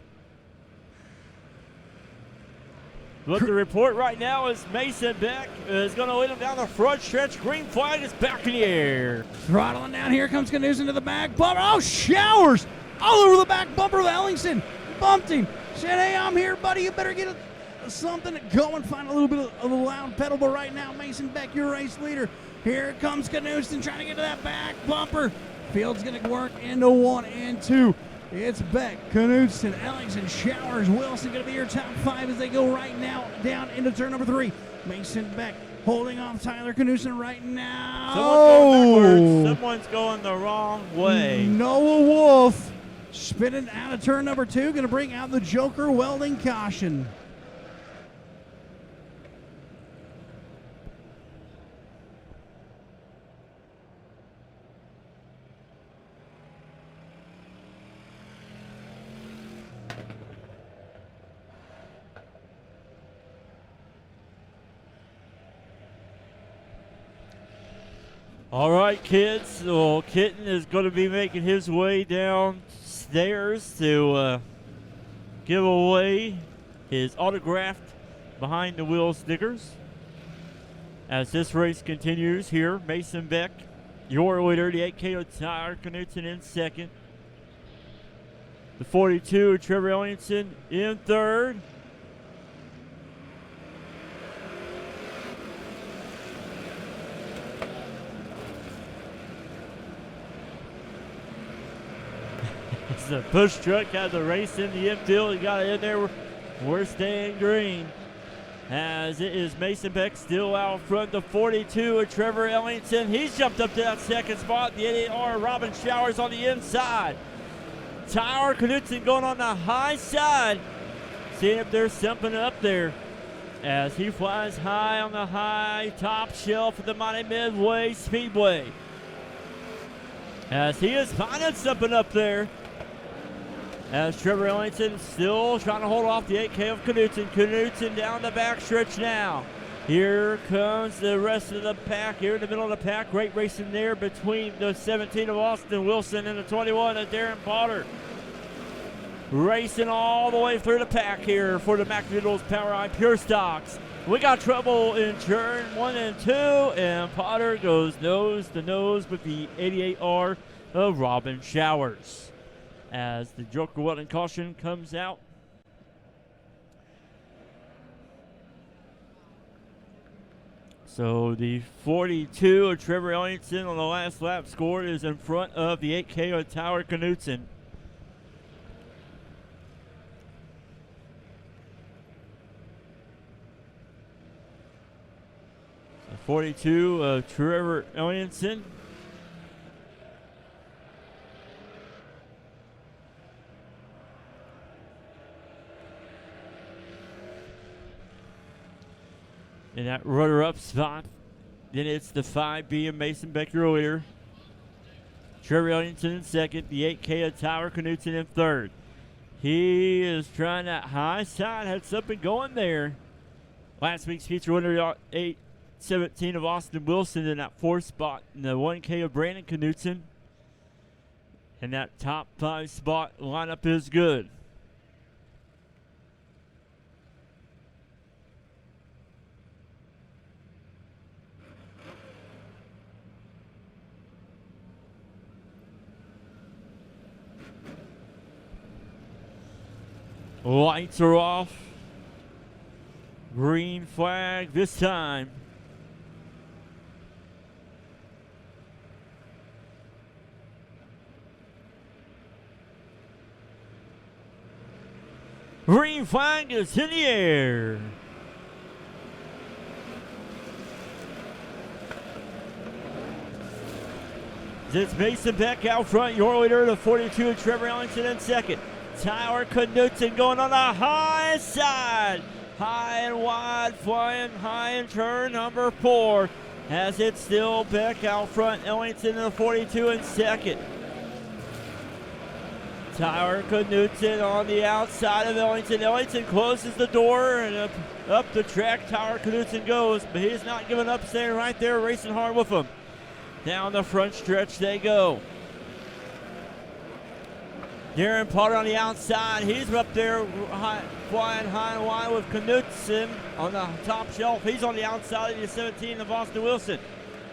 But the report right now is Mason Beck is going to lead him down the front stretch. Green flag is back in the air. Throttling down. Here comes Knudsen to the back bumper. Oh, showers all over the back bumper of Ellingson. Bumped him. Said, hey, I'm here, buddy. You better get something going. Find a little bit of a loud pedal. But right now, Mason Beck, your race leader. Here comes Knudsen trying to get to that back bumper. Field's going to work into 1 and 2. It's Beck, Knudsen, Ellingson, Showers, Wilson going to be your top 5 as they go right now down into turn number 3. Mason Beck holding off Tyler Knudsen right now. Someone's going the wrong way. Noah Wolf spinning out of turn number 2, going to bring out the Joker welding caution. All right, kids. Well, Kitten is going to be making his way downstairs to give away his autographed behind the wheel stickers. As this race continues here, Mason Beck, your leader, the 8K Tyler Knutson in second. The 42, Trevor Ellingson in third. The push truck has the race in the infield. He got it in there. We're staying green. As it is Mason Beck still out front. The 42 of Trevor Ellingson. He's jumped up to that second spot. The 88R Robin Showers on the inside. Tyler Knutson going on the high side. Seeing if there's something up there. As he flies high on the high top shelf of the Lebanon Midway Speedway. As he is finding something up there. As Trevor Ellingson still trying to hold off the 8K of Knutson. Knutson down the backstretch now. Here comes the rest of the pack here in the middle of the pack. Great racing there between the 17 of Austin Wilson and the 21 of Darren Potter. Racing all the way through the pack here for the McDonald's POWRi Pure Stocks. We got trouble in turn 1 and 2, and Potter goes nose to nose with the 88R of Robin Showers. As the Joker Weldon caution comes out. So the 42 of Trevor Ellingson on the last lap scored is in front of the 8K of Tyler Knutson. The 42 of Trevor Ellingson. In that runner-up spot, then it's the 5B of Mason Becker earlier. Trevor Ellingson in second, the 8K of Tyler Knutson in third. He is trying that high side, had something going there. Last week's feature winner, 817 of Austin Wilson in that fourth spot, and the 1K of Brandon Knutson. And that top 5 spot lineup is good. Lights are off. Green flag this time. Green flag is in the air. It's Mason Beck out front. Your leader, the 42, Trevor Ellingson in second. Tyler Knutson going on the high side. High and wide, flying high in turn number 4. As it's still Beck out front. Ellingson in the 42 in second. Tyler Knutson on the outside of Ellingson. Ellingson closes the door and up the track. Tyler Knutson goes, but he's not giving up, staying right there, racing hard with him. Down the front stretch they go. Darren Potter on the outside. He's up there flying high and wide with Knutson on the top shelf. He's on the outside of the 17 of Austin Wilson.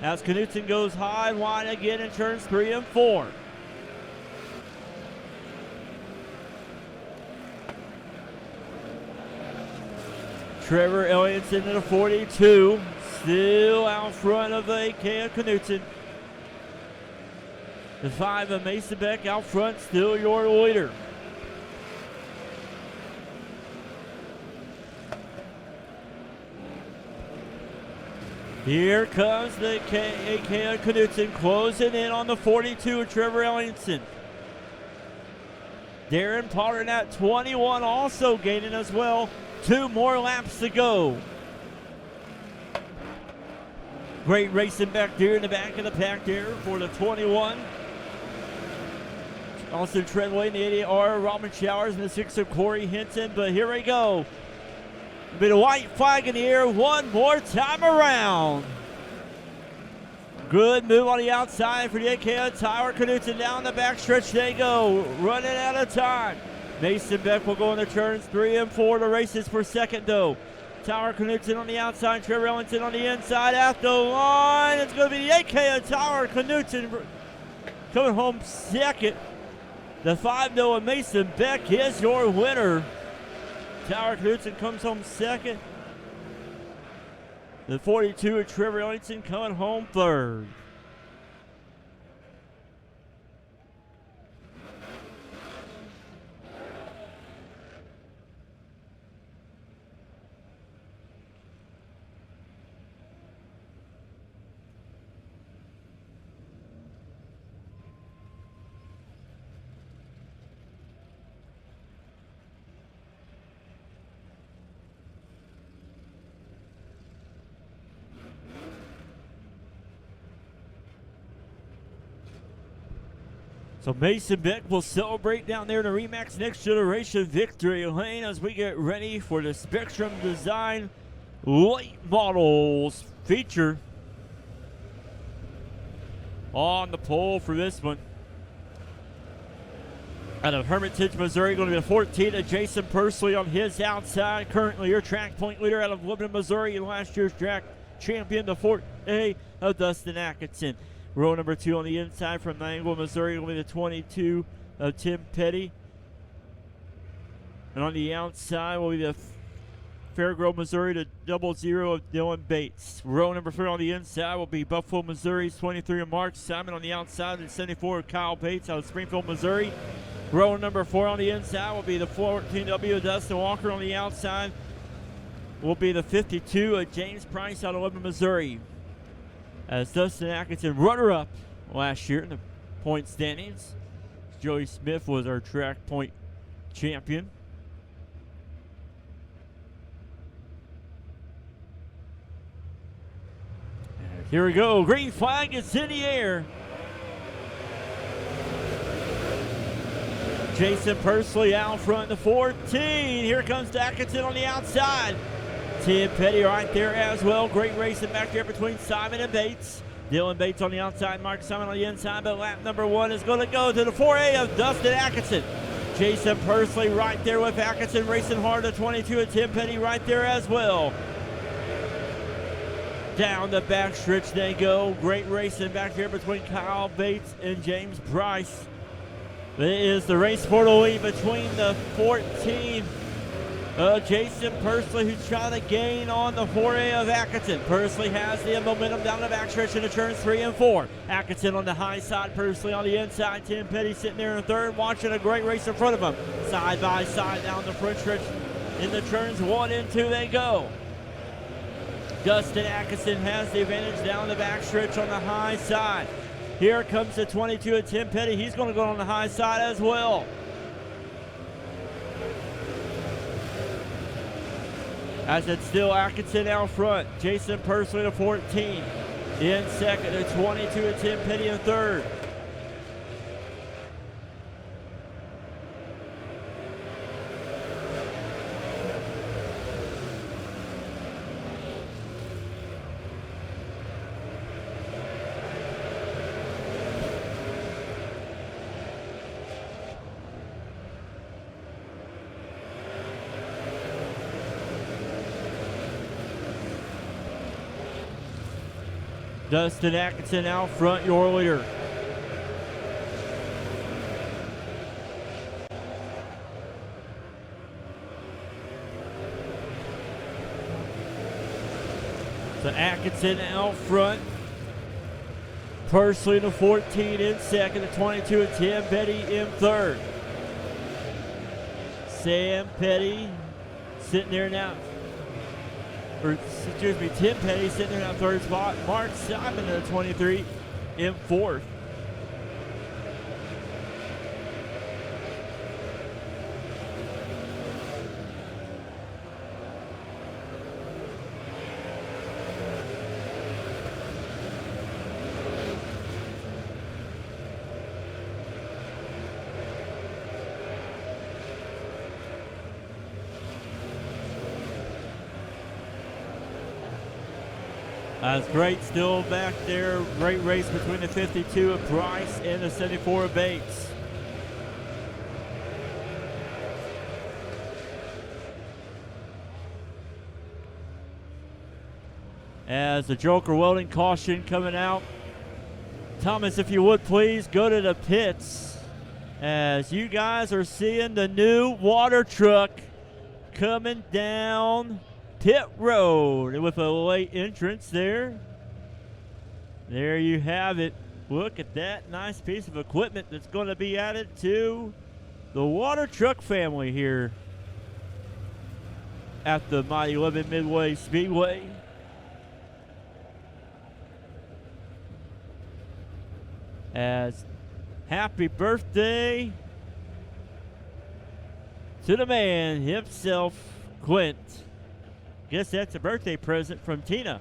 As Knutson goes high and wide again in turns 3 and 4. Trevor Ellingson in the 42. Still out front of the 8K of Knutson. The 5 of Mason Beck out front, still your leader. Here comes the 8K of Knutson closing in on the 42 of Trevor Ellingson. Darren Potter in that 21 also gaining as well. 2 more laps to go. Great racing back there in the back of the pack there for the 21. Austin Treadway in the 88R, Robin Showers in the 6 of Corey Hinton. But here we go. A bit of white flag in the air one more time around. Good move on the outside for the 8K of Tyler Knutson. Down the backstretch they go, running out of time. Mason Beck will go in the turns 3 and 4. The races for second, though. Tower Knudsen on the outside, Trevor Ellington on the inside. At the line, it's going to be the AK of Tower Knudsen coming home second. The 5-0 of Mason Beck is your winner. Tower Knudsen comes home second. The 42 of Trevor Ellington coming home third. So Mason Beck will celebrate down there in the Remax Next Generation Victory Lane as we get ready for the Spectrum Design Late Models feature on the pole for this one. Out of Hermitage, Missouri, going to be the 14 of Jason Persley on his outside. Currently your track point leader out of Lebanon, Missouri, and last year's track champion, the 4A of Dustin Atkinson. Row number 2 on the inside from Niagara, Missouri will be the 22 of Tim Petty. And on the outside will be the Fairgrove, Missouri, the 00 of Dylan Bates. Row number 3 on the inside will be Buffalo, Missouri's 23 of Mark Simon. On the outside, the 74 of Kyle Bates out of Springfield, Missouri. Row number 4 on the inside will be the 14W of Dustin Walker. On the outside will be the 52 of James Price out of Lebanon, Missouri. As Dustin Atkinson, runner-up last year in the point standings. Joey Smith was our track point champion. And here we go. Green flag is in the air. Jason Persley out front, the 14. Here comes Atkinson on the outside. Tim Petty right there as well. Great racing back there between Simon and Bates. Dylan Bates on the outside, Mark Simon on the inside, but lap number 1 is going to go to the 4A of Dustin Atkinson. Jason Persley right there with Atkinson racing hard. The 22 of Tim Petty right there as well. Down the backstretch they go. Great racing back here between Kyle Bates and James Price. It is the race for the lead between the 14 Jason Persley, who's trying to gain on the 4A of Atkinson. Persley has the momentum down the backstretch into turns 3 and 4. Atkinson on the high side, Persley on the inside. Tim Petty sitting there in third, watching a great race in front of him. Side by side down the front stretch in the turns 1 and 2 they go. Dustin Atkinson has the advantage down the backstretch on the high side. Here comes the 22 of Tim Petty. He's going to go on the high side as well. As it's still Atkinson out front. Jason Persley to 14. In second, the 22 of Tim Petty in third. Dustin Atkinson out front, your leader. So Atkinson out front. Persley to 14 in second, the 22 of Tim Petty in third. Sam Petty sitting there now. Tim Petty sitting there in that third spot. Mark Simon at 23 in fourth. That's great still back there. Great race between the 52 of Price and the 74 of Bates. as the Joker Welding caution coming out. Thomas, if you would please go to the pits as you guys are seeing the new water truck coming down pit road with a late entrance there. There you have it. Look at that nice piece of equipment that's going to be added to the water truck family here at the mighty Lebanon Midway Speedway. As happy birthday to the man himself, Quint. Guess that's a birthday present from Tina.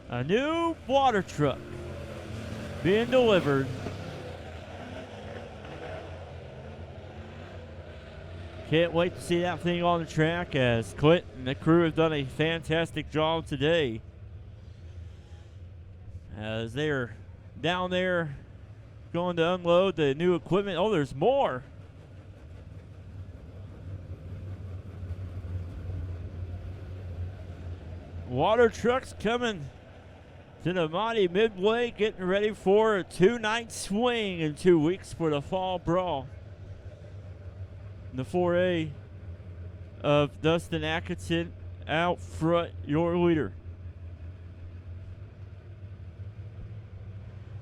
A new water truck being delivered. Can't wait to see that thing on the track as Clint and the crew have done a fantastic job today. As they're down there going to unload the new equipment. Oh, there's more. Water trucks coming to the mighty Midway, getting ready for a 2-night swing in 2 weeks for the fall brawl. The 4A of Dustin Atkinson out front, your leader.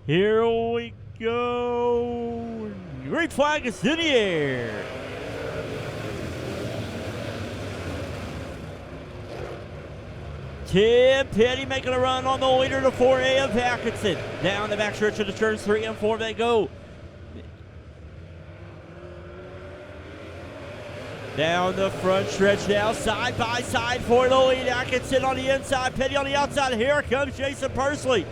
Here we go. Green flag is in the air. Tim Petty making a run on the leader to 4A of Atkinson. Down the back stretch of the turns 3 and 4 they go. Down the front stretch now, side by side for the lead. Atkinson on the inside, Petty on the outside. Here comes Jason Persley.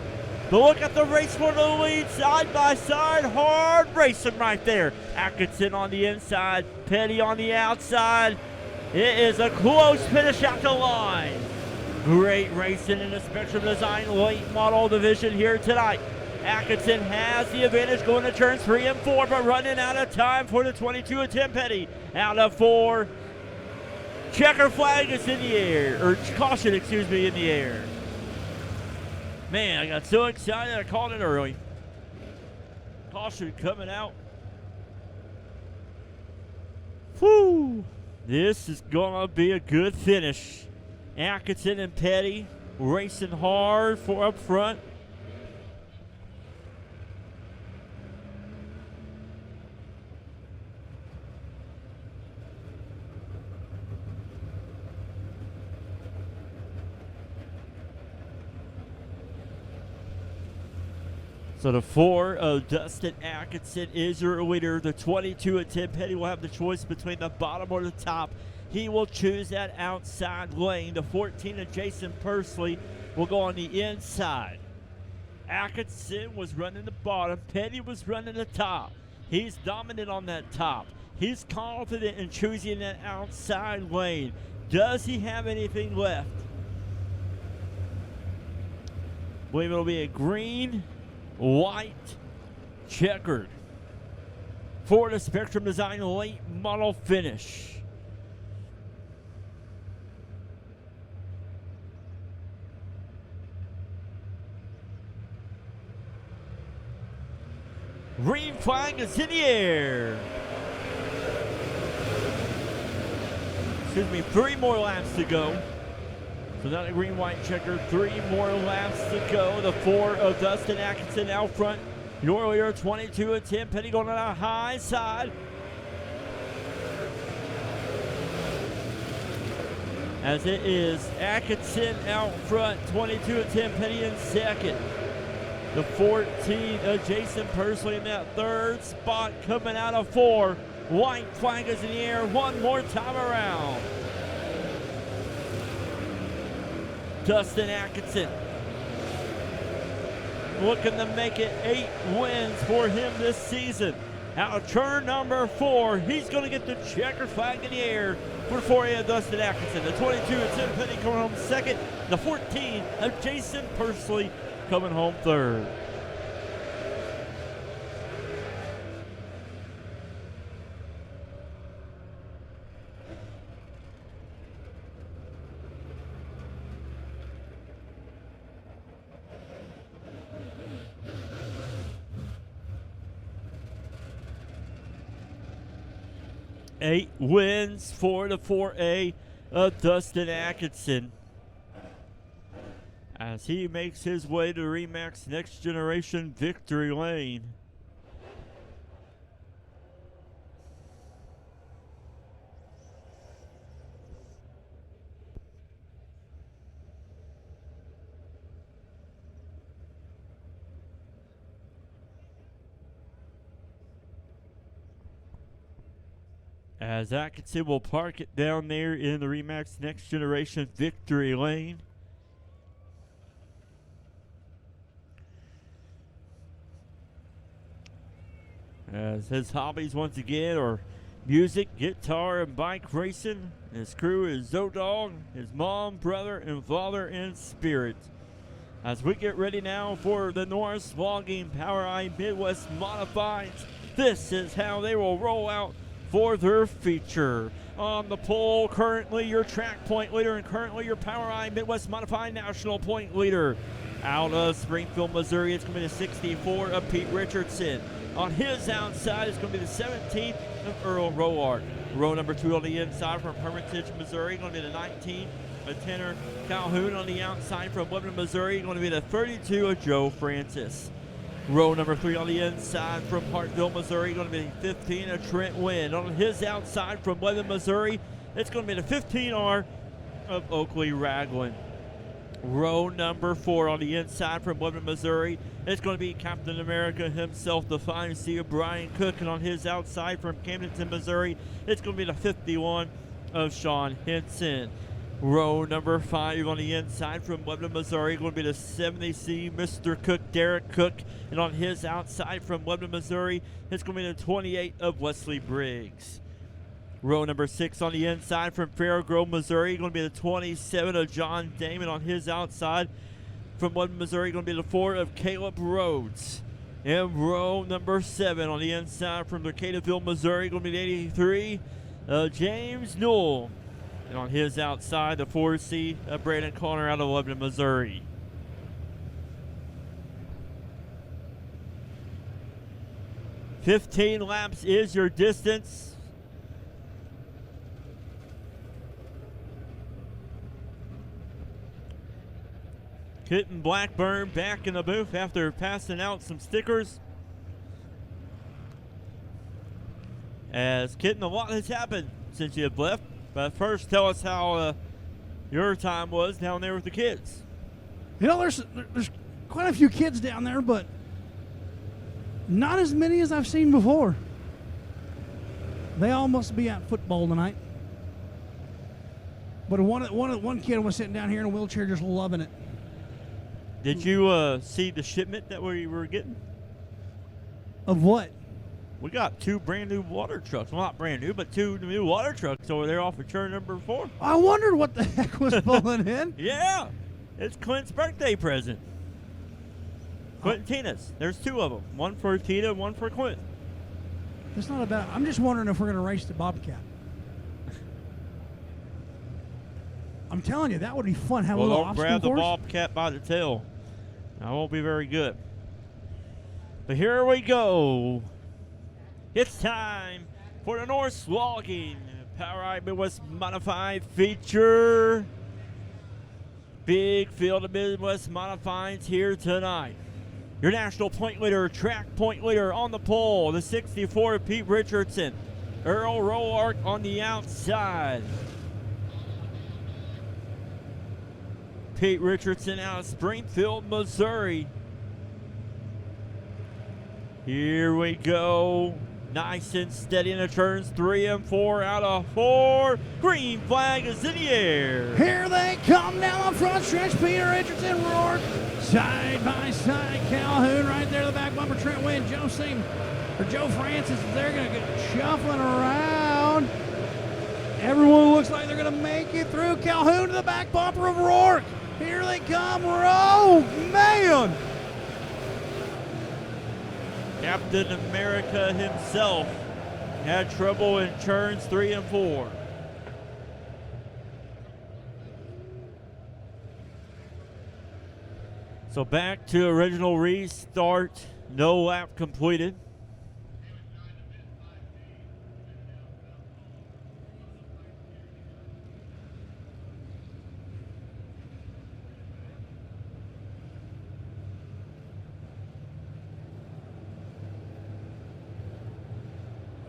But look at the race for the lead, side by side, hard racing right there. Atkinson on the inside, Petty on the outside. It is a close finish out the line. Great racing in the Spectrum Design late model division here tonight. Atkinson has the advantage going to turns 3 and 4, but running out of time for the 22 of Tim Petty. Out of 4. Checker flag is in the air, or caution, excuse me, in the air. Man, I got so excited I called it early. Caution coming out. Whew. This is going to be a good finish. Atkinson and Petty racing hard for up front. So the 4 of Dustin Atkinson is your leader. The 22 of Tim Petty will have the choice between the bottom or the top. He will choose that outside lane. The 14 of Jason Persley will go on the inside. Atkinson was running the bottom. Petty was running the top. He's dominant on that top. He's confident in choosing that outside lane. Does he have anything left? I believe it'll be a green, white, checkered for the Spectrum Design late model finish. Green flag is in the air. Excuse me, 3 more laps to go. So not a green, white checker. 3 more laps to go. The 4 of Dustin Atkinson out front. Your leader, 22 of Tim Petty going on the high side. As it is Atkinson out front, 22 of Tim Petty in second. The 14 of Jason Persley in that third spot coming out of 4. White flag is in the air one more time around. Dustin Atkinson looking to make it 8 wins for him this season. Out of turn number 4, he's going to get the checker flag in the air for 4A of Dustin Atkinson. The 22 of Tim Petty coming home second. The 14 of Jason Persley coming home third. 8 wins for the 4A of Dustin Atkinson as he makes his way to Remax Next Generation Victory Lane. As Atkinson will park it down there in the Remax Next Generation Victory Lane. As his hobbies once again are music, guitar, and bike racing. His crew is Zodog, his mom, brother, and father in spirit. As we get ready now for the Norris Logging POWRi Midwest Modifieds, this is how they will roll out for their feature. On the pole, currently your track point leader and currently your POWRi Midwest Modified National point leader. Out of Springfield, Missouri, it's going to be the 64 of Pete Richardson. On his outside, it's going to be the 17 of Earl Roark. Row number 2 on the inside from Hermitage, Missouri, going to be the 19 of Tanner Calhoun. On the outside from Lebanon, Missouri, going to be the 32 of Joe Francis. Row number 3 on the inside from Hartville, Missouri, going to be 15 of Trent Wynn. On his outside from Lebanon, Missouri, it's going to be the 15R of Oakley Ragland. Row number 4 on the inside from Lebanon, Missouri, it's going to be Captain America himself, the fine C of Brian Cook. And on his outside from Camdenton, Missouri, it's going to be the 51 of Sean Henson. Row number 5 on the inside from Lebanon, Missouri, going to be the 70C Mr. Cook, Derek Cook. And on his outside from Lebanon, Missouri, it's going to be the 28 of Wesley Briggs. Row number 6 on the inside from Fairgrove, Missouri, going to be the 27 of John Damon. On his outside from Lebanon, Missouri, going to be the 4 of Caleb Rhodes. And row number 7 on the inside from Decaturville, Missouri, going to be the 83 of James Newell. And on his outside, the 4C of Brandon Connor out of Lebanon, Missouri. "15 laps is your distance. Kitten Blackburn back in the booth after passing out some stickers. As Kitten, a lot has happened since you have left. But first, tell us how your time was down there with the kids. You know, there's quite a few kids down there, but not as many as I've seen before. They all must be at football tonight. But one kid was sitting down here in a wheelchair just loving it. Did you see the shipment that we were getting? Of what? We got 2 brand new water trucks. Well, not brand new, but 2 new water trucks over there off of turn number 4. I wondered what the heck was pulling in. Yeah, it's Clint's birthday present. Clint and Tina's. There's 2 of them. One for Tina, one for Clint. It's not about. I'm just wondering if we're going to race the Bobcat. I'm telling you, that would be fun. Have a little Don't obstacle grab the course. Bobcat by the tail. That won't be very good. But here we go. It's time for the Norris Logging POWRi Midwest Modified feature. Big field of Midwest Modifieds here tonight. Your national point leader, track point leader on the pole, the 64 of Pete Richardson. Earl Roark on the outside. Pete Richardson out of Springfield, Missouri. Here we go. Nice and steady in the turns 3 and 4 out of 4. Green flag is in the air. Here they come down the front stretch. Peter Richardson, Rourke, side by side. Calhoun right there, the back bumper. Trent Wynn, Joe Francis. They're going to get shuffling around. Everyone looks like they're going to make it through. Calhoun to the back bumper of Rourke. Here they come. Rogue, man. Captain America himself had trouble in turns 3 and 4. So back to original restart, no lap completed.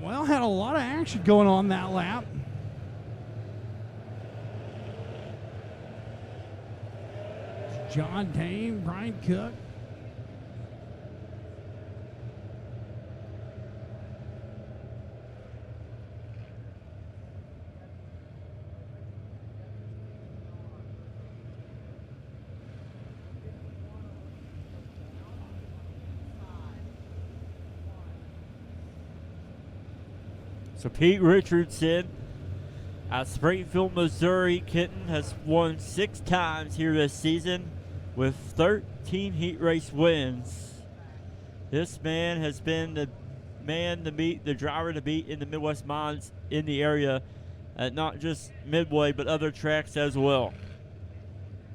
well, had a lot of action going on that lap. John Tame, Brian Cook. So Pete Richardson out of Springfield, Missouri. Kenton has won 6 times here this season with 13 heat race wins. This man has been the man to beat, the driver to beat in the Midwest Mods in the area, at not just Midway but other tracks as well.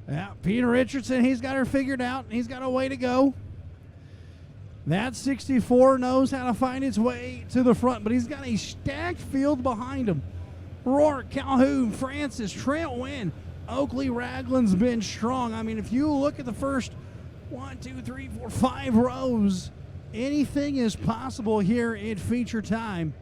Yeah, Peter Richardson, he's got her figured out. He's got a way to go. That 64 knows how to find its way to the front, but he's got a stacked field behind him. Rourke, Calhoun, Francis, Trent Wynn, Oakley, Ragland's been strong. I mean, if you look at the first 1, 2, 3, 4, 5 rows, anything is possible here in feature time.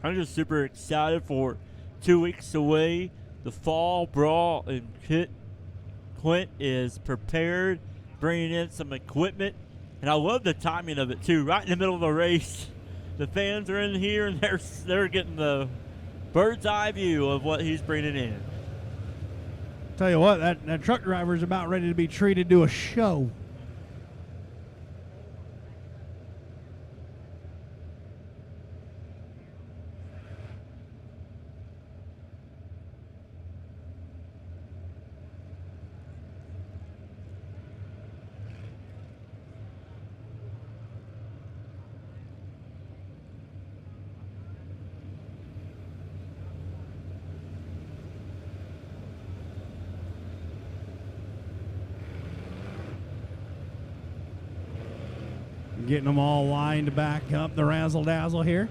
I'm just super excited for 2 weeks away. The fall brawl, and Quint is prepared, bringing in some equipment. And I love the timing of it too. Right in the middle of the race, the fans are in here and they're getting the bird's eye view of what he's bringing in. Tell you what, that truck driver is about ready to be treated to a show. Getting them all lined back up, the razzle-dazzle here.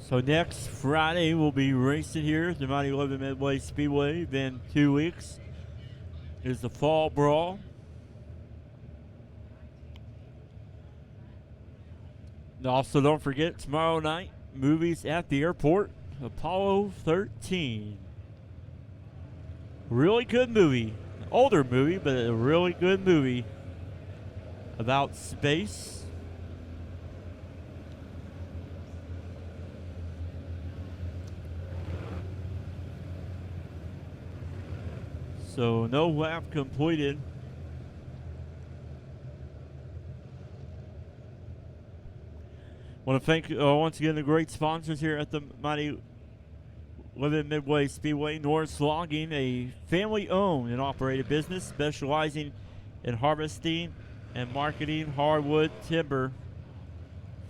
So next Friday we'll be racing here at the Lebanon Midway Speedway. Then 2 weeks is the fall brawl. And also don't forget tomorrow night, movies at the airport, Apollo 13. Really good movie. Older movie, but a really good movie about space. So no lap completed. Want to thank once again the great sponsors here at the Mighty Lebanon Midway Speedway. Norris Logging, a family-owned and operated business specializing in harvesting and marketing hardwood timber.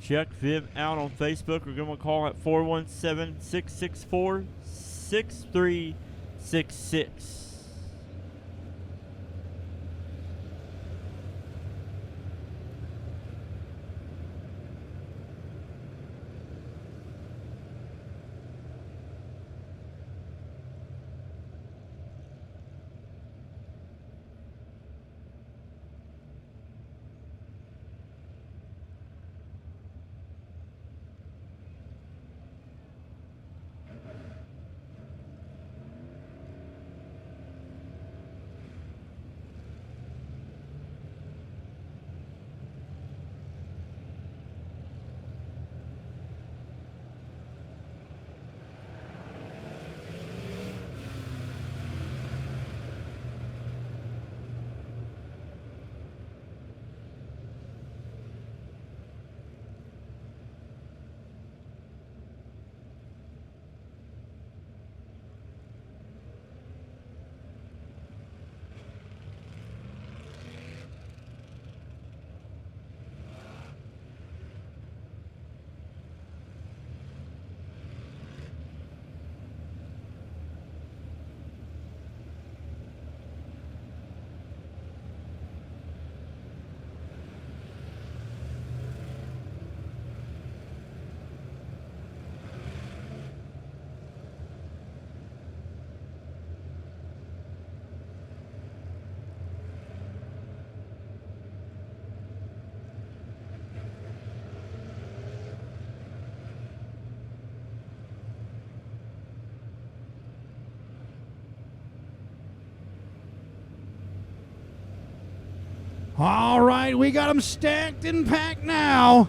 Check them out on Facebook or give them a call at 417-664-6366. All right, we got them stacked and packed now.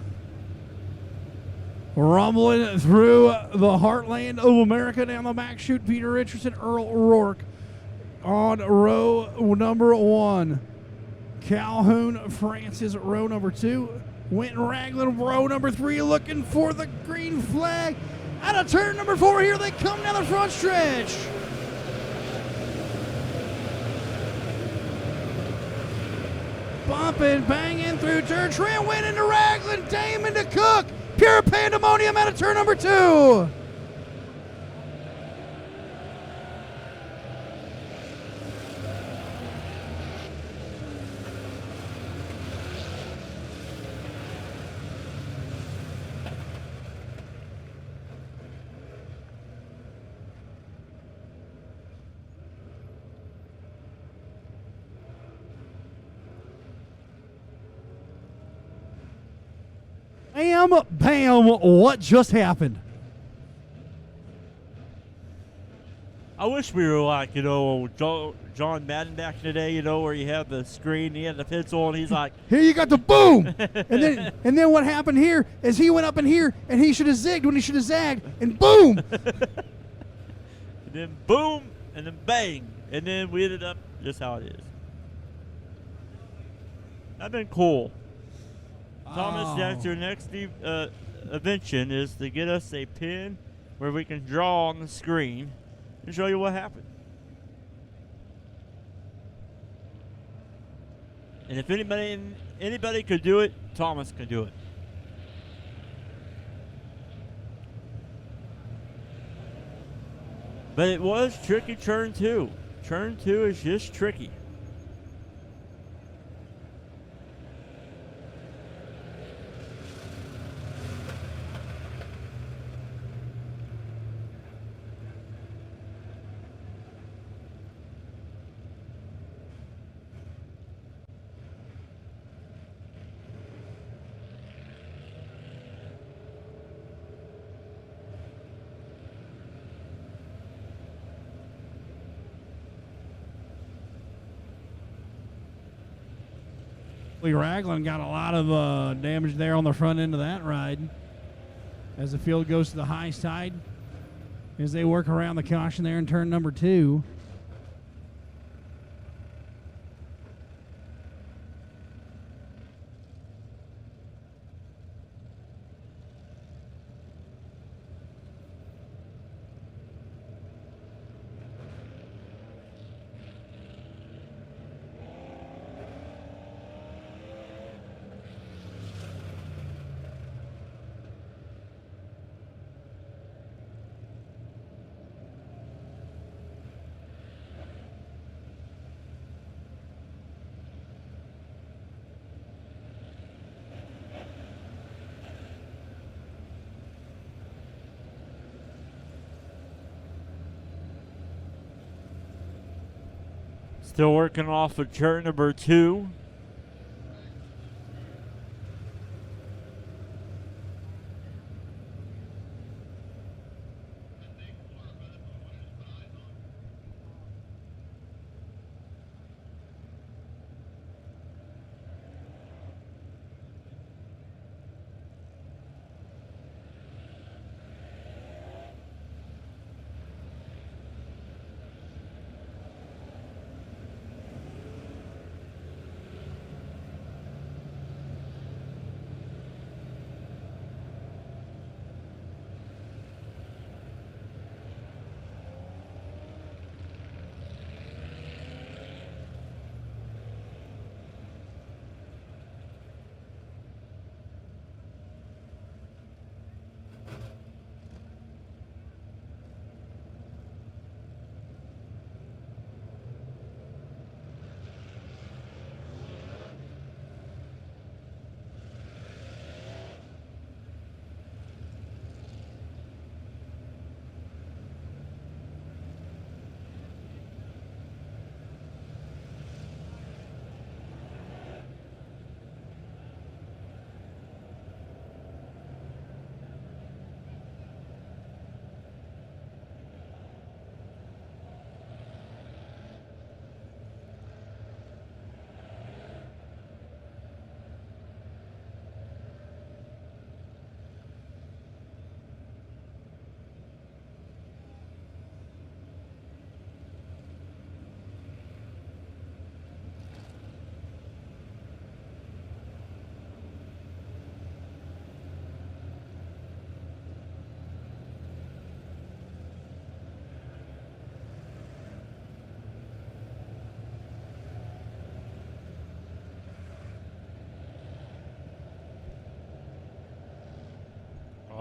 Rumbling through the heartland of America down the back chute, Peter Richardson, Earl Rourke on row number 1. Calhoun Francis, row number 2. Winton Ragland, row number 3, looking for the green flag. Out of turn number 4, here they come down the front stretch. Bumping, banging through turn. Trent went into Ragland, Damon to Cook. Pure pandemonium out of turn number 2. Bam, what just happened? I wish we were like, John Madden back in the day, where you have the screen, he had the pencil, and he's like, here you got the boom. and then what happened here is he went up in here, and he should have zigged when he should have zagged, and boom. and then boom, and then bang, and then we ended up just how it is. That'd been cool. Thomas, that's your next invention, is to get us a pin where we can draw on the screen and show you what happened. And if anybody could do it, Thomas could do it. But it was tricky turn 2. Turn 2 is just tricky. Ragland got a lot of damage there on the front end of that ride as the field goes to the high side as they work around the caution there in turn number 2. Still working off of turn number 2.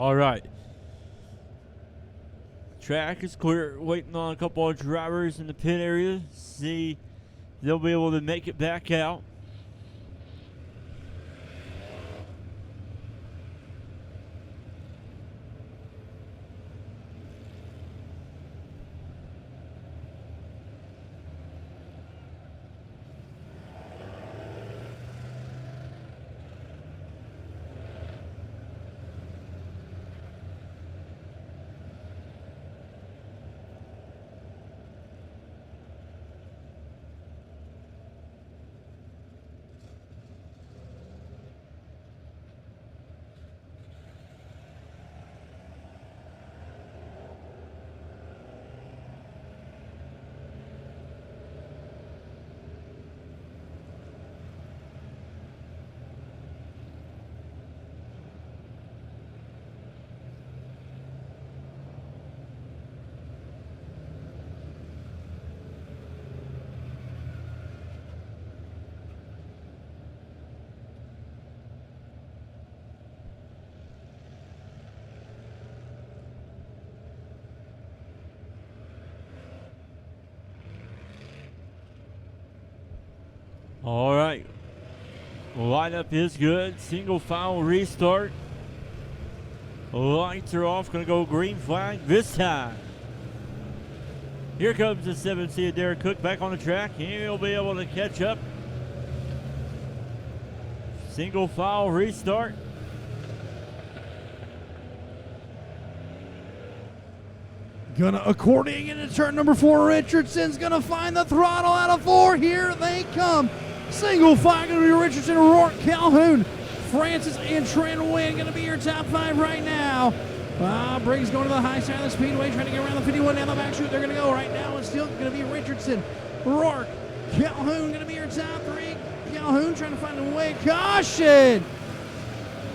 All right. Track is clear. Waiting on a couple of drivers in the pit area. See if they'll be able to make it back out. All right. Lineup is good. Single file restart. Lights are off. Going to go green flag this time. Here comes the 7 seed Derek Cook back on the track. He'll be able to catch up. Single file restart. Gonna accordion into turn number 4. Richardson's gonna find the throttle out of 4. Here they come. Single file gonna be Richardson, Rourke, Calhoun, Francis, and Trent Wynn gonna be your top 5 right now. Briggs going to the high side of the speedway, trying to get around the 51 down the back chute. They're gonna go right now. It's still gonna be Richardson, Rourke, Calhoun gonna be your top 3. Calhoun trying to find a way. Caution!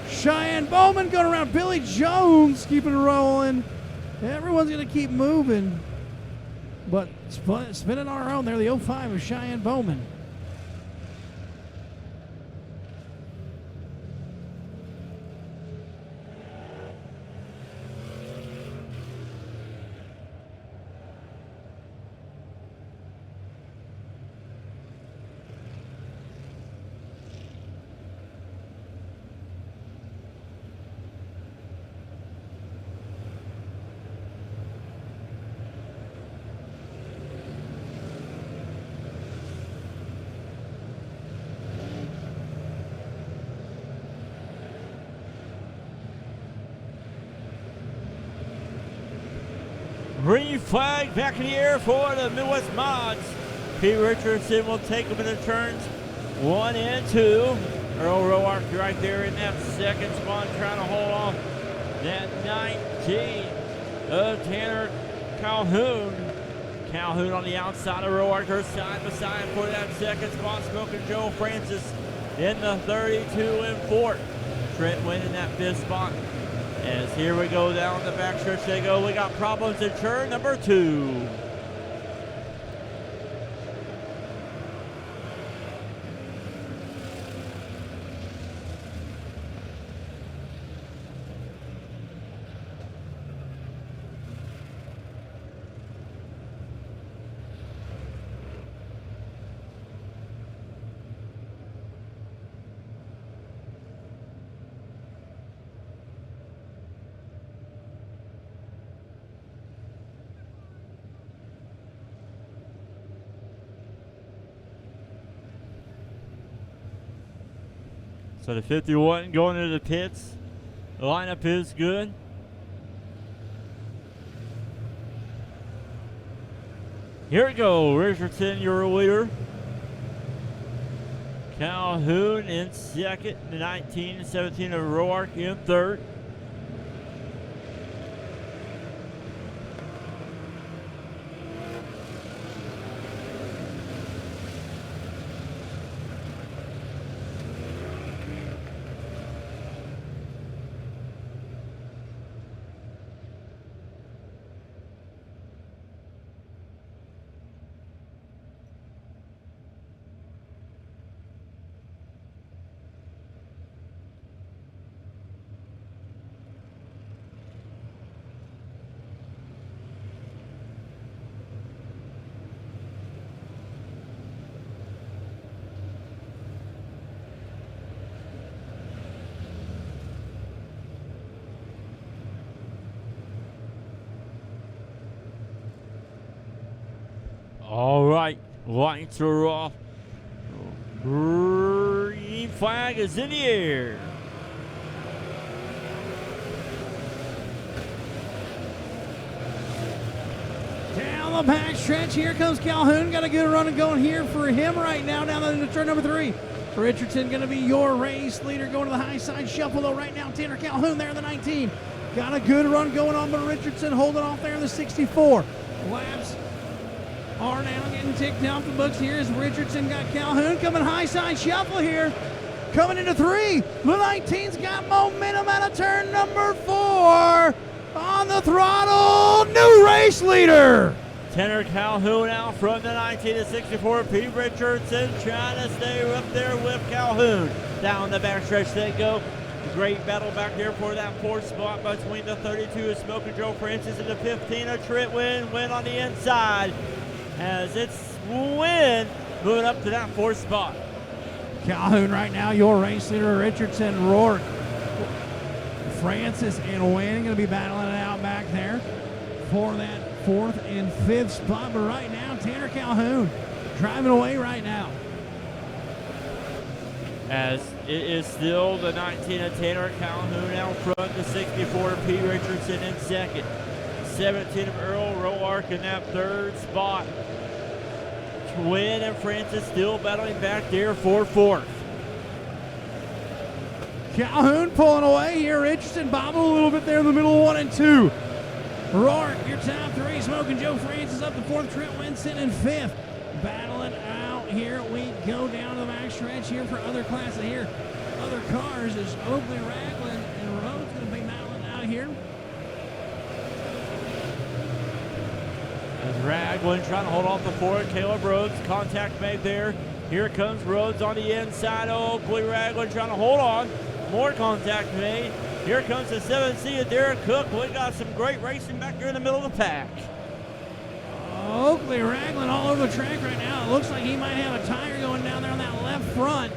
Cheyenne Bowman going around. Billy Jones keeping it rolling. Everyone's going to keep moving, but spinning on our own there, the 05 of Cheyenne Bowman. Green flag back in the air for the Midwest Mods. Pete Richardson will take them in the turns 1 and 2. Earl Roark right there in that second spot, trying to hold off that 19 of Tanner Calhoun. Calhoun on the outside of Roark, side by side for that second spot. Smoking Joe Francis in the 32 and 4. Trent Wynn in that 5th spot. As here we go down the backstretch they go. We got problems in turn number 2. So the 51 going into the pits. The lineup is good. Here we go. Richardson, your leader. Calhoun in second. 19 and 17 of Roark in third. All right, lights are off. Green flag is in the air. Down the back stretch, here comes Calhoun. Got a good run going here for him right now down into turn number 3. Richardson going to be your race leader going to the high side shuffle though right now. Tanner Calhoun there in the 19. Got a good run going on, but Richardson holding off there in the 64. Laps are now getting ticked off the books here as Richardson got Calhoun coming high side shuffle here. Coming into 3. The 19's got momentum out of turn number 4. On the throttle, new race leader. Tanner Calhoun out front, the 19 to 64. Pete Richardson trying to stay up there with Calhoun. Down the backstretch they go. Great battle back there for that 4th spot between the 32 of Smoking Joe Francis and the 15 of Trent Wynn on the inside. As it's Wynn moving up to that 4th spot. Calhoun right now, your race leader, Richardson, Rourke, Francis, and Wynn going to be battling it out back there for that 4th and 5th spot. But right now, Tanner Calhoun driving away right now. As it is still the 19 of Tanner Calhoun out front, the 64 of Pete Richardson in second. 17 of Earl Roark in that 3rd spot. Wynn and Francis still battling back there for 4th. Calhoun pulling away here. Richardson bobbing a little bit there in the middle of 1 and 2. Rourke, your top 3. Smoking Joe Francis up to 4th. Trent Winston in 5th. Battling out here. We go down to the back stretch here for other classes here. Other cars is Oakley, Ragland, and Rhodes going to be battling out here. As Ragland trying to hold off the 4th. Caleb Rhodes, contact made there. Here comes Rhodes on the inside. Oakley, Ragland trying to hold on. More contact made. Here comes the 7C of Derek Cook. We got some great racing back there in the middle of the pack. Oakley Ragland all over the track right now. It looks like he might have a tire going down there on that left front.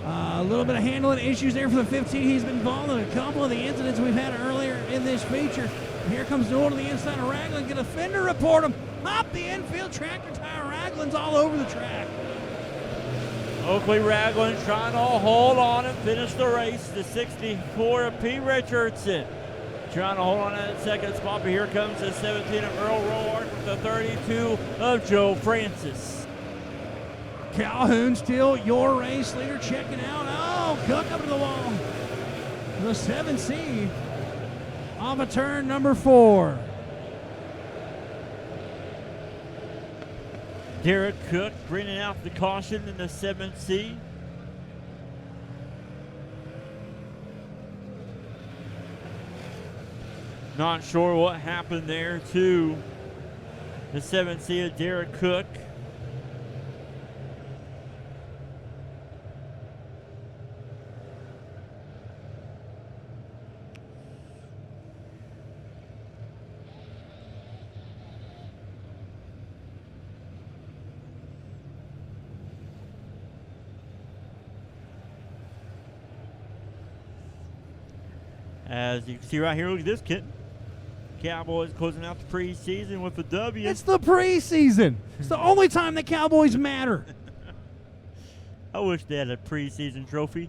A little bit of handling issues there for the 15. He's been involved in a couple of the incidents we've had earlier in this feature. Here comes Noel to the inside of Ragland. Get a fender report him. Hop the infield tractor tire. Ragland's all over the track. Oakley Ragland trying to hold on and finish the race. The 64 of Pete Richardson trying to hold on to that 2nd spot, but here comes the 17 of Earl Roark with the 32 of Joe Francis. Calhoun still your race leader checking out. Oh, Cook up to the wall. The 7C off of turn number 4. Derek Cook bringing out the caution in the 7C. Not sure what happened there to the 7C of Derek Cook. As you can see right here, look at this kid. Cowboys closing out the preseason with a W. It's the preseason. It's the only time the Cowboys matter. I wish they had a preseason trophy.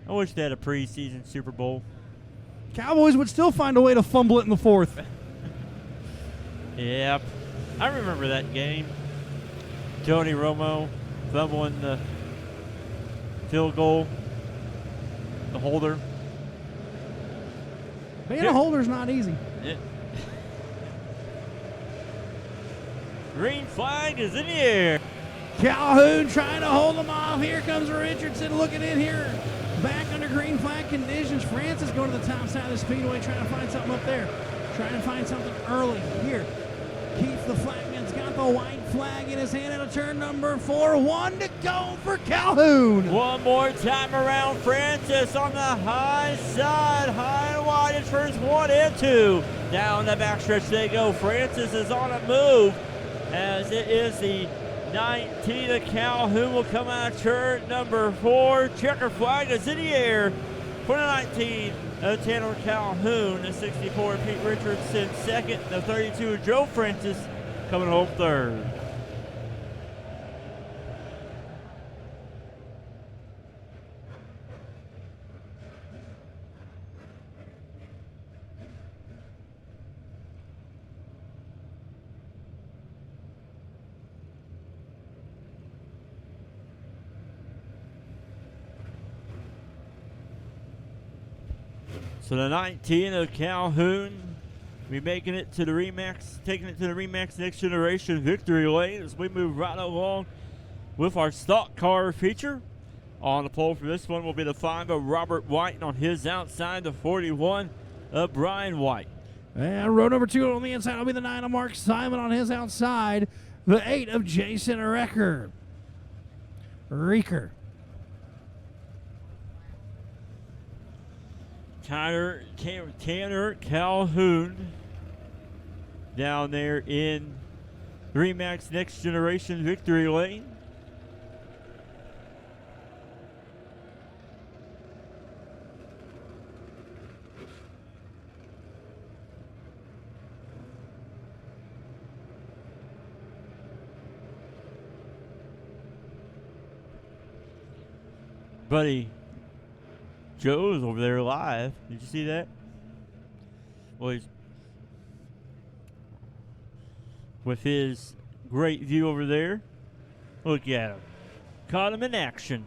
I wish they had a preseason Super Bowl. Cowboys would still find a way to fumble it in the 4th. Yep. I remember that game. Tony Romo fumbling the field goal, the holder. Being a holder's not easy. Green flag is in the air. Calhoun trying to hold him off. Here comes Richardson looking in here. Back under green flag conditions. Francis going to the top side of the speedway trying to find something up there. Trying to find something early here. Keith the flagman's got the white flag in his hand out of turn number 4. 1 to go for Calhoun. One more time around. Francis on the high side. High and wide in turns 1 and 2. Down the backstretch they go. Francis is on a move as it is the 19 of Calhoun will come out of turn number 4. Checker flag is in the air. For the 19, Tanner Calhoun. The 64, Pete Richardson second. The 32, Joe Francis coming home third. So the 19 of Calhoun be making it to the Remax, taking it to the Remax Next Generation victory lane as we move right along with our stock car feature. On the pole for this one will be the 5 of Robert White, and on his outside, the 41 of Brian White. And row number 2 on the inside will be the 9 of Mark Simon. On his outside, the 8 of Jason Recker. Tanner Calhoun down there in Remax Next Generation victory lane. Buddy Joe's over there live. Did you see that? Well, he's with his great view over there. Look at him. Caught him in action.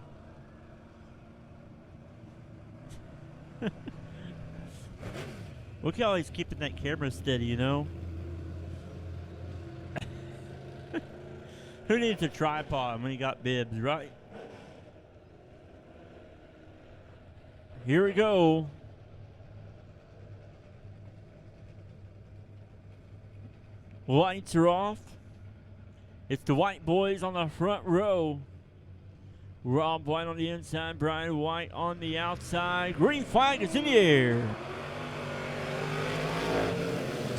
Look how he's keeping that camera steady, you know? Who needs a tripod when he got bibs, right? Here we go. Lights are off. It's the White boys on the front row. Rob White on the inside, Brian White on the outside. Green flag is in the air.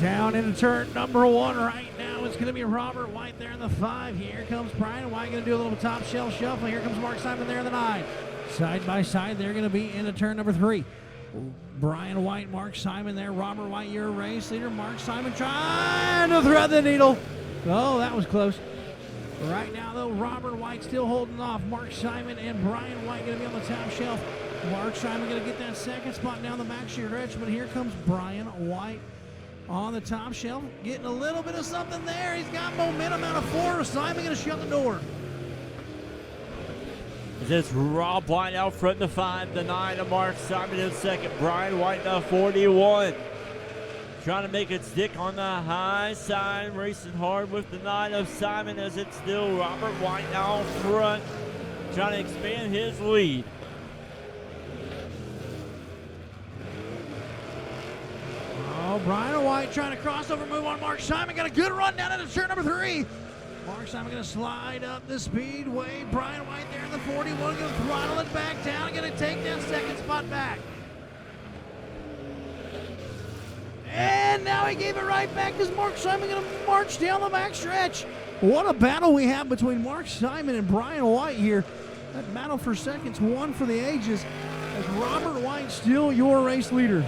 Down into turn number 1 right now. It's going to be Robert White there in the 5. Here comes Brian White going to do a little top shelf shuffle. Here comes Mark Simon there in the 9. Side by side, they're going to be into turn number 3. Brian White, Mark Simon there. Robert White, your race leader. Mark Simon trying to thread the needle. Oh, that was close. Right now, though, Robert White still holding off. Mark Simon and Brian White going to be on the top shelf. Mark Simon going to get that second spot down the back stretch, but here comes Brian White on the top shelf, getting a little bit of something there. He's got momentum out of 4. Simon going to shut the door. This Rob White out front in the 5, the 9 of Mark Simon in second, Brian White the 41. Trying to make it stick on the high side, racing hard with the 9 of Simon as it's still Robert White out front, trying to expand his lead. Oh, Brian White trying to crossover move on Mark Simon. Got a good run down into turn number 3. Mark Simon going to slide up the speedway. Brian White there in the 41, going to throttle it back down, going to take that second spot back. And now he gave it right back because Mark Simon going to march down the back stretch. What a battle we have between Mark Simon and Brian White here. That battle for seconds won for the ages as Robert White still your race leader.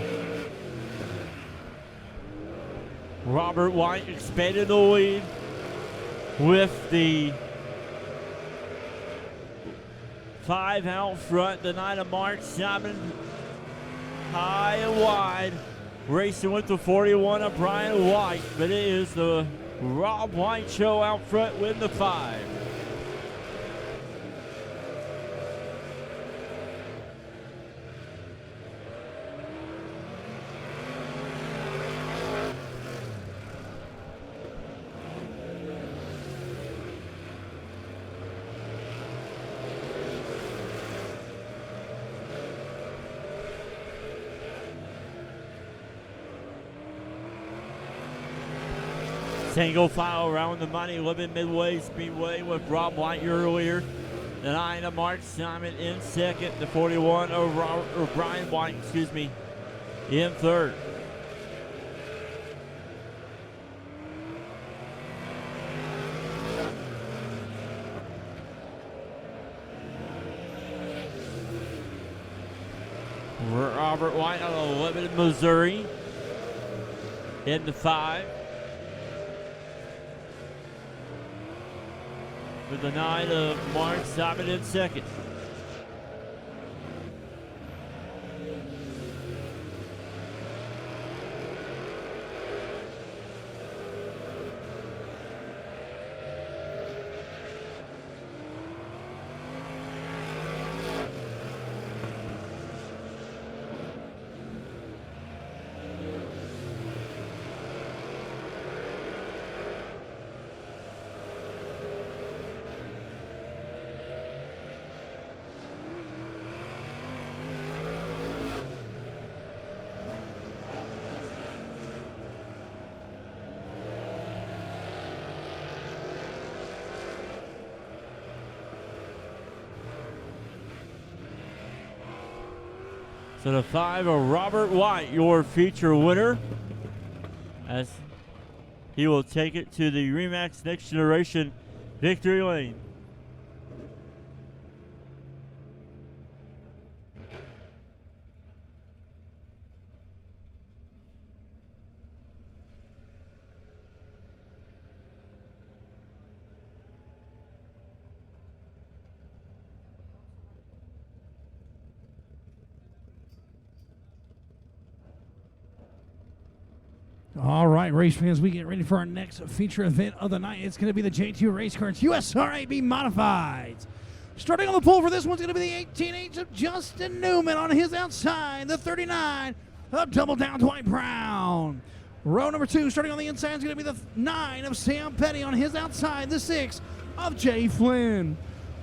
Robert White expanded the lead with the 5 out front, the 9 of Mark Simon high and wide, racing with the 41 of Brian White, but it is the Rob White show out front with the 5. Single file around the Lebanon Midway Speedway with Rob White earlier. The 9 of Mark Simon in second. The 41 of Brian White, in third. Robert White out of Lebanon, Missouri, in the 5. With the 9 of Mark Simon in second. So the 5 of Robert White, your feature winner, as he will take it to the Remax Next Generation victory lane. All right, race fans, we get ready for our next feature event of the night. It's going to be the J2 race cars USRA Modifieds. Starting on the pole for this one's going to be the 18H of Justin Newman on his outside, the 39 of Double Down Dwight Brown. Row number 2, starting on the inside, is going to be the 9 of Sam Petty on his outside, the 6 of Jay Flynn.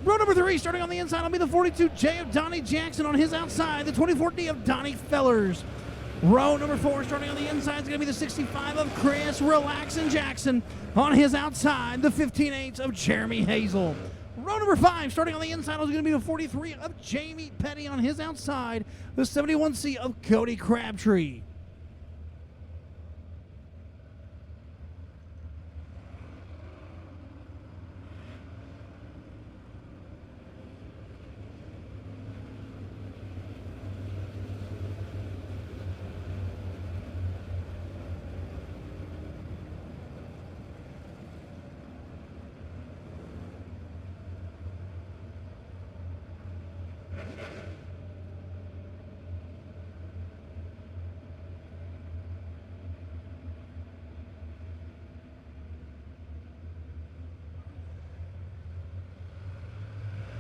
Row number 3, starting on the inside, will be the 42J of Donnie Jackson on his outside, the 24D of Donnie Fellers. Row number 4, starting on the inside, is going to be the 65 of Chris Relaxin' Jackson on his outside, the 15-8 of Jeremy Hazel. Row number 5, starting on the inside, is going to be the 43 of Jamie Petty on his outside, the 71C of Cody Crabtree.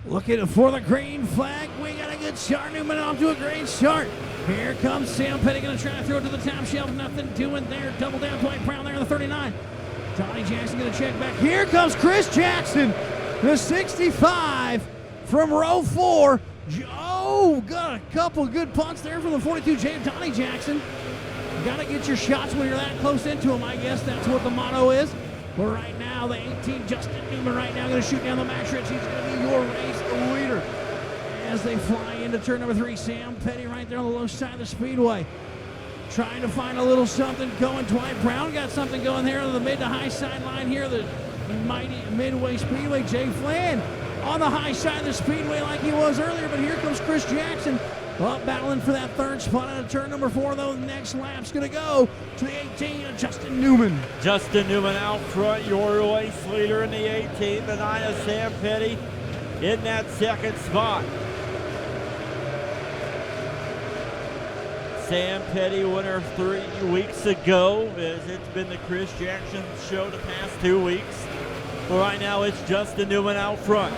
Looking for the green flag. We got a good start. Newman off to a great start. Here comes Sam Petty, going to try to throw it to the top shelf. Nothing doing there. Double down Dwight Brown there in the 39. Donnie Jackson going to check back. Here comes Chris Jackson, the 65 from row 4. Oh, got a couple good punts there from the 42J of Donnie Jackson. Got to get your shots when you're that close into him. I guess that's what the motto is. But right now, the 18, Justin Newman, right now going to shoot down the max stretch. He's going to be your race leader. As they fly into turn number 3, Sam Petty right there on the low side of the speedway. Trying to find a little something going. Dwight Brown got something going there on the mid to high side line here. The mighty Midway Speedway. Jay Flynn on the high side of the speedway like he was earlier. But here comes Chris Jackson. Up battling for that third spot out of turn number 4, though. The next lap's going to go to the 18 of Justin Newman. Justin Newman out front, your race leader in the 18. The 9 of Sam Petty in that second spot. Sam Petty, winner 3 weeks ago, as it's been the Chris Jackson show the past 2 weeks. But right now, it's Justin Newman out front.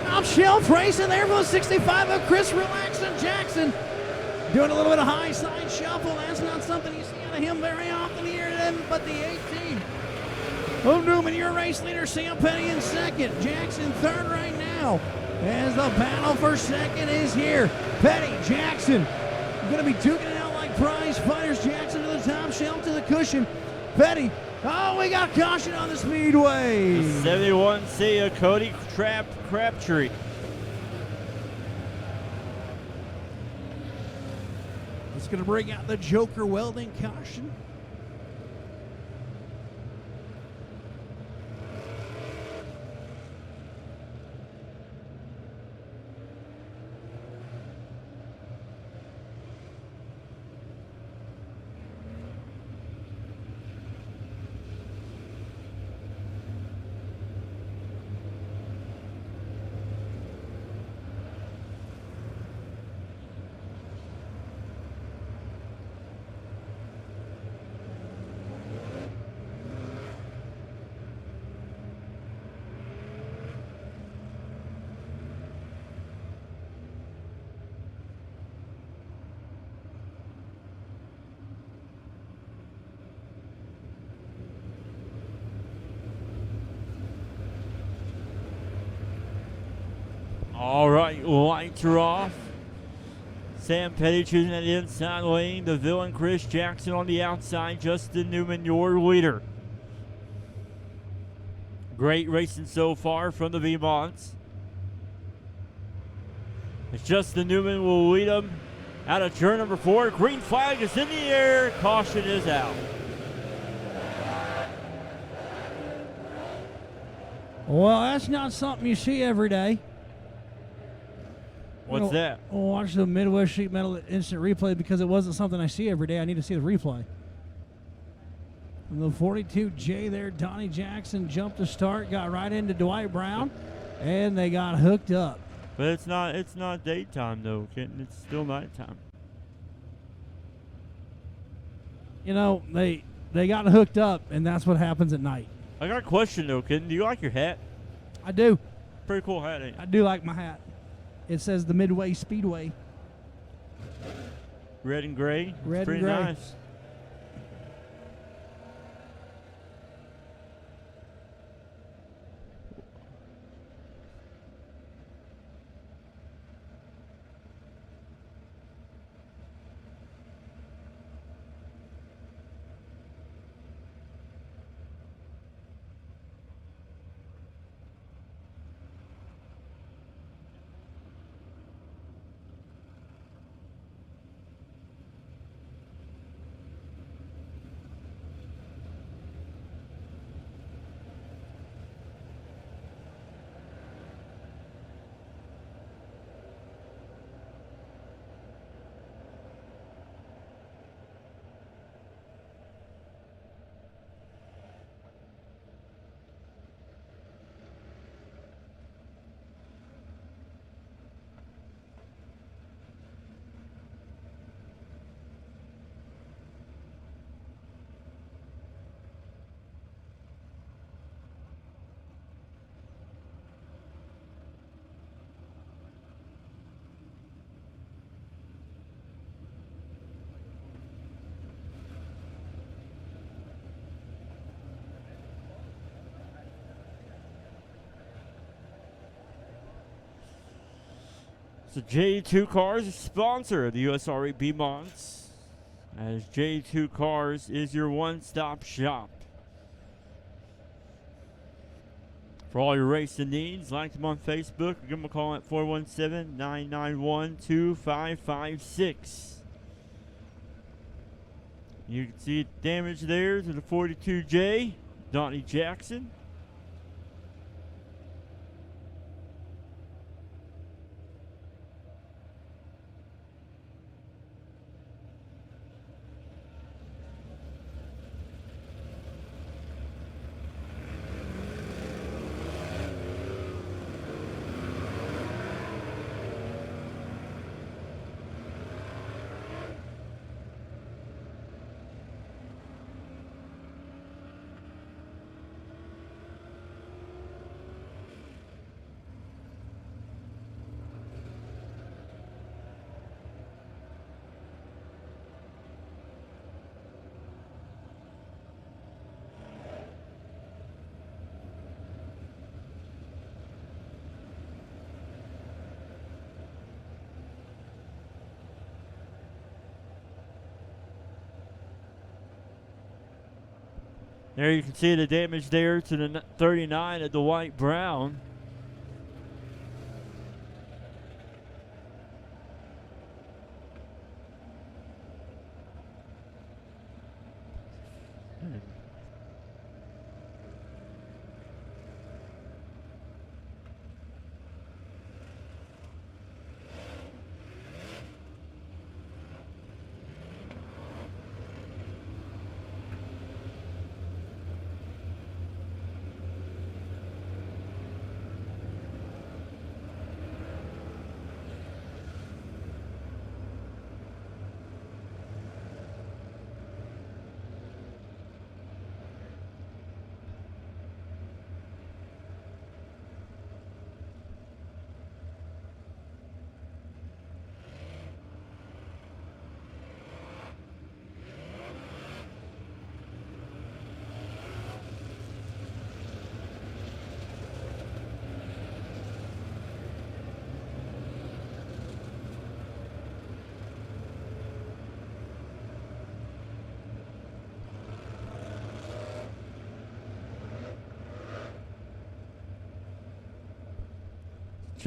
Top shelf racing there for the 65 of Chris Relaxin' Jackson. Doing a little bit of high side shuffle. That's not something you see out of him very often here. But the 18 of Newman, your race leader, Sam Petty in second. Jackson third right now. As the battle for second is here. Petty, Jackson, going to be duking it out like prize fighters. Jackson to the top shelf, to the cushion. Petty, oh, we got caution on the speedway. The 71C of Cody Crabtree. It's going to bring out the Joker welding caution. All right, lights are off. Sam Petty choosing at the inside lane. The villain Chris Jackson on the outside. Justin Newman, your leader. Great racing so far from the V-Monts. As Justin Newman will lead them out of turn number 4. Green flag is in the air. Caution is out. Well, that's not something you see every day. What's that? I'll watch the Midwest Sheet Metal instant replay because it wasn't something I see every day. I need to see the replay. And the 42J there, Donnie Jackson jumped to start, got right into Dwight Brown, and they got hooked up. But it's not daytime though, Kenton. It's still nighttime. You know, they got hooked up, and that's what happens at night. I got a question though, Kenton. Do you like your hat? I do. Pretty cool hat, ain't it? I do like my hat. It says the Midway Speedway. Red and gray. Red and Pretty gray. nice. So J2 Cars is sponsor of the USRA B-Monts, as J2 Cars is your one-stop shop for all your racing needs. Like them on Facebook or give them a call at 417-991-2556. You can see damage there to the 42J, Donnie Jackson. There you can see the damage there to the 39 at the White Brown.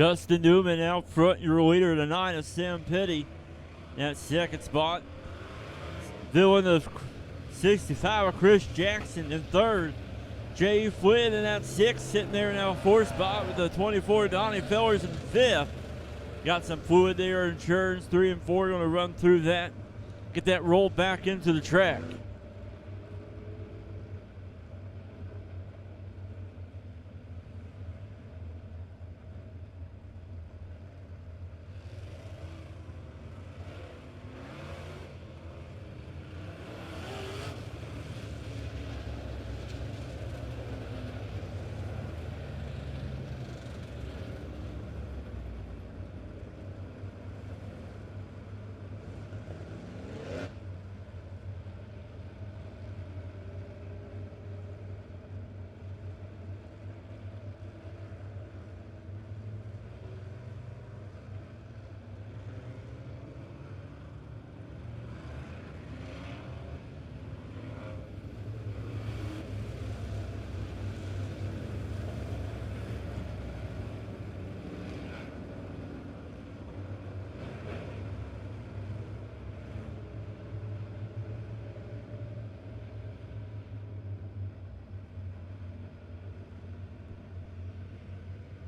Justin Newman out front, your leader, the 9 of Sam Petty. That second spot. Villain of 65 of Chris Jackson in third. Jay Flynn in that 6th, sitting there in that 4th spot with the 24 Donnie Fellers in 5th. Got some fluid there, insurance. 3 and 4 going to run through that. Get that rolled back into the track.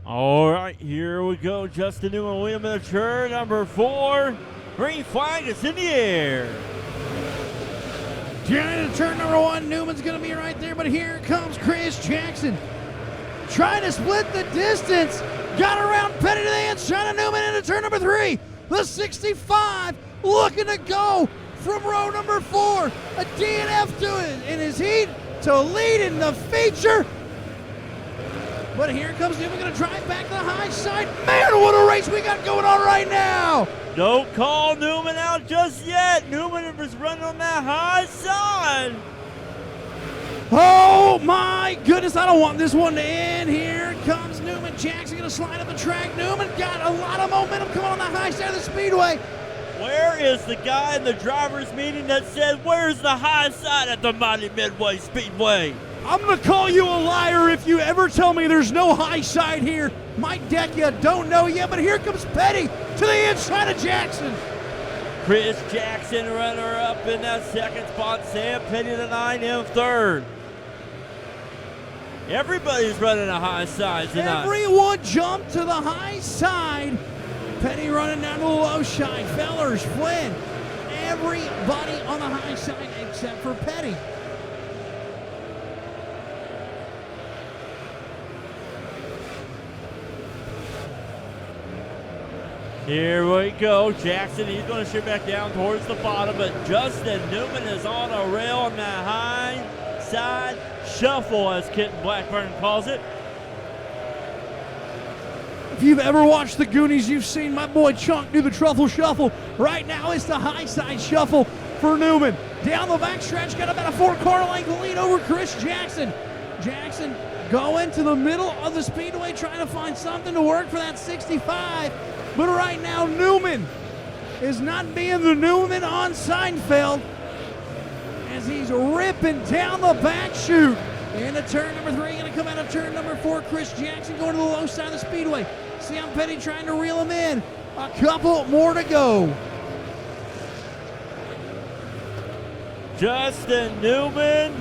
All right, here we go. Justin Newman, William in the turn number 4. Green flag is in the air. Down into turn number 1, Newman's going to be right there, but here comes Chris Jackson. Trying to split the distance. Got around Petty to the inside of Newman into turn number 3. The 65 looking to go from row number 4. A DNF to it in his heat to lead in the feature. But here comes Newman, going to drive back to the high side. Man, what a race we got going on right now. Don't call Newman out just yet. Newman is running on that high side. Oh my goodness, I don't want this one to end. Here comes Newman. Jackson going to slide up the track. Newman got a lot of momentum coming on the high side of the speedway. Where is the guy in the driver's meeting that said, where's the high side at the Lebanon Midway Speedway? I'm going to call you a liar if you ever tell me there's no high side here. Mike Deccia don't know yet, but here comes Petty to the inside of Jackson. Chris Jackson, runner up in that second spot. Sam Petty the 9 in third. Everybody's running a high side tonight. Everyone jumped to the high side. Petty running down to the low side. Fellers, Flynn, everybody on the high side except for Petty. Here we go. Jackson, he's going to shoot back down towards the bottom, but Justin Newman is on a rail on that high side shuffle, as Kitten Blackburn calls it. If you've ever watched the Goonies, you've seen my boy Chunk do the truffle shuffle. Right now it's the high side shuffle for Newman. Down the backstretch, got about a 4-car length lead over Chris Jackson. Jackson going to the middle of the speedway, trying to find something to work for that 65. But right now, Newman is not being the Newman on Seinfeld as he's ripping down the back chute. Into turn number 3, going to come out of turn number 4. Chris Jackson going to the low side of the speedway. Sam Petty trying to reel him in. A couple more to go. Justin Newman,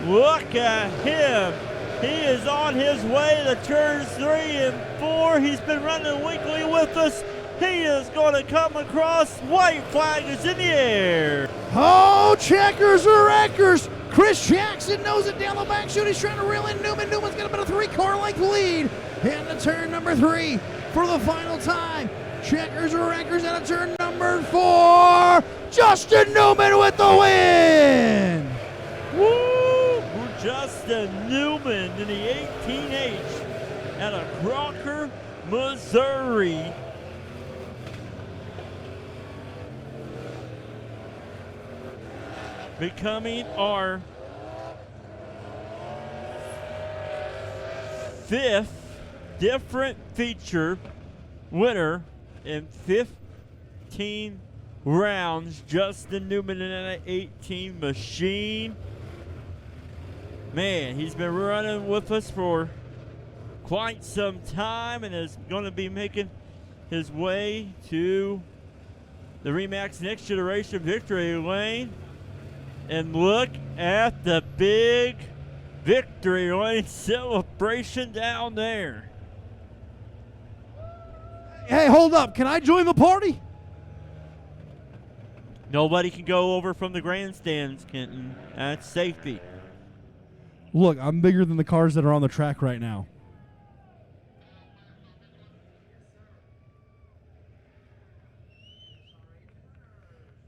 look at him. He is on his way to turns 3 and 4. He's been running weekly with us. He is going to come across. White flag is in the air. Oh, checkers or wreckers. Chris Jackson knows it down the back chute. He's trying to reel in Newman. Newman's got about a 3-car length lead. Into turn number 3 for the final time. Checkers or wreckers out of turn number 4. Justin Newman with the win. Woo! Justin Newman in the 18H out of Crocker, Missouri. Becoming our 5th different feature winner in 15 rounds. Justin Newman in an 18 machine. Man, he's been running with us for quite some time and is going to be making his way to the Remax Next Generation victory lane. And look at the big victory lane celebration down there. Hey, hold up. Can I join the party? Nobody can go over from the grandstands, Kenton. That's safety. Look, I'm bigger than the cars that are on the track right now.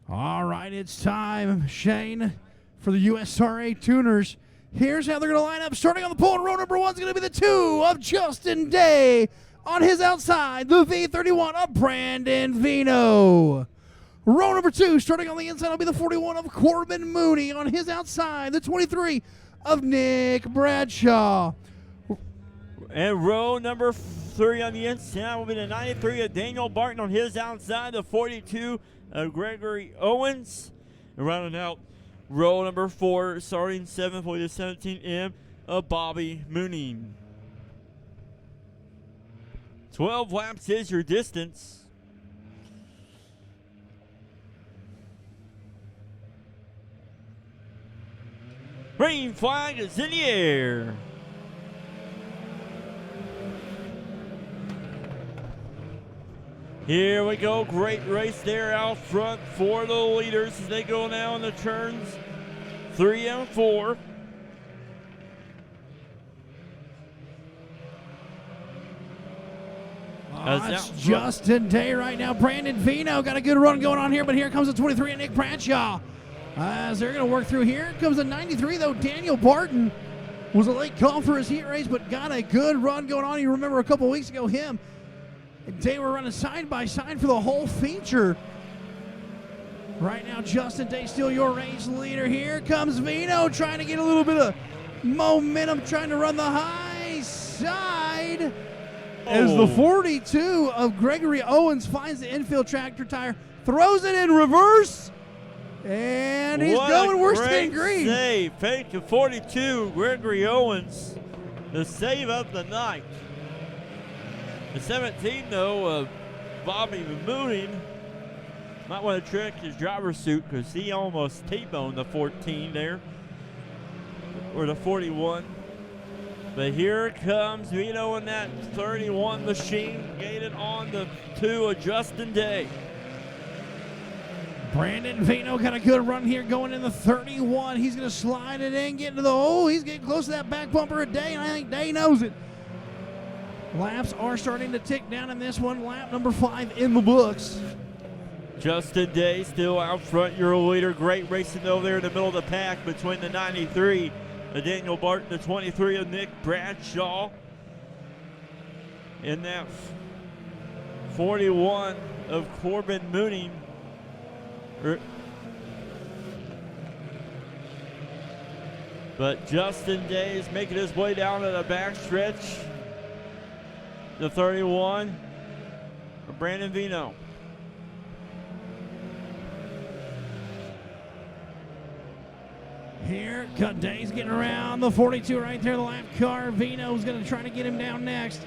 All right, it's time, Shane, for the USRA tuners. Here's how they're going to line up. Starting on the pole in row number 1 is going to be the 2 of Justin Day. On his outside, the V31 of Brandon Vino. Row number 2, starting on the inside, will be the 41 of Corbin Mooney. On his outside, the 23 of Nick Bradshaw. And row number 3 on the inside will be the 93 of Daniel Barton. On his outside, the 42 of Gregory Owens. And rounding out row number 4, starting 7th, will be the 17M of Bobby Mooney. 12 laps is your distance. Green flag is in the air. Here we go. Great race there out front for the leaders as they go now in the turns 3 and 4. It's Justin Day right now. Brandon Vino got a good run going on here, but here comes the 23 and Nick Bradshaw. As they're going to work through here. Comes the 93, though. Daniel Barton was a late call for his heat race, but got a good run going on. You remember a couple weeks ago, him and Day were running side by side for the whole feature. Right now, Justin Day still your race leader. Here comes Vino trying to get a little bit of momentum, trying to run the high side. As the 42 of Gregory Owens finds the infield tractor tire, throws it in reverse, and he's going worse than green. Save. Fake to 42, Gregory Owens, the save of the night. The 17, though, of Bobby Mooney might want to check his driver's suit because he almost T-boned the 14 there, or the 41. But here comes Vino in that 31 machine, gaining on the 2 of Justin Day. Brandon Vino got a good run here going in the 31. He's going to slide it in, get into the he's getting close to that back bumper of Day, and I think Day knows it. Laps are starting to tick down in this one. Lap number 5 in the books. Justin Day still out front, your leader. Great racing over there in the middle of the pack between the 93 of Daniel Barton, the 23 of Nick Bradshaw. In that 41 of Corbin Mooney. But Justin Day is making his way down to the backstretch. The 31 of Brandon Vino. Here, Day's getting around the 42 right there, the lap car. Vino's going to try to get him down next.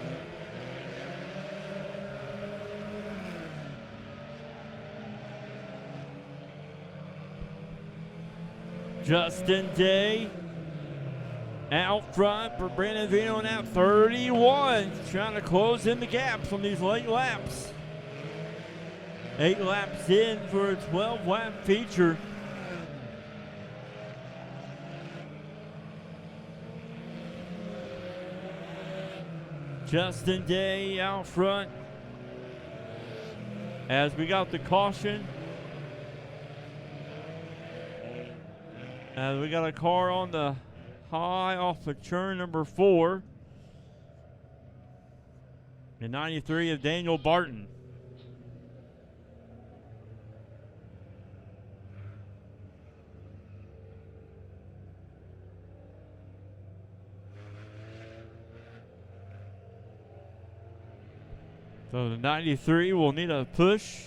Justin Day out front for Brandon Vino and out 31. Trying to close in the gaps on these late laps. 8 laps in for a 12-lap feature. Justin Day out front as we got the caution. As we got a car on the high off of turn number 4. The 93 of Daniel Barton. So the 93 will need a push.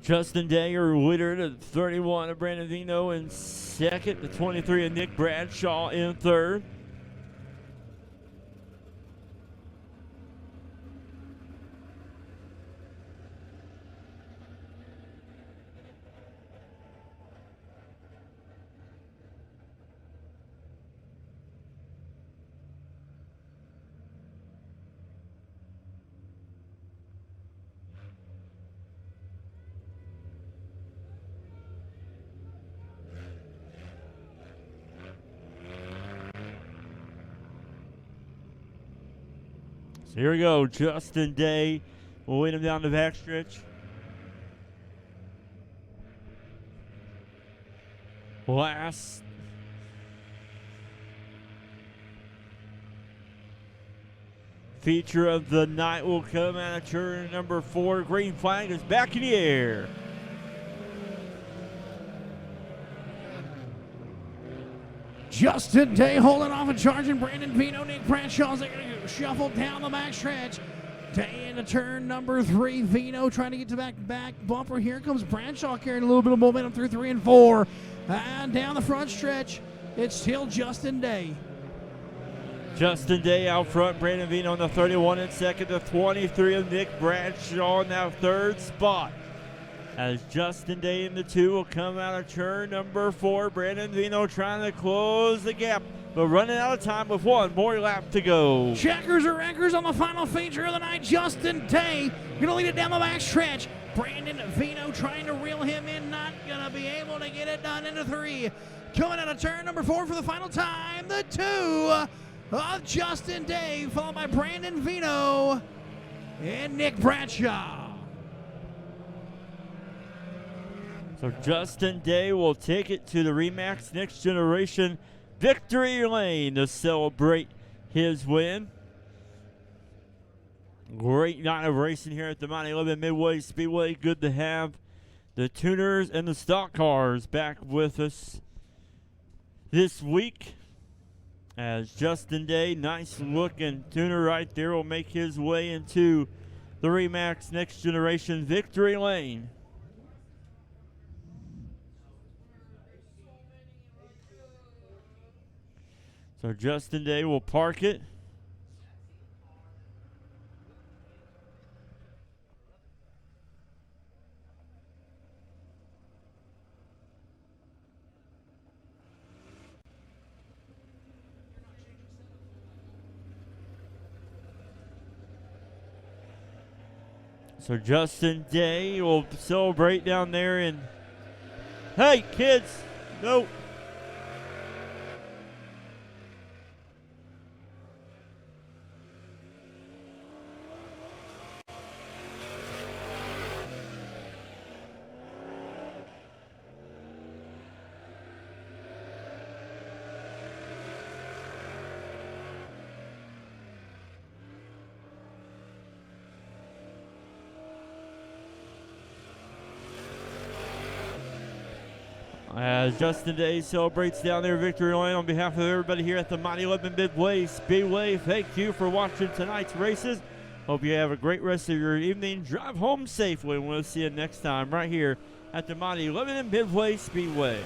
Justin Day, your leader, the 31 of Brandon Vino in second, the 23 of Nick Bradshaw in third. Here we go. Justin Day will lead him down the backstretch. Last feature of the night will come out of turn number 4. Green flag is back in the air. Justin Day holding off and charging Brandon Vino. Nick Bradshaw's going to shuffle down the backstretch. Day into turn number 3. Vino trying to get to back bumper. Here comes Bradshaw carrying a little bit of momentum through 3 and 4. And down the front stretch, it's still Justin Day. Justin Day out front. Brandon Vino on the 31 in second. The 23 of Nick Bradshaw in that third spot. As Justin Day in the 2 will come out of turn number 4. Brandon Vino trying to close the gap, but running out of time with one more lap to go. Checkers or wreckers on the final feature of the night. Justin Day going to lead it down the back stretch. Brandon Vino trying to reel him in, not going to be able to get it done into 3. Coming out of turn number 4 for the final time, the 2 of Justin Day, followed by Brandon Vino and Nick Bradshaw. So Justin Day will take it to the Remax Next Generation victory lane to celebrate his win. Great night of racing here at the Lebanon Midway Speedway. Good to have the tuners and the stock cars back with us this week. As Justin Day, nice looking tuner right there, will make his way into the Remax Next Generation victory lane. So Justin Day will park it. So Justin Day will celebrate down there and, hey kids, no. As Justin Day celebrates down there victory lane on behalf of everybody here at the Lebanon Midway Speedway, thank you for watching tonight's races. Hope you have a great rest of your evening. Drive home safely, and we'll see you next time right here at the Lebanon Midway Speedway.